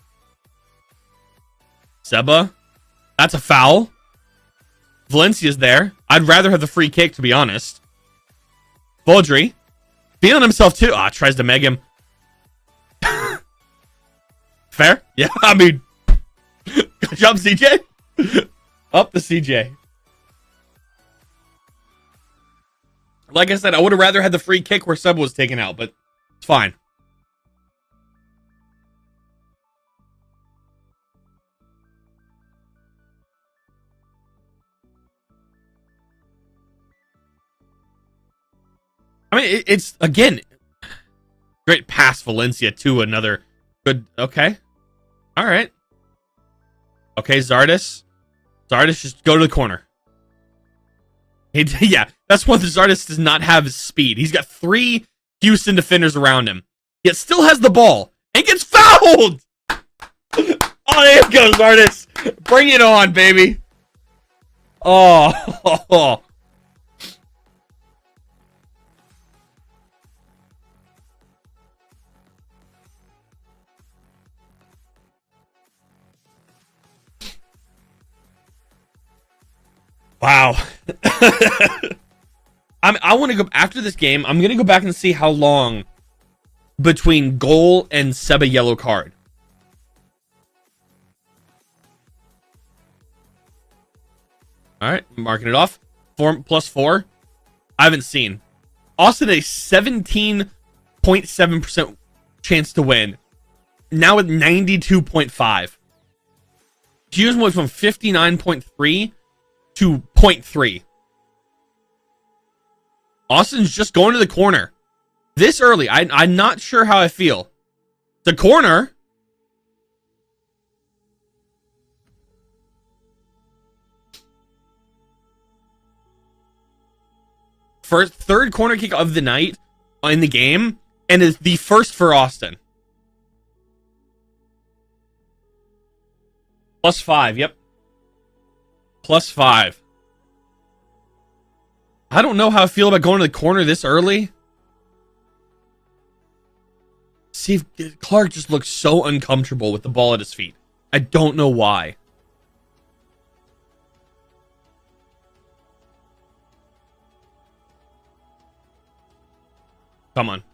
Seba. That's a foul. Valencia's there. I'd rather have the free kick, to be honest. Baudry. Feeling himself, too. Tries to meg him. Fair? Yeah, I mean... Good job, CJ. Up the CJ. Like I said, I would have rather had the free kick where Seba was taken out, but it's fine. I mean, it's, again, great pass Valencia to another good, okay. All right. Okay, Zardes. Zardes, just go to the corner. Yeah, that's one. Zardes does not have his speed. He's got 3 Houston defenders around him, yet still has the ball and gets fouled. Oh, there you go, Zardes. Bring it on, baby. Oh. Wow. I want to go after this game. I'm going to go back and see how long between goal and Seba yellow card. All right, marking it off. 4+4. I haven't seen. Austin a 17.7% chance to win. Now at 92.5. Hughes went from 59.3 to 0.3. Austin's just going to the corner. This early, I'm not sure how I feel. The corner. Third corner kick of the night in the game, and is the first for Austin. +5, yep. +5. I don't know how I feel about going to the corner this early. See, Clark just looks so uncomfortable with the ball at his feet. I don't know why. Come on.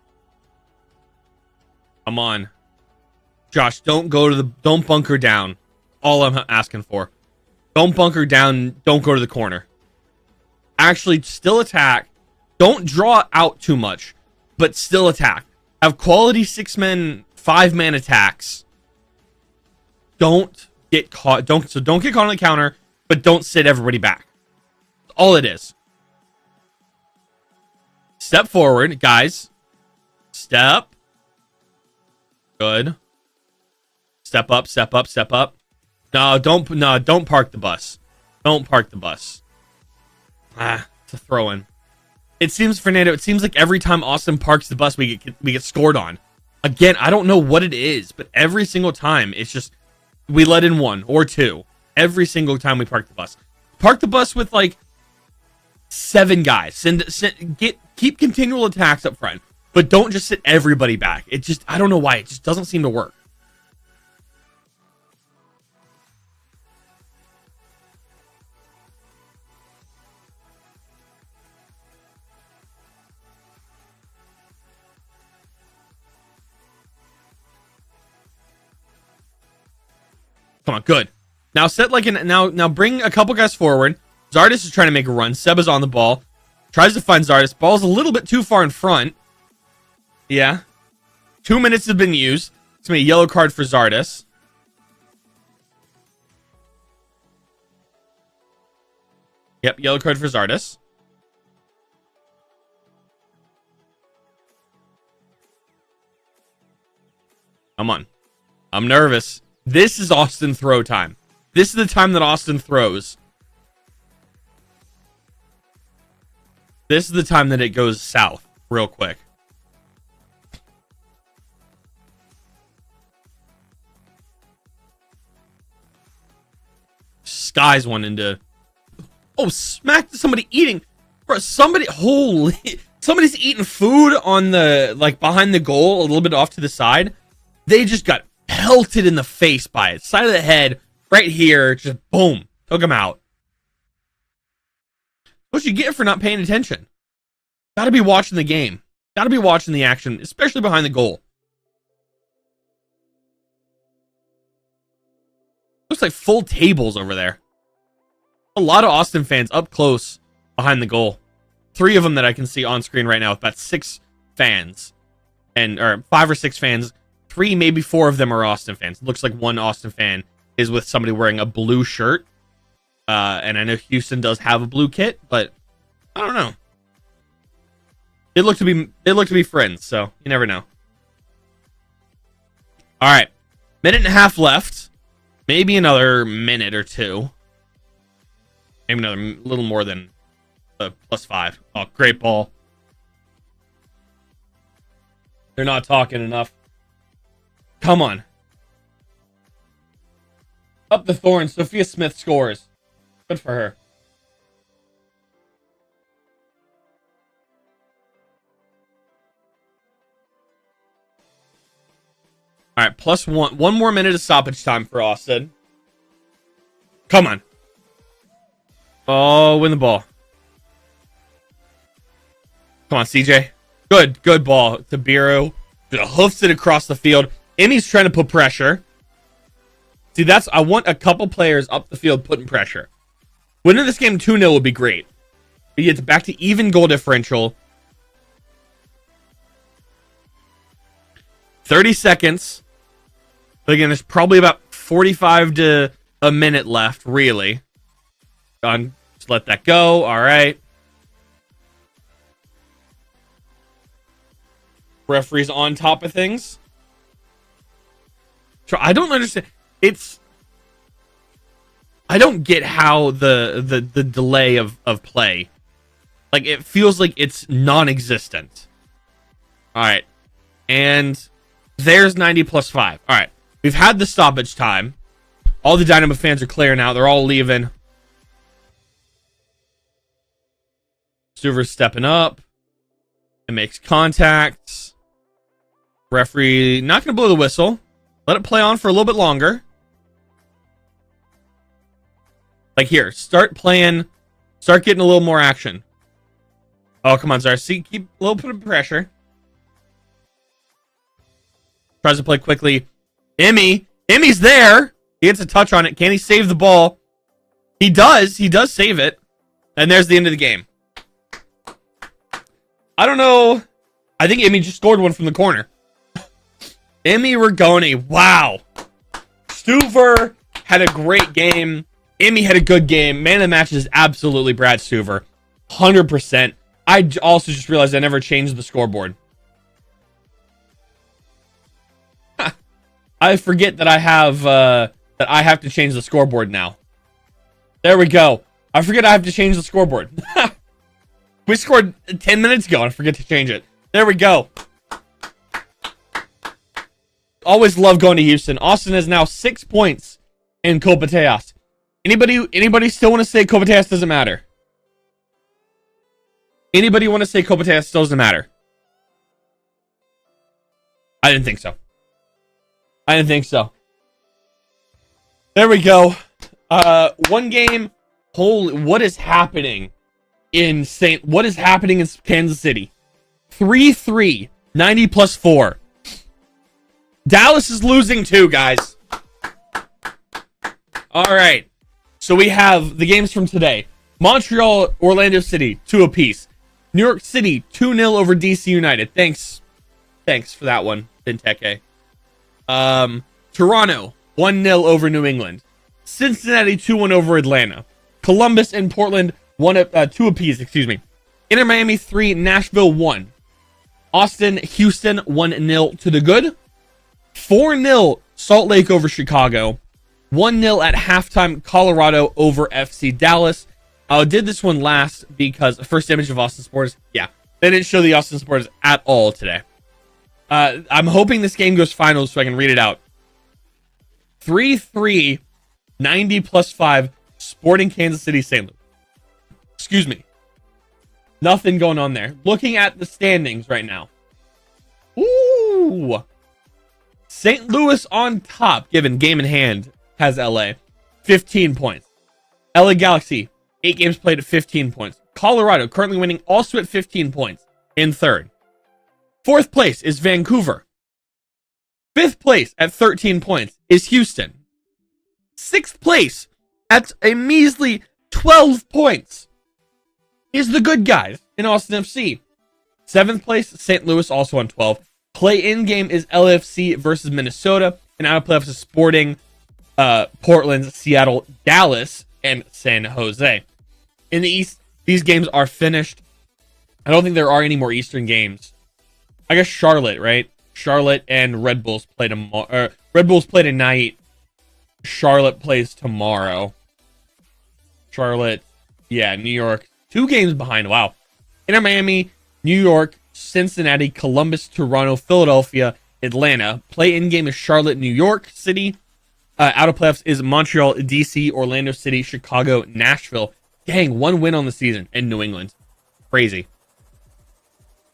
Come on. Josh, don't bunker down. All I'm asking for. Don't bunker down. Don't go to the corner. actually still attack. Don't draw out too much, but still attack. Have quality 6-man, 5-man attacks. Don't get caught. Don't get caught on the counter, but don't sit everybody back. All it is. Step forward, guys. Step. Good. Step up, step up, step up. No, don't park the bus. Don't park the bus. It's a throw-in. It seems, Fernando, it seems like every time Austin parks the bus, we get scored on. Again, I don't know what it is, but every single time, it's just, we let in 1 or 2. Every single time we park the bus. Park the bus with, like, 7 guys. Keep continual attacks up front, but don't just sit everybody back. It just, I don't know why, it just doesn't seem to work. Come on, good. Now set like now bring a couple guys forward. Zardes is trying to make a run. Seb is on the ball. Tries to find Zardes. Ball's a little bit too far in front. Yeah. 2 minutes have been used. It's gonna be a yellow card for Zardes. Yep, yellow card for Zardes. Come on. I'm nervous. This is Austin throw time. This is the time that Austin throws. This is the time that it goes south real quick. Skies one into... Oh, smack somebody eating. Bro, holy... Somebody's eating food on the, like, behind the goal, a little bit off to the side. They just got pelted in the face by it. Side of the head, right here, just boom. Took him out. What you get for not paying attention? Gotta be watching the game. Gotta be watching the action, especially behind the goal. Looks like full tables over there. A lot of Austin fans up close behind the goal. 3 of them that I can see on screen right now with about 6 fans. Or 5 or 6 fans. 3, maybe 4 of them are Austin fans. It looks like 1 Austin fan is with somebody wearing a blue shirt. And I know Houston does have a blue kit, but I don't know. They look to be friends, so you never know. All right, minute and a half left. Maybe another minute or 2. Maybe another little more than +5. Oh, great ball. They're not talking enough. Come on. Up the Thorns. Sophia Smith scores. Good for her. All right, +1. 1 more minute of stoppage time for Austin. Come on. Oh, win the ball. Come on, CJ. Good ball to Biro. Hoofs it across the field. Emmy's trying to put pressure. See, I want a couple players up the field putting pressure. Winning this game 2-0 would be great. But it's back to even goal differential. 30 seconds. But again, there's probably about 45 to a minute left, really. Just let that go. All right. Referee's on top of things. I don't understand. I don't get how the delay of play. Like, it feels like it's non-existent. All right. And there's 90 +5. All right. We've had the stoppage time. All the Dynamo fans are clearing out. They're all leaving. Stuver's stepping up. It makes contact. Referee not going to blow the whistle. Let it play on for a little bit longer. Like, here, start playing. Start getting a little more action. Oh, come on, Zara. See, keep a little bit of pressure. Tries to play quickly. Emmy's there. He gets a touch on it. Can he save the ball? He does. He does save it. And there's the end of the game. I don't know. I think Emmy just scored one from the corner. Emmy Rigoni. Wow. Stuver had a great game. Emmy had a good game. Man of the match is absolutely Brad Stuver. 100%. I also just realized I never changed the scoreboard. I forget that I have to change the scoreboard now. There we go. I forget I have to change the scoreboard. We scored 10 minutes ago and I forget to change it. There we go. Always love going to Houston. Austin has now 6 points in Copa Tejas. Anybody still want to say Copa Tejas doesn't matter? Anybody want to say Copa Tejas still doesn't matter? I didn't think so. There we go. One game. Holy, what is happening in Kansas City? 3-3, 90 plus 4. Dallas is losing too, guys. All right. So we have the games from today. Montreal, Orlando City, 2 apiece. New York City, 2-0 over DC United. Thanks for that one, Benteke. Toronto, 1-0 over New England. Cincinnati, 2-1 over Atlanta. Columbus and Portland, 2 apiece, Inter Miami, 3, Nashville, 1. Austin, Houston, 1-0 to the good. 4-0 Salt Lake over Chicago. 1-0 at halftime, Colorado over FC Dallas. I did this one last because first image of Austin Sports. Yeah, they didn't show the Austin Sports at all today. I'm hoping this game goes finals so I can read it out. 3-3, 90 plus 5, Sporting Kansas City, St. Louis. Excuse me. Nothing going on there. Looking at the standings right now. Ooh. St. Louis on top, given game in hand, has LA. 15 points. LA Galaxy, 8 games played at 15 points. Colorado, currently winning, also at 15 points, in third. 4th place is Vancouver. 5th place at 13 points is Houston. 6th place at a measly 12 points is the good guys in Austin FC. 7th place, St. Louis, also on 12. Play-in game is LAFC versus Minnesota. And out of playoffs is Sporting, Portland, Seattle, Dallas, and San Jose. In the East, these games are finished. I don't think there are any more Eastern games. I guess Charlotte, right? Charlotte and Red Bulls play tomorrow. Red Bulls play tonight. Charlotte plays tomorrow. Charlotte, yeah, New York. 2 games behind. Wow. Inter Miami, New York, Cincinnati, Columbus, Toronto, Philadelphia, Atlanta. Play-in game is Charlotte, New York City. Out of playoffs is Montreal, DC, Orlando City, Chicago, Nashville. Dang, 1 win on the season in New England. Crazy.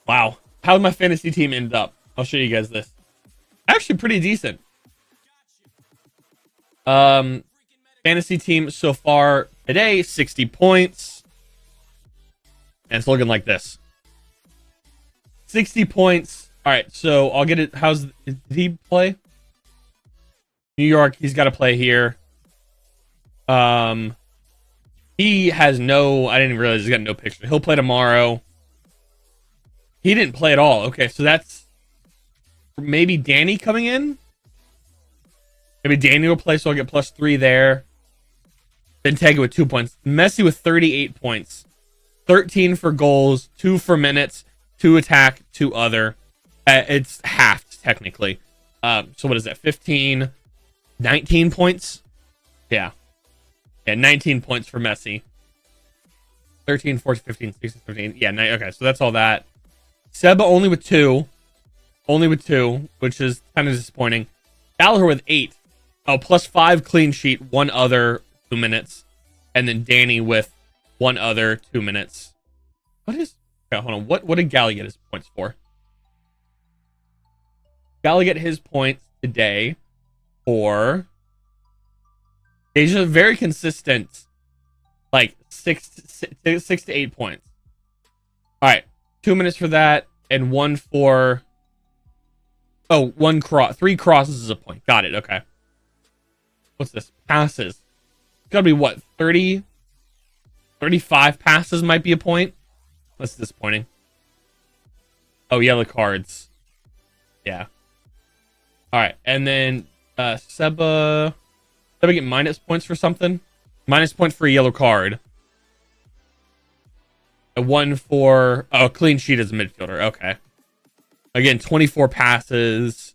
Wow. How did my fantasy team end up? I'll show you guys this. Actually, pretty decent. Fantasy team so far today, 60 points. And it's looking like this. 60 points. All right, so I'll get it. Did he play? New York, he's got to play here. He has no, I didn't realize he's got no picture. He'll play tomorrow. He didn't play at all. Okay, so that's maybe Danny coming in. Maybe Danny will play, so I'll get +3 there. Benteke with 2 points. Messi with 38 points. 13 for goals, 2 for minutes, 2 attack, 2 other. It's halved, technically. So what is that? 15, 19 points? Yeah. Yeah, 19 points for Messi. 13, 14, 15, 16, 17. Yeah, okay, so that's all that. Seba only with 2. Only with 2, which is kind of disappointing. Gallagher with 8. Oh, +5 clean sheet, 1 other, 2 minutes. And then Danny with 1 other, 2 minutes. What is... Okay, hold on. What did Gallagher get his points for? Gallagher get his points today for... He's just very consistent. Like, 6 to 8 points. Alright. 2 minutes for that, and 1 for... Oh, 3 crosses is a point. Got it, okay. What's this? Passes. It's gotta be what? 30? 35 passes might be a point? That's disappointing. Oh, yellow cards. Yeah. All right, and then Seba get minus points for something. Minus points for a yellow card. A 1 for clean sheet as a midfielder. Okay. Again, 24 passes.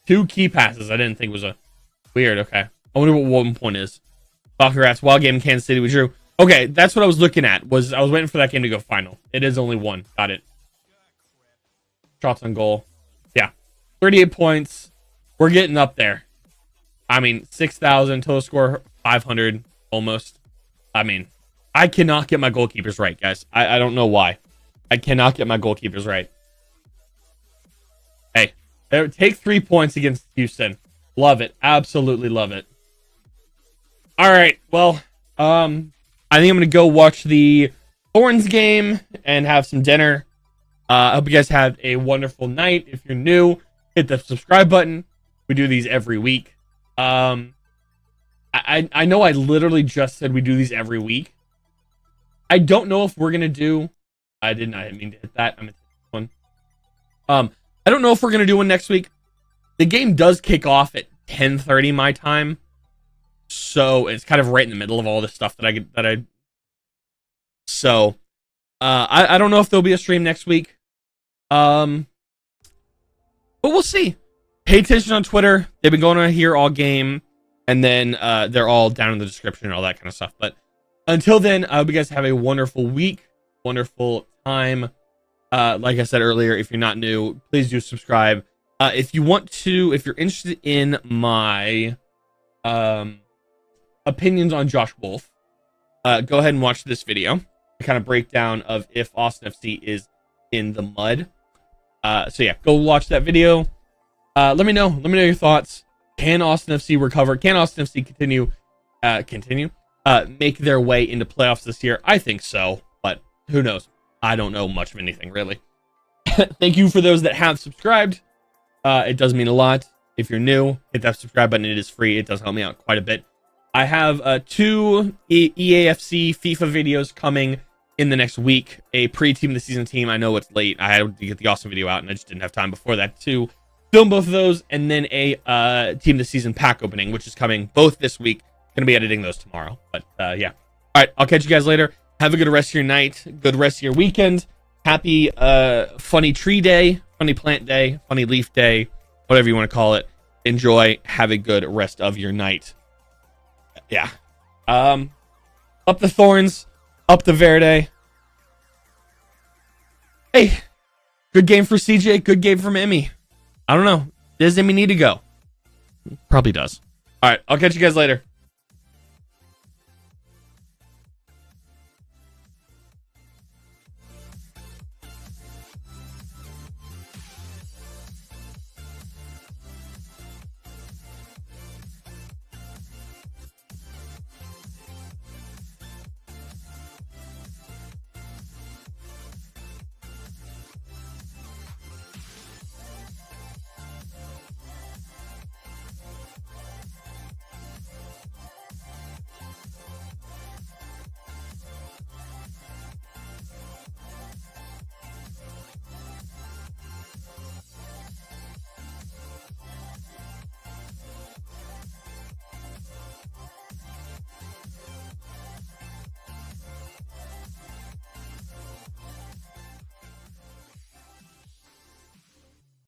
2 key passes. I didn't think was a weird. Okay. I wonder what 1 point is. Congrats. Wild game in Kansas City. We drew. Okay, that's what I was looking at. I was waiting for that game to go final. It is only 1. Got it. Shots on goal. Yeah. 38 points. We're getting up there. I mean, 6,000 total score, 500 almost. I mean, I cannot get my goalkeepers right, guys. I don't know why. I cannot get my goalkeepers right. Hey, take 3 points against Houston. Love it. Absolutely love it. All right. Well, I think I'm going to go watch the Thorns game and have some dinner. I hope you guys have a wonderful night. If you're new, hit the subscribe button. We do these every week. I know I literally just said we do these every week. I don't know if we're going to do... I did not mean to hit that. I'm going to hit one. I don't know if we're going to do one next week. The game does kick off at 10:30 my time. So it's kind of right in the middle of all this stuff that I So I don't know if there'll be a stream next week. But we'll see. Pay attention on Twitter. They've been going on here all game. And then they're all down in the description and all that kind of stuff. But until then, I hope you guys have a wonderful week. Wonderful time. Like I said earlier, if you're not new, please do subscribe. If you're interested in my opinions on Josh Wolf, go ahead and watch this video. A kind of breakdown of if Austin FC is in the mud. So yeah, go watch that video. Let me know your thoughts. Can Austin FC recover? Can Austin FC continue make their way into playoffs this year? I think so, but who knows? I don't know much of anything, really. Thank you for those that have subscribed. It does mean a lot. If you're new, hit that subscribe button. It is free. It does help me out quite a bit. I have 2 EAFC FIFA videos coming in the next week. A pre-team of the season team. I know it's late. I had to get the awesome video out, and I just didn't have time before that to film both of those. And then a team of the season pack opening, which is coming both this week. Gonna be editing those tomorrow. But yeah. All right, I'll catch you guys later. Have a good rest of your night. Good rest of your weekend. Happy funny tree day, funny plant day, funny leaf day, whatever you want to call it. Enjoy. Have a good rest of your night. Yeah. Up the Thorns, up the Verde. Hey, good game for CJ, good game from Emmy. I don't know. Does Emmy need to go? Probably does. All right, I'll catch you guys later.